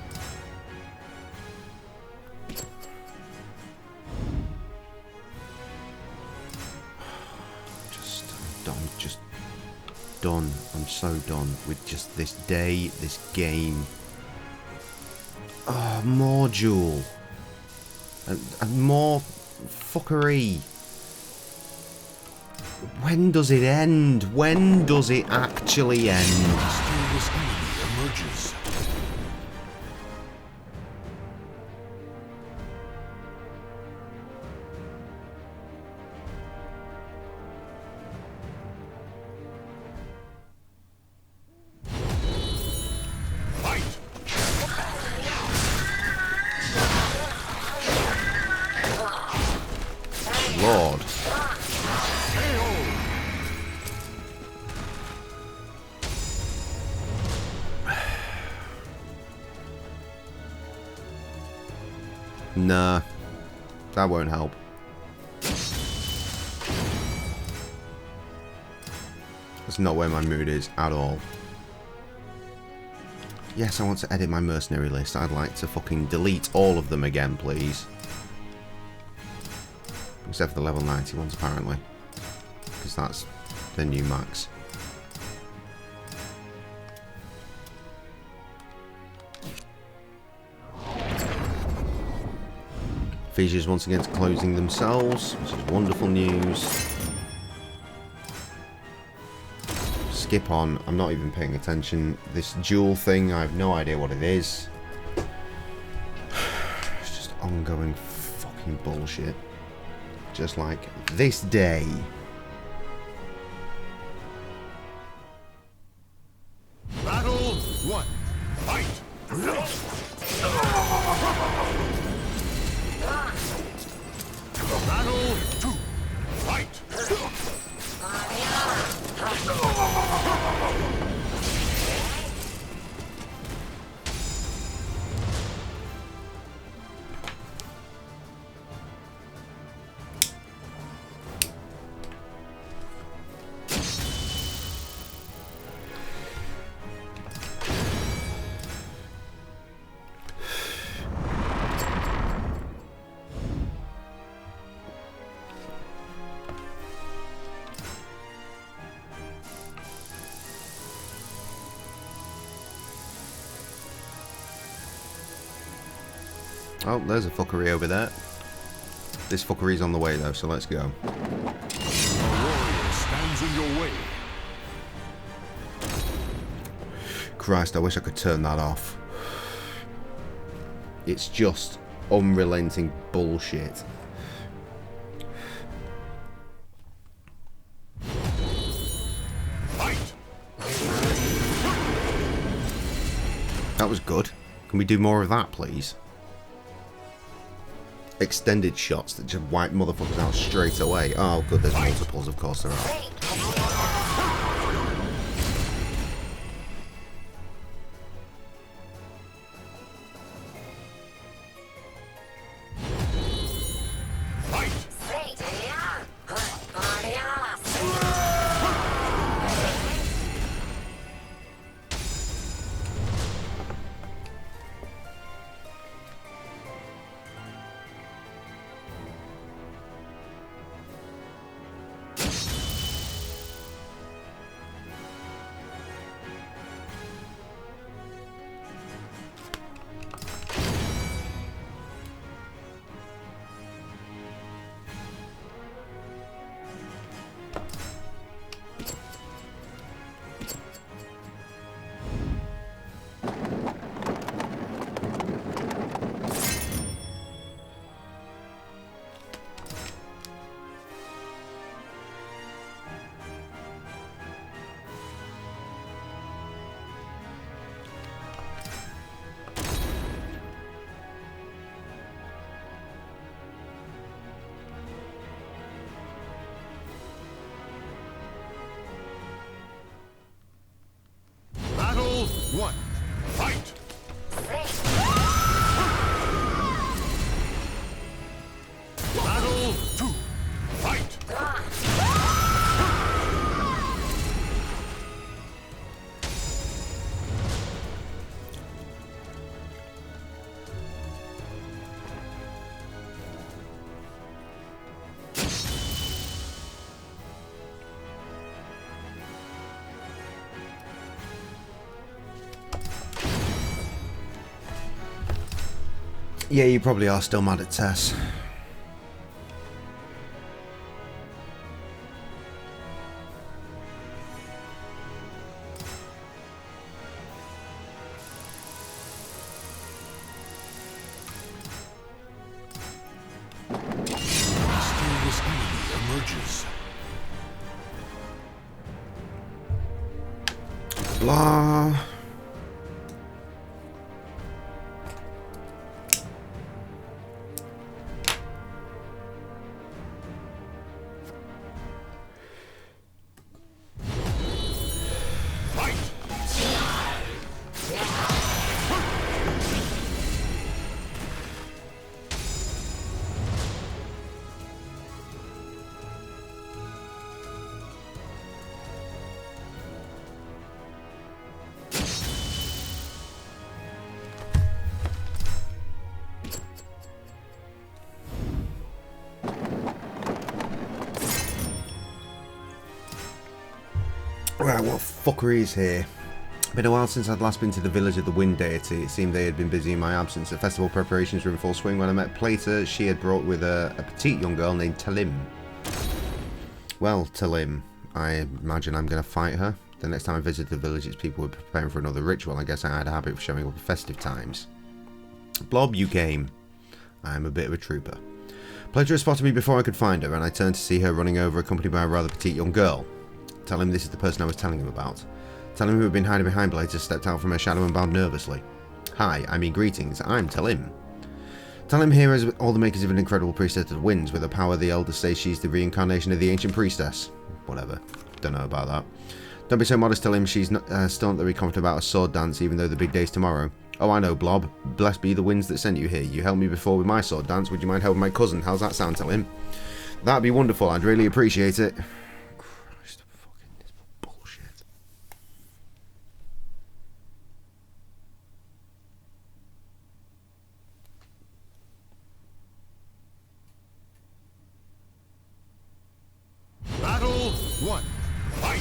C: I'm just done. I'm so done with just this day, this game. Oh, more duel. And more fuckery. When does it end? When does it actually end?
D: Mysterious enemy emerges. Fight!
C: Lord. Nah, that won't help. That's not where my mood is at all. Yes, I want to edit my mercenary list. I'd like to fucking delete all of them again, please. Except for the level 90 ones, apparently. Because that's the new max. Fissures once again closing themselves, which is wonderful news. Skip on, I'm not even paying attention. This duel thing, I have no idea what it is. It's just ongoing fucking bullshit. Just like this day.
D: Battle 1. Fight! Battle 2. Fight!
C: Oh, there's a fuckery over there. This fuckery's on the way though, so let's go.
D: A warrior stands in your way.
C: Christ, I wish I could turn that off. It's just unrelenting bullshit.
D: Fight!
C: That was good. Can we do more of that, please? Extended shots that just wipe motherfuckers out straight away. Oh, good, there's multiples, of course there are. Yeah, you probably are still mad at Tess.
D: Mysterious enemy emerges.
C: Blah. Right, what fuckery is here? Been a while since I'd last been to the village of the wind deity. It seemed they had been busy in my absence. The festival preparations were in full swing when I met Plater. She had brought with her a petite young girl named Talim. Well, Talim, I imagine I'm going to fight her. The next time I visited the village, its people were preparing for another ritual. I guess I had a habit of showing up at festive times. Blob, you came. I am a bit of a trooper. Plater had spotted me before I could find her, and I turned to see her running over, accompanied by a rather petite young girl. Tell him this is the person I was telling him about. Tell him who had been hiding behind Plater stepped out from her shadow and bowed nervously. Hi, I mean greetings, I'm Talim. Talim here is all the makers of an incredible priestess of the winds. With her power, the elders say she's the reincarnation of the ancient priestess. Whatever, don't know about that. Don't be so modest, Talim, she's not, still not very confident about a sword dance, even though the big day's tomorrow. Oh, I know, Blob. Blessed be the winds that sent you here. You helped me before with my sword dance, would you mind helping my cousin? How's that sound, Talim? That'd be wonderful, I'd really appreciate it.
D: Battle 1. Fight!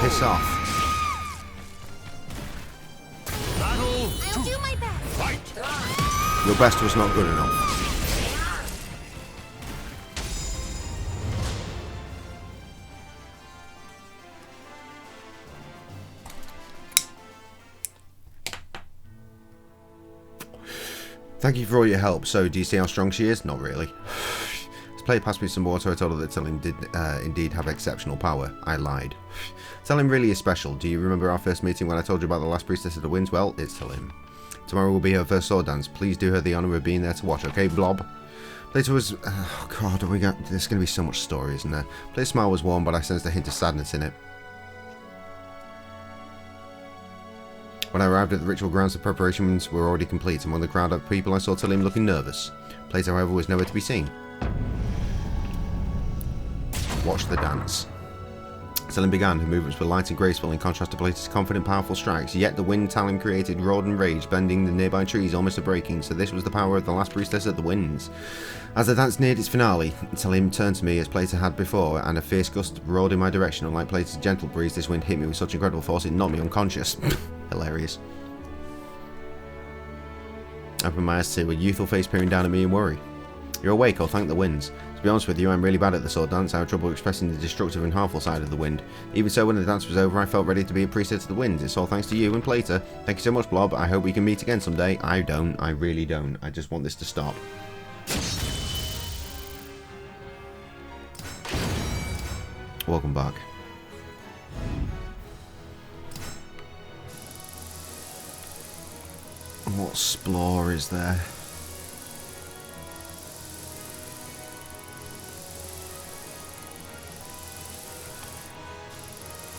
C: Piss off.
D: Battle
G: I'll do my best.
D: Fight!
C: Your best was not good enough. Thank you for all your help. So, do you see how strong she is? Not really. This player passed me some water. I told her that Talim did indeed have exceptional power. I lied. Talim really is special. Do you remember our first meeting when I told you about the last priestess of the winds? Well, it's Talim. Tomorrow will be her first sword dance. Please do her the honour of being there to watch, okay, Blob? Plater was... Oh, God, there's going to be so much story, isn't there? Plater's smile was warm, but I sensed a hint of sadness in it. When I arrived at the ritual grounds, the preparations were already complete. Among the crowd of people, I saw Talim looking nervous. Plater, however, was nowhere to be seen. Watch the dance. Talim began. Her movements were light and graceful in contrast to Plater's confident, powerful strikes. Yet the wind Talim created roared and raged, bending the nearby trees almost to breaking. So this was the power of the last priestess of the winds. As the dance neared its finale, Talim turned to me as Plater had before, and a fierce gust roared in my direction. Unlike Plater's gentle breeze, this wind hit me with such incredible force it knocked me unconscious. Hilarious. I opened my eyes to see a youthful face peering down at me in worry. You're awake, oh thank the winds. To be honest with you, I'm really bad at the sword dance. I have trouble expressing the destructive and harmful side of the wind. Even so, when the dance was over, I felt ready to be a priestess of the winds. It's all thanks to you and Plater. Thank you so much, Blob. I hope we can meet again someday. I don't. I really don't. I just want this to stop. Welcome back. What splore is there?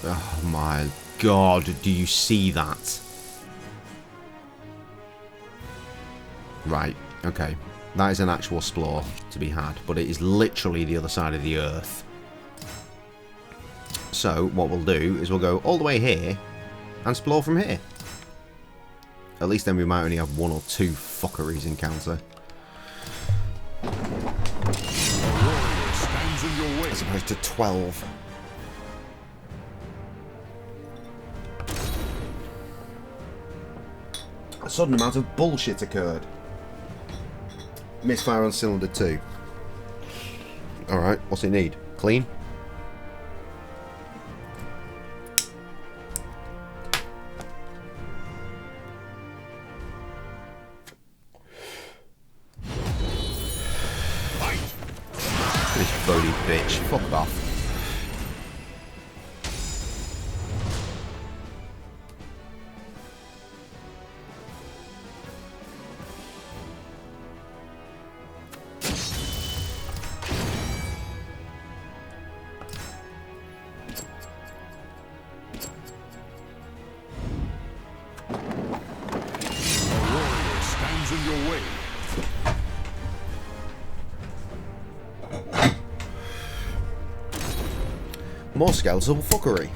C: Oh my god, do you see that? Right, okay. That is an actual splore to be had, but it is literally the other side of the earth. So, what we'll do is we'll go all the way here and splore from here. At least then we might only have one or two fuckeries encounter.
D: A warrior stands in your way.
C: As opposed to 12. A sudden amount of bullshit occurred. Misfire on cylinder 2. Alright, what's it need? Clean? This phony bitch. Fuck off.
D: In your way.
C: More skeletal fuckery.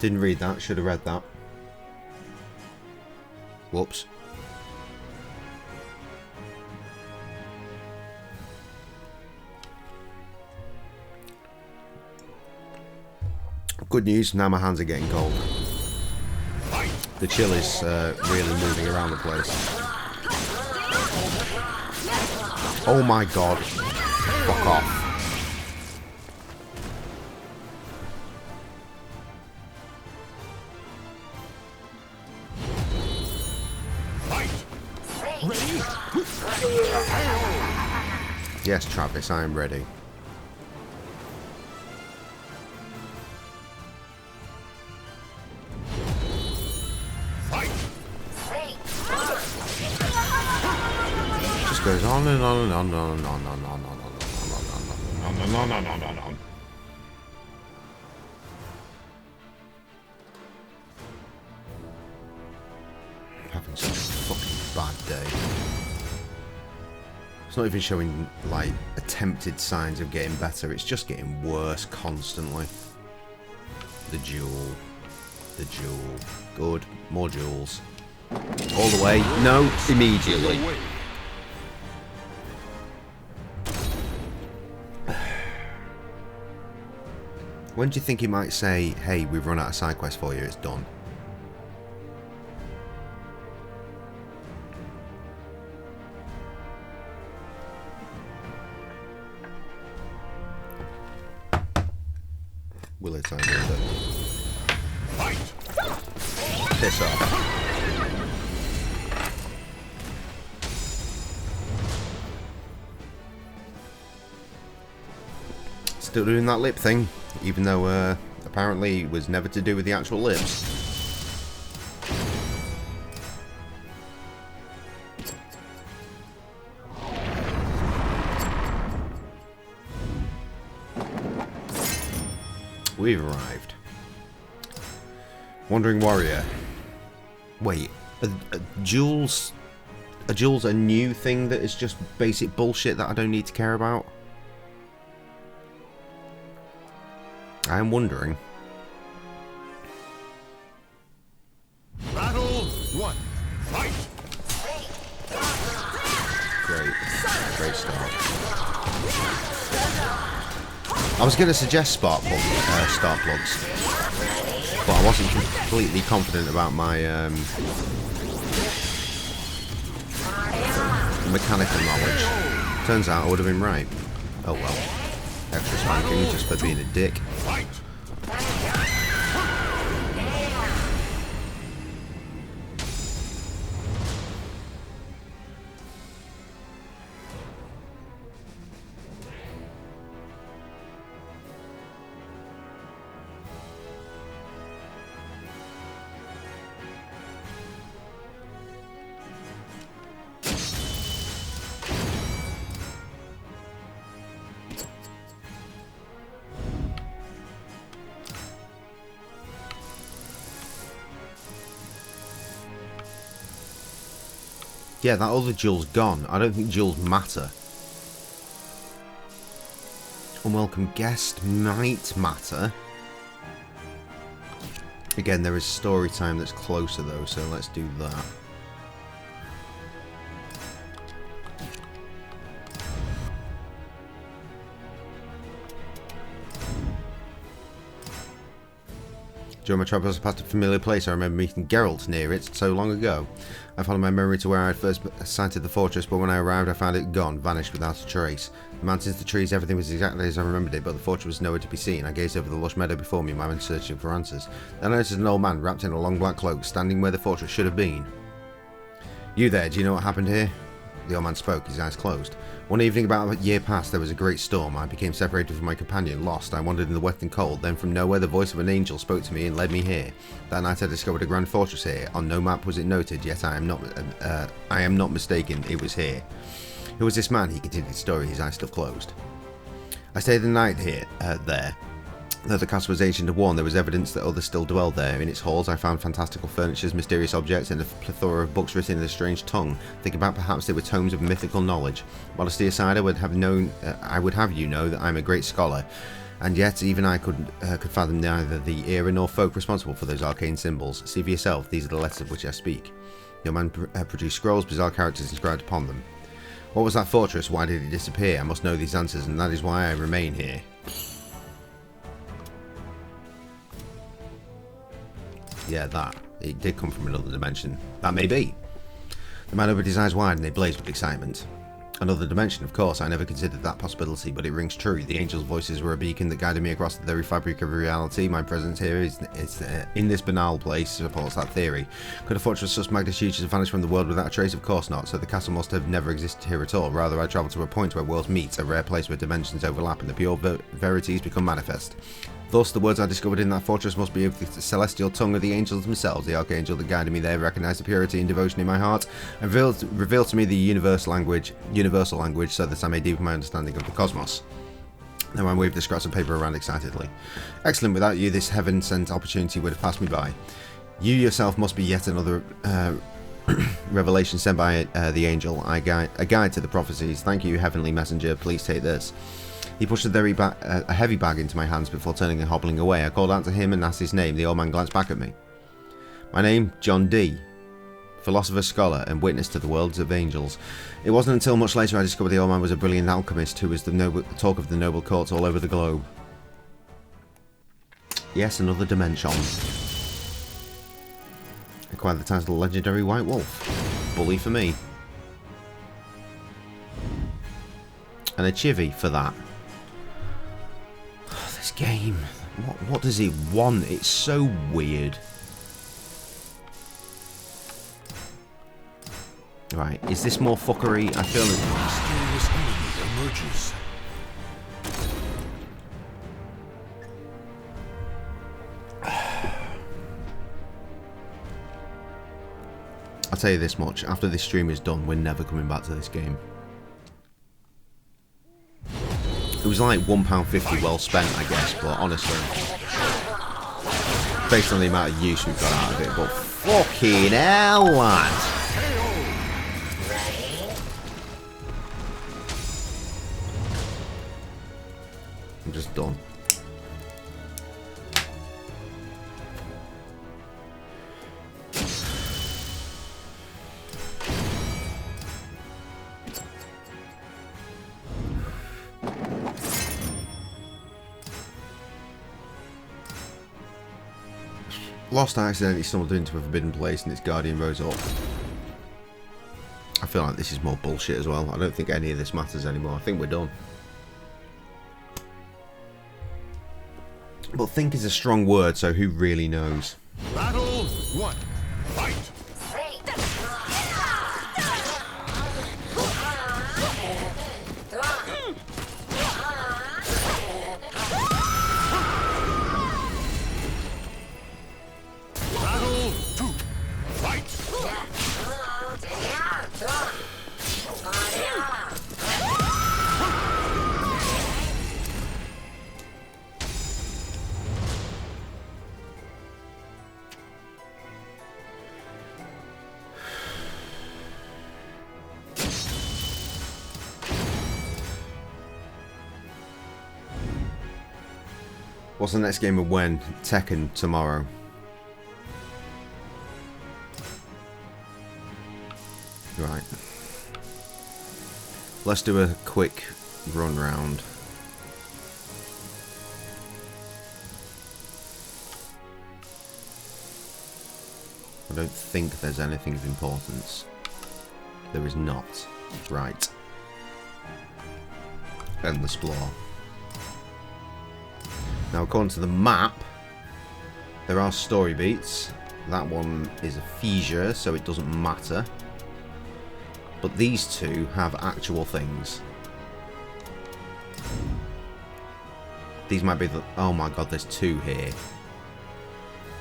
C: Didn't read that, should have read that. Whoops. Good news, now my hands are getting cold. The chill is really moving around the place. Oh my god. Fuck off. Yes, Travis, I am ready. Just goes on and on and on and on and on and on and on and on and on and on and on. Having such a fucking bad day. It's not even showing, like, attempted signs of getting better. It's just getting worse constantly. The jewel. The jewel. Good. More jewels. All the way. No, immediately. When do you think he might say, hey, we've run out of side quests for you, it's done? Will it? I wonder. Piss off. Still doing that lip thing, even though apparently it was never to do with the actual lips. We've arrived. Wandering Warrior. Wait, are jewels a new thing that is just basic bullshit that I don't need to care about? I am wondering.
D: Battle 1. Fight.
C: Great start. I was going to suggest start plugs, but I wasn't completely confident about my mechanical knowledge. Turns out I would have been right. Oh well. Extra spanking just for being a dick. Yeah, that other jewel's gone. I don't think jewels matter. Unwelcome guest might matter. Again, there is story time that's closer though, so let's do that. During my travels past a familiar place, I remember meeting Geralt near it so long ago. I followed my memory to where I had first sighted the fortress, but when I arrived I found it gone, vanished without a trace. The mountains, the trees, everything was exactly as I remembered it, but the fortress was nowhere to be seen. I gazed over the lush meadow before me, my mind searching for answers. Then I noticed an old man, wrapped in a long black cloak, standing where the fortress should have been. You there, do you know what happened here? The old man spoke, his eyes closed. One evening about a year past, there was a great storm. I became separated from my companion, lost. I wandered in the wet and cold. Then from nowhere the voice of an angel spoke to me and led me here. That night I discovered a grand fortress here. On no map was it noted, yet I am not mistaken, it was here. Who was this man? He continued his story, his eyes still closed. I stayed the night here, there. Though the castle was ancient and worn, there was evidence that others still dwelled there. In its halls I found fantastical furniture, mysterious objects, and a plethora of books written in a strange tongue. Think about perhaps they were tomes of mythical knowledge. Modesty aside, I would have you know that I am a great scholar, and yet even I could fathom neither the era nor folk responsible for those arcane symbols. See for yourself, these are the letters of which I speak. Your man produced scrolls, bizarre characters inscribed upon them. What was that fortress? Why did it disappear? I must know these answers, and that is why I remain here. Yeah, that. It did come from another dimension. That may be. The man opened his eyes wide and they blazed with excitement. Another dimension, of course. I never considered that possibility, but it rings true. The angels' voices were a beacon that guided me across the very fabric of reality. My presence here is in this banal place supports that theory. Could a fortress of such magnitude have vanished from the world without a trace? Of course not. So the castle must have never existed here at all. Rather, I travelled to a point where worlds meet, a rare place where dimensions overlap and the pure verities become manifest. Thus, the words I discovered in that fortress must be of the celestial tongue of the angels themselves. The archangel that guided me there recognized the purity and devotion in my heart and revealed to me the universal language, so that I may deepen my understanding of the cosmos. Now I waved the scraps of paper around excitedly. Excellent, without you this heaven-sent opportunity would have passed me by. You yourself must be yet another revelation sent by the angel, a guide to the prophecies. Thank you, heavenly messenger, please take this. He pushed a heavy bag into my hands before turning and hobbling away. I called out to him and asked his name. The old man glanced back at me. My name, John D. Philosopher, scholar, and witness to the worlds of angels. It wasn't until much later I discovered the old man was a brilliant alchemist who was the talk of the noble courts all over the globe. Yes, another dimension. Acquired the title Legendary White Wolf. Bully for me. And a chivvy for that. This game, what does he want? It's so weird. Right, is this more fuckery? I feel
D: Mysterious enemy emerges.
C: I'll tell you this much, after this stream is done, we're never coming back to this game. It was like £1.50 well spent, I guess, but honestly, based on the amount of use we've got out of it, but fucking hell, lad! I'm just done. Lost I accidentally stumbled into a forbidden place and its guardian rose up. I feel like this is more bullshit as well. I don't think any of this matters anymore. I think we're done. But think is a strong word, so who really knows?
D: Battle 1. Fight! Battle 2. Fight!
C: What's the next game and when? Tekken tomorrow. Right. Let's do a quick run round. I don't think there's anything of importance. There is not. Right. Endless Explore. Now, according to the map, there are story beats. That one is a fissure, so it doesn't matter. But these two have actual things. These might be the... Oh my god, there's two here.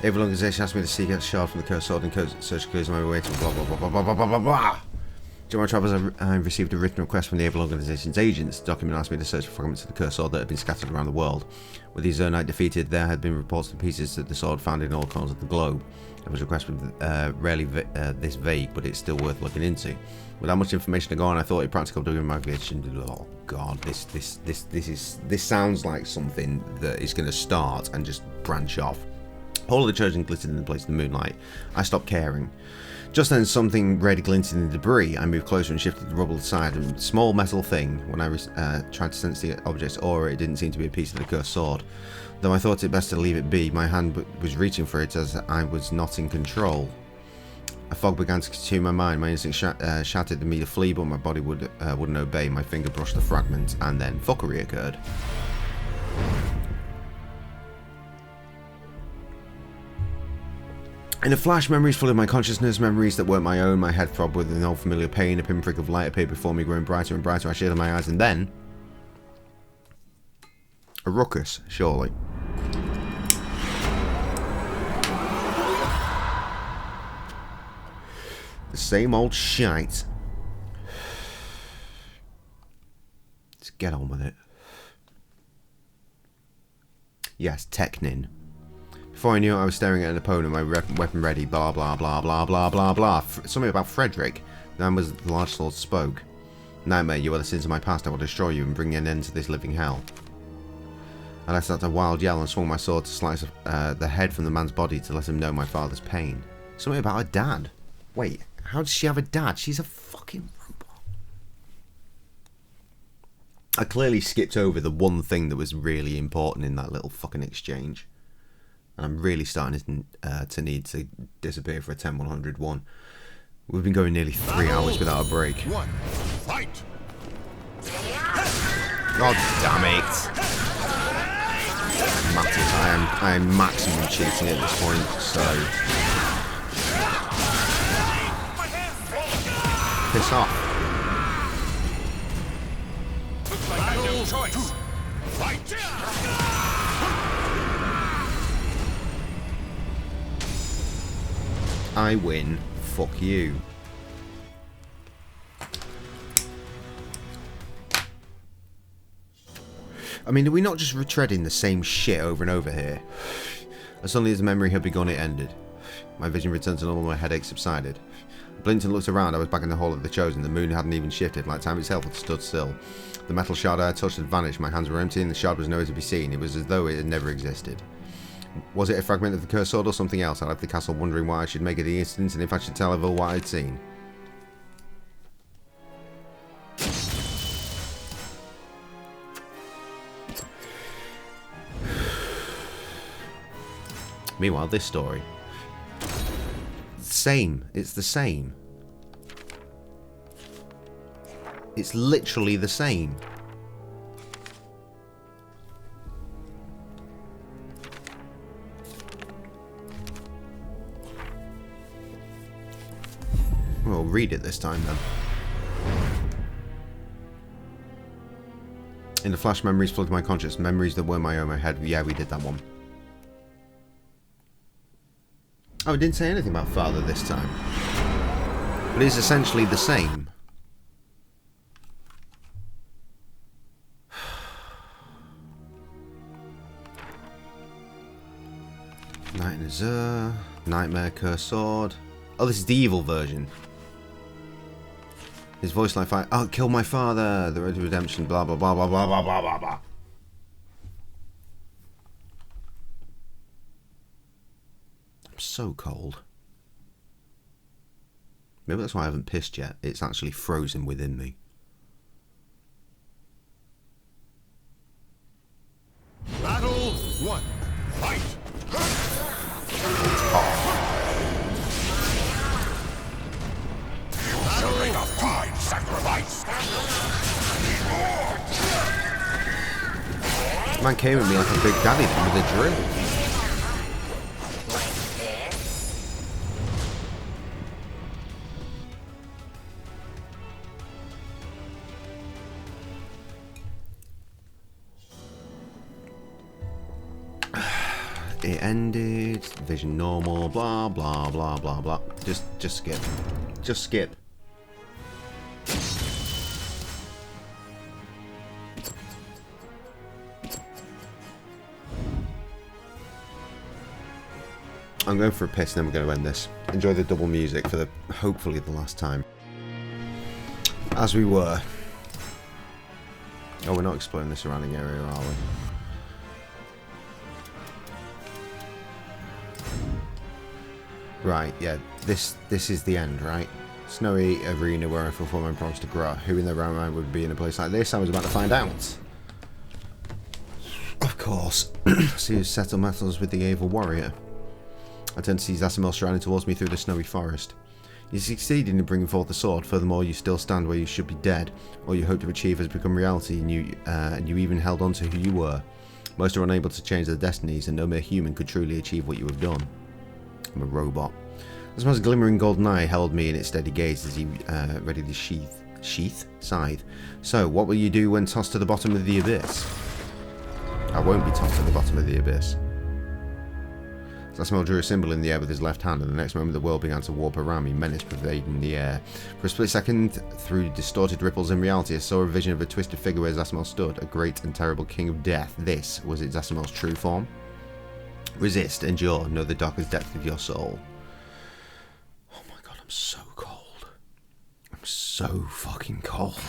C: Evil Organization asked me to seek out a shard from the cursed sword and search clues on my way to blah blah blah blah blah blah blah blah blah. During my travels, I received a written request from the Evil Organization's agents. The document asked me to search for fragments of the cursed sword that had been scattered around the world. With the Zernite defeated, there had been reports of pieces of the sword found in all corners of the globe. It was a request rarely this vague, but it's still worth looking into. With that much information to go on, I thought it practical doing my vision. Oh god, this sounds like something that is going to start and just branch off. All of the chosen glittered in the place of the moonlight. I stopped caring. Just then, something red glinted in the debris. I moved closer and shifted the rubble aside. A small metal thing. When I tried to sense the object's aura, it didn't seem to be a piece of the cursed sword. Though I thought it best to leave it be, my hand was reaching for it as I was not in control. A fog began to consume my mind. My instinct shouted at me to flee, but my body wouldn't obey. My finger brushed the fragment, and then fuckery occurred. In a flash, memories flooded my consciousness, memories that weren't my own. My head throbbed with an old familiar pain. A pinprick of light appeared before me, growing brighter and brighter. I shaded my eyes, and then... a ruckus, surely. The same old shite. Let's get on with it. Yes, Teknin. Before I knew it, I was staring at an opponent, my weapon ready, blah blah blah blah blah blah blah. Something about Frederick. Then was the large sword spoke. Nightmare, you are the sins of my past. I will destroy you and bring an end to this living hell. I let out a wild yell and swung my sword to slice the head from the man's body to let him know my father's pain. Something about her dad. Wait, how does she have a dad? She's a fucking robot. I clearly skipped over the one thing that was really important in that little fucking exchange. And I'm really starting to need to disappear for a 10-100-1. We've been going nearly 3 hours without a break.
D: One, fight!
C: God damn it! Matters. I am maximum cheating at this point, so... piss off.
D: I have no choice. Fight!
C: I win. Fuck you. I mean, are we not just retreading the same shit over and over here? As suddenly as the memory had begun, it ended. My vision returned to normal, my headache subsided. I blinked and looked around. I was back in the hall of the Chosen. The moon hadn't even shifted, like time itself had stood still. The metal shard I had touched had vanished. My hands were empty and the shard was nowhere to be seen. It was as though it had never existed. Was it a fragment of the cursed sword or something else? I left the castle wondering why I should make it the instance and if I should tell Evil what I'd seen. Meanwhile, this story. Same. It's the same. It's literally the same. Well, read it this time then. In the flash, memories flooded my conscious. Memories that were my own. My head. Yeah, we did that one. Oh, it didn't say anything about father this time. But it's essentially the same. Night in Azure. Nightmare, Cursed Sword. Oh, this is the evil version. His voice like fire. Oh, kill my father. The road to redemption. Blah blah blah blah blah blah blah blah blah. so cold. Maybe that's why I haven't pissed yet. It's actually frozen within me.
D: Battle 1. Fight! Shall make a fine sacrifice.
C: Man came at me like a big daddy with a drill. It ended, vision normal, blah blah blah blah blah. Just skip. Just skip. I'm going for a piss and then we're going to end this. Enjoy the double music for the hopefully the last time. As we were. Oh, we're not exploring the surrounding area, are we? Right, yeah, this is the end, right? Snowy arena where I fulfill my promise to grow. Who in their right mind would be in a place like this? I was about to find out. Of course. See you settle metals with the evil warrior. I turned to see Zasimel striding towards me through the snowy forest. You succeeded in bringing forth the sword. Furthermore, you still stand where you should be dead. All you hope to achieve has become reality, and you even held on to who you were. Most are unable to change their destinies, and no mere human could truly achieve what you have done. I'm a robot. Zasim's glimmering golden eye held me in its steady gaze as he readied his sheath scythe. So, what will you do when tossed to the bottom of the abyss? I won't be tossed to the bottom of the abyss. Zasimel drew a symbol in the air with his left hand, and the next moment the world began to warp around me, menace pervading the air. For a split second, through distorted ripples in reality, I saw a vision of a twisted figure where Zasimel stood, a great and terrible king of death. This was it Zasimel's true form? Resist, endure, know the darkest depth of your soul. Oh my god, I'm so cold. I'm so fucking cold.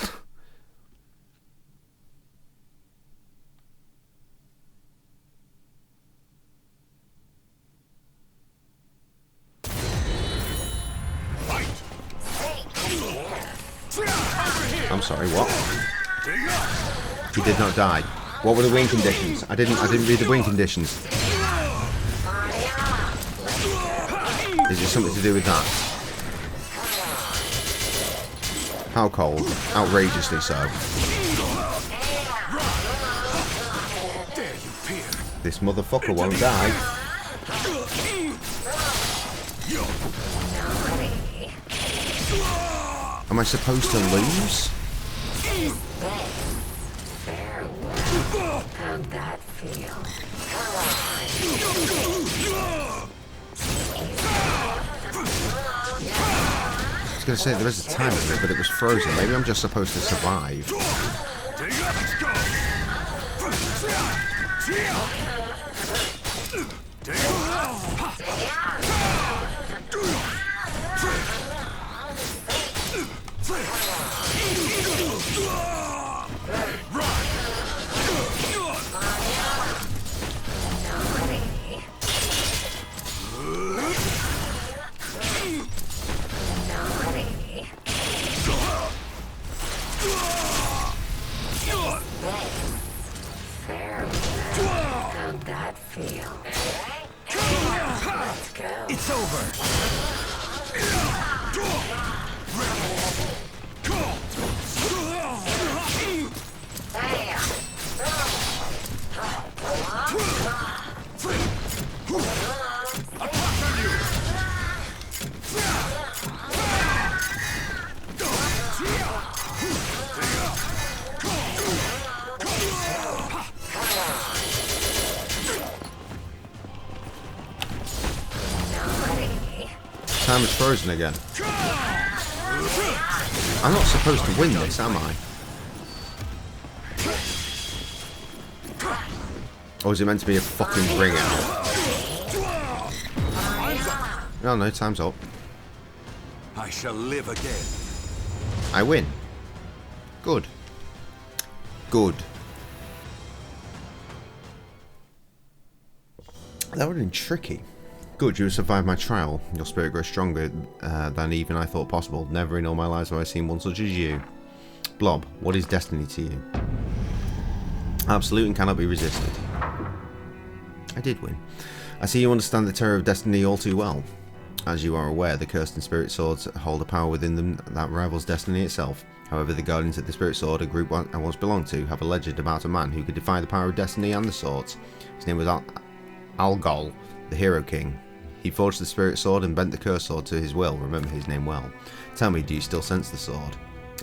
C: I'm sorry, what? He did not die. What were the win conditions? I didn't read the win conditions. Is it something to do with that? How cold? Outrageously so. This motherfucker won't die. Am I supposed to lose?
G: How'd that feel?
C: I was going to say there is a time limit, but it was frozen. Maybe I'm just supposed to survive.
G: How'd that feel? Let's go.
E: It's over.
C: Time is frozen again. I'm not supposed to win this, am I? Or is it meant to be a fucking ring out? No, no, time's up.
D: I shall live again.
C: I win. Good. Good. That would have been tricky. Good, you have survived my trial. Your spirit grows stronger than even I thought possible. Never in all my lives have I seen one such as you. Blob, what is destiny to you? Absolute and cannot be resisted. I did win. I see you understand the terror of destiny all too well. As you are aware, the cursed and spirit swords hold a power within them that rivals destiny itself. However, the guardians of the spirit sword, a group I once belonged to, have a legend about a man who could defy the power of destiny and the swords. His name was Algol, the Hero King. He forged the spirit sword and bent the curse sword to his will. Remember his name well. Tell me, do you still sense the sword?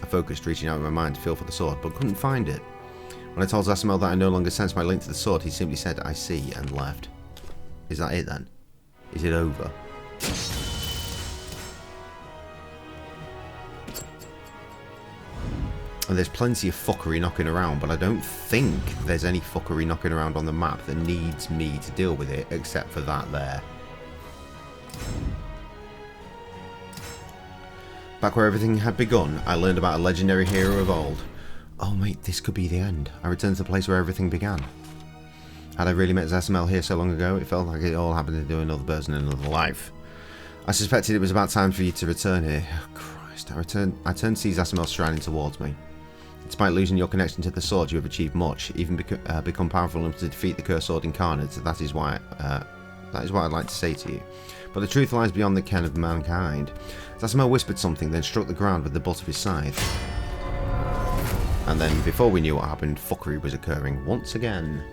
C: I focused, reaching out in my mind to feel for the sword, but couldn't find it. When I told Zasimel that I no longer sensed my link to the sword, he simply said, I see, and left. Is that it then? Is it over? And there's plenty of fuckery knocking around, but I don't think there's any fuckery knocking around on the map that needs me to deal with it, except for that there. Back where everything had begun, I learned about a legendary hero of old. Oh mate, this could be the end. I returned to the place where everything began. Had I really met Zasimel here so long ago, it felt like it all happened to another person in another life. I suspected it was about time for you to return here. Oh, Christ, I turned to see Zasimel striding towards me. Despite losing your connection to the sword, you have achieved much, even become powerful enough to defeat the cursed sword incarnate. That is what I'd like to say to you. But the truth lies beyond the ken of mankind. Zasimel whispered something, then struck the ground with the butt of his scythe. And then, before we knew what happened, fuckery was occurring once again.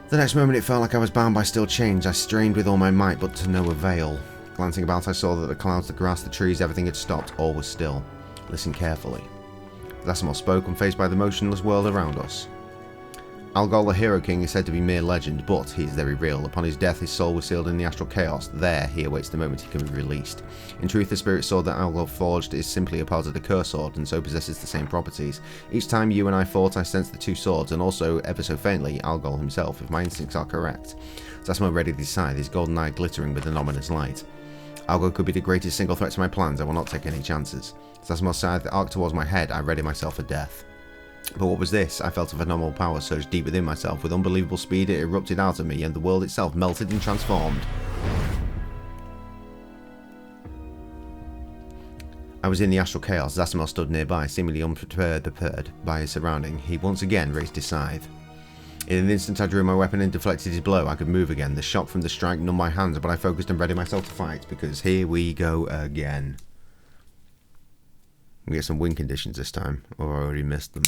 C: The next moment it felt like I was bound by steel chains. I strained with all my might, but to no avail. Glancing about, I saw that the clouds, the grass, the trees, everything had stopped. All was still. Listen carefully. Zasimel spoke, unfazed by the motionless world around us. Algol the Hero King is said to be mere legend, but he is very real. Upon his death, his soul was sealed in the astral chaos. There, he awaits the moment he can be released. In truth, the spirit sword that Algol forged is simply a part of the curse sword, and so possesses the same properties. Each time you and I fought, I sensed the two swords, and also, ever so faintly, Algol himself, if my instincts are correct. Zasimel readied his scythe, his golden eye glittering with an ominous light. Algol could be the greatest single threat to my plans. I will not take any chances. Zasimel's scythe arced towards my head. I readied myself for death. But what was this? I felt a phenomenal power surge deep within myself. With unbelievable speed, it erupted out of me, and the world itself melted and transformed. I was in the astral chaos. Zasimel stood nearby, seemingly unprepared by his surrounding. He once again raised his scythe. In an instant, I drew my weapon and deflected his blow. I could move again. The shock from the strike numbed my hands, but I focused and readied myself to fight, because here we go again. We get some win conditions this time, or I already missed them.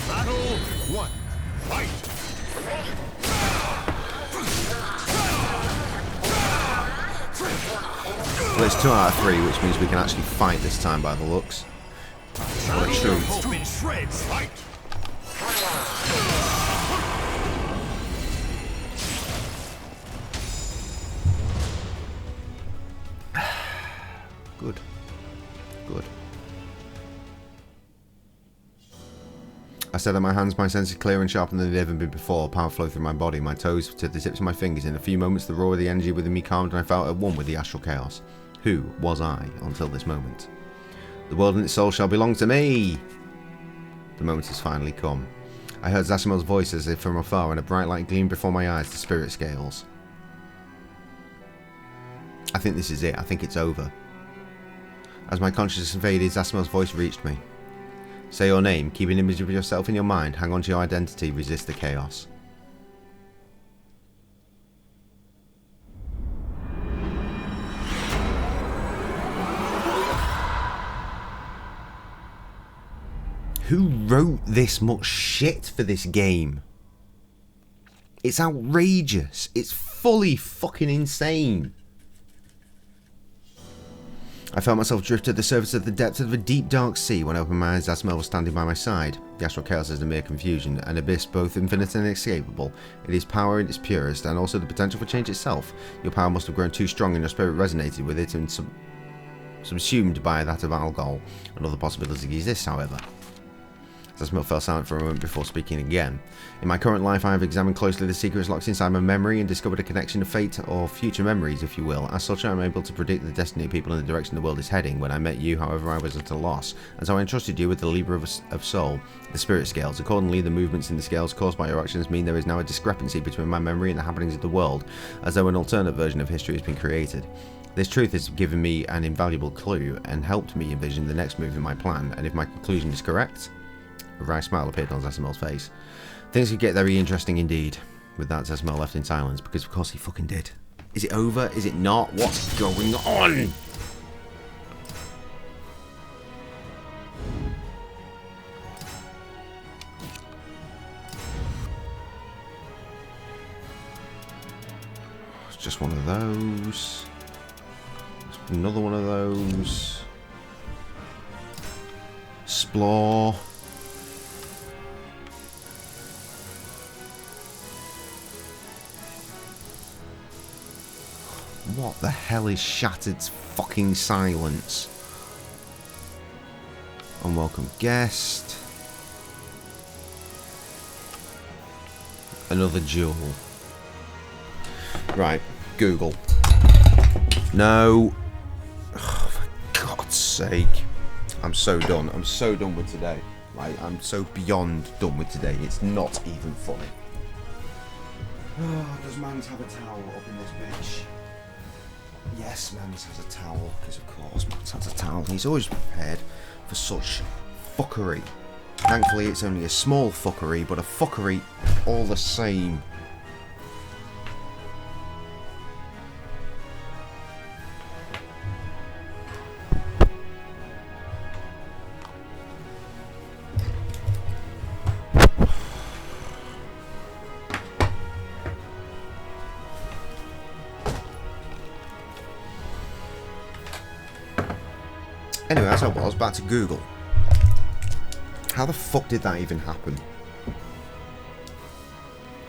D: Battle 1. Fight!
C: Well, it's 2 out of 3, which means we can actually fight this time by the looks. What a treat.
D: Hope in shreds! Fight!
C: Good. Good. I said that my hands, my senses clearer and sharper than they'd ever been before. Power flowed through my body, my toes to the tips of my fingers. In a few moments, the roar of the energy within me calmed, and I felt at one with the astral chaos. Who was I until this moment? The world and its soul shall belong to me! The moment has finally come. I heard Zasimel's voice as if from afar, and a bright light gleamed before my eyes, the spirit scales. I think this is it. I think it's over. As my consciousness faded, Zasimel's voice reached me. Say your name, keep an image of yourself in your mind, hang on to your identity, resist the chaos. Who wrote this much shit for this game? It's outrageous. It's fully fucking insane. I felt myself drift to the surface of the depths of a deep dark sea. When I opened my eyes, Zasimel was standing by my side. The astral chaos is a mere confusion, an abyss both infinite and inescapable. It is power in its purest, and also the potential for change itself. Your power must have grown too strong and your spirit resonated with it and subsumed by that of Algol. Another possibility exists, however. Zasmil fell silent for a moment before speaking again. In my current life, I have examined closely the secrets locked inside my memory and discovered a connection to fate, or future memories, if you will. As such, I am able to predict the destiny of people and the direction the world is heading. When I met you, however, I was at a loss, and so I entrusted you with the lever of soul, the spirit scales. Accordingly, the movements in the scales caused by your actions mean there is now a discrepancy between my memory and the happenings of the world, as though an alternate version of history has been created. This truth has given me an invaluable clue and helped me envision the next move in my plan, and if my conclusion is correct... A wry smile appeared on Zasmil's face. Things could get very interesting indeed. With that, Zasmil left in silence, because of course he fucking did. Is it over? Is it not? What's going on? It's just one of those. Another one of those. Explore. What the hell is shattered fucking silence? Unwelcome guest. Another jewel. Right, Google. No. Oh, for God's sake. I'm so done. I'm so done with today. Like, I'm so beyond done with today. It's not even funny. Oh, does Mans have a towel up in this bitch? Yes, Mans has a towel, because of course Mans has a towel. He's always prepared for such fuckery. Thankfully, it's only a small fuckery, but a fuckery all the same. Anyway, as I was, back to Google. How the fuck did that even happen?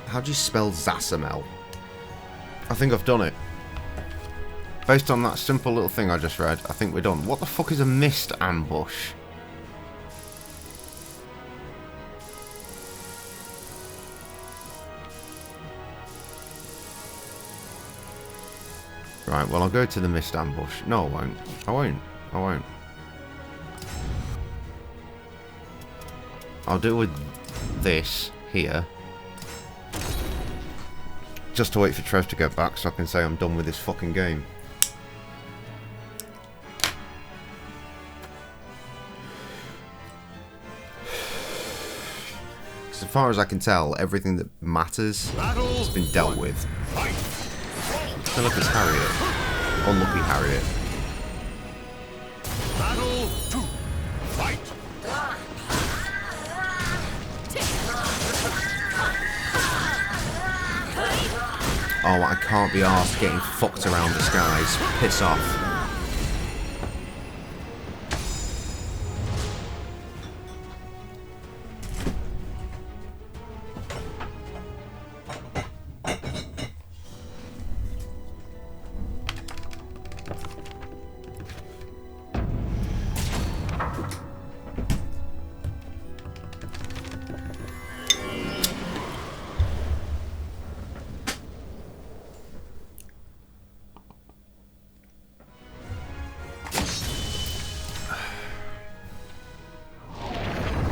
C: How do you spell Zasamel? I think I've done it. Based on that simple little thing I just read, I think we're done. What the fuck is a mist ambush? Right, well I'll go to the mist ambush. No, I won't. I won't. I won't. I'll deal with this here. Just to wait for Trev to get back so I can say I'm done with this fucking game. As far as I can tell, everything that matters has been dealt with. So look, it's Harriet. Unlucky Harriet.
D: Battle 2. Fight.
C: Oh, I can't be arsed getting fucked around the skies. Piss off.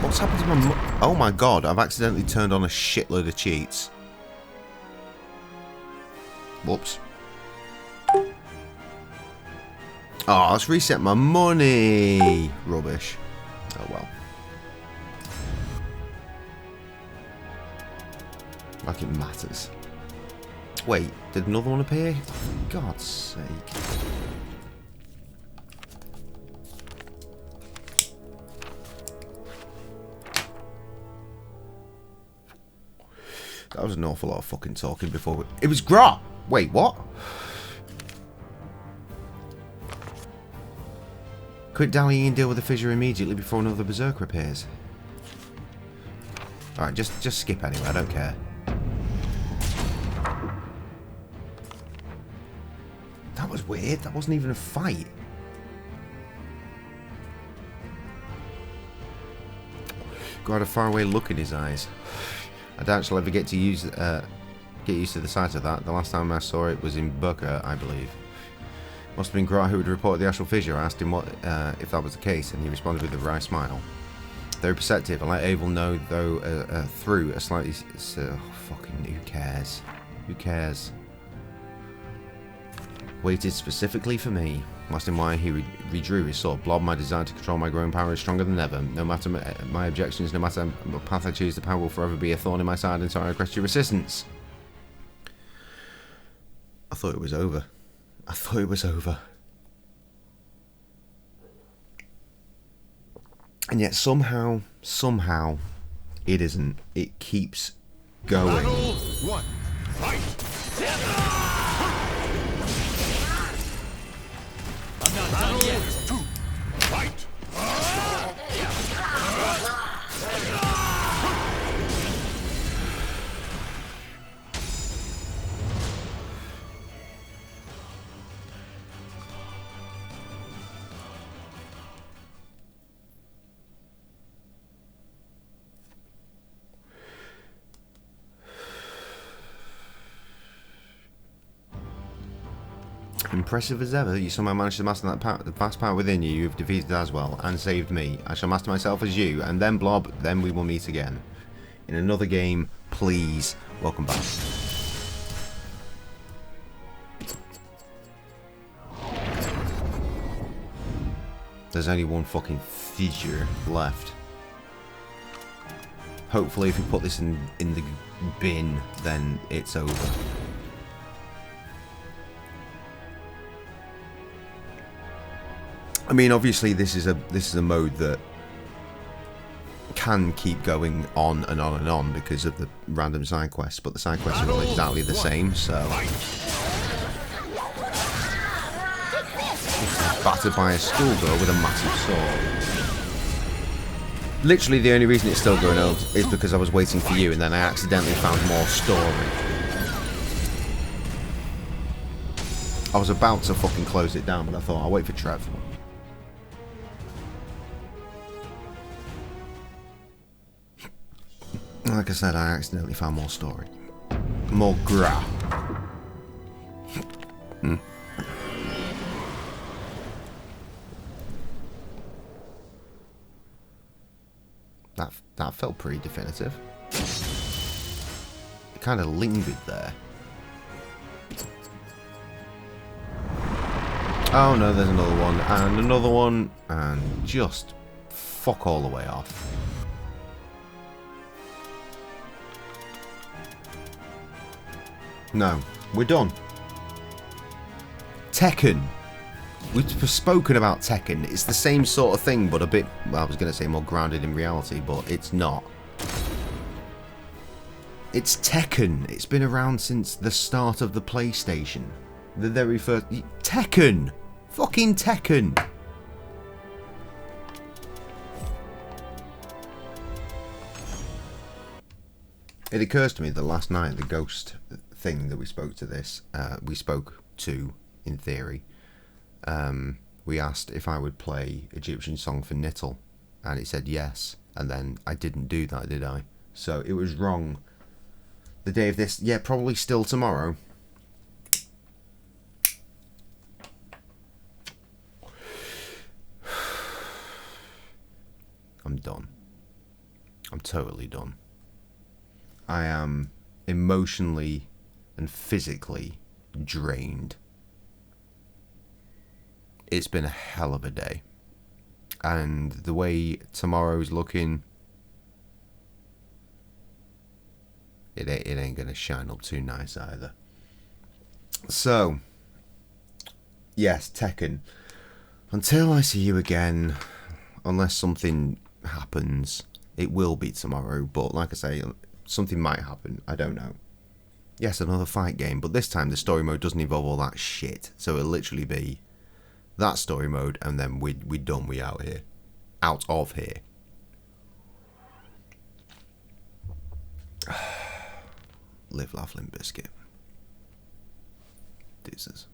C: What's happened to my... Oh my god, I've accidentally turned on a shitload of cheats. Whoops. Oh, let's reset my money. Rubbish. Oh well. Like it matters. Wait, did another one appear? For God's sake. That was an awful lot of fucking talking before. It was Grot! Wait, what? Quit dallying and deal with the fissure immediately before another berserker appears. Alright, just skip anyway, I don't care. That was weird, that wasn't even a fight. got a faraway look in his eyes. I doubt she'll ever get used to the sight of that. The last time I saw it was in Booker, I believe. Must have been Gra who had reported the astral fissure. I asked him what if that was the case, and he responded with a wry smile. Very perceptive. I let Abel know, though, through a slightly... fucking... who cares? Who cares? Waited specifically for me. Asked him why he redrew his sword. Blob, my desire to control my growing power is stronger than ever. No matter my objections, no matter what path I choose, the power will forever be a thorn in my side until I request your assistance. I thought it was over. I thought it was over. And yet somehow, it isn't. It keeps going.
D: Battle 1. Fight!
F: I'm not done yet.
D: 2. Fight!
C: Impressive as ever, you somehow managed to master the vast power within you. You've defeated Aswell and saved me. I shall master myself as you, and then Blob, then we will meet again. In another game, please. Welcome back. There's only one fucking fissure left. Hopefully if we put this in the bin, then it's over. I mean, obviously, this is a mode that can keep going on and on and on because of the random side quests, but the side quests are all exactly the same. So, battered by a schoolgirl with a massive sword. Literally, the only reason it's still going on is because I was waiting for you, and then I accidentally found more story. I was about to fucking close it down, but I thought I'll wait for Trev. Like I said, I accidentally found more story. More gra. That felt pretty definitive. It kind of lingered there. Oh no, there's another one, and another one, and just fuck all the way off. No, we're done. Tekken. We've spoken about Tekken. It's the same sort of thing, but a bit, well, I was going to say more grounded in reality, but it's not. It's Tekken. It's been around since the start of the PlayStation. The very first... Tekken! Fucking Tekken! It occurs to me that last night, the ghost thing that we spoke to, in theory, we asked if I would play Egyptian Song for Nittle, and it said yes, and then I didn't do that, did I? So it was wrong. The day of this, yeah, probably still tomorrow. I'm done. I'm totally done. I am emotionally and physically drained. It's been a hell of a day. And the way tomorrow's looking, it ain't gonna shine up too nice either. So, yes, Tekken. Until I see you again, unless something happens, it will be tomorrow. But like I say, something might happen. I don't know. Yes, another fight game, but this time the story mode doesn't involve all that shit. So it'll literally be that story mode, and then we're done. We out here, out of here. Live, laugh, Limp Bizkit. Deuces.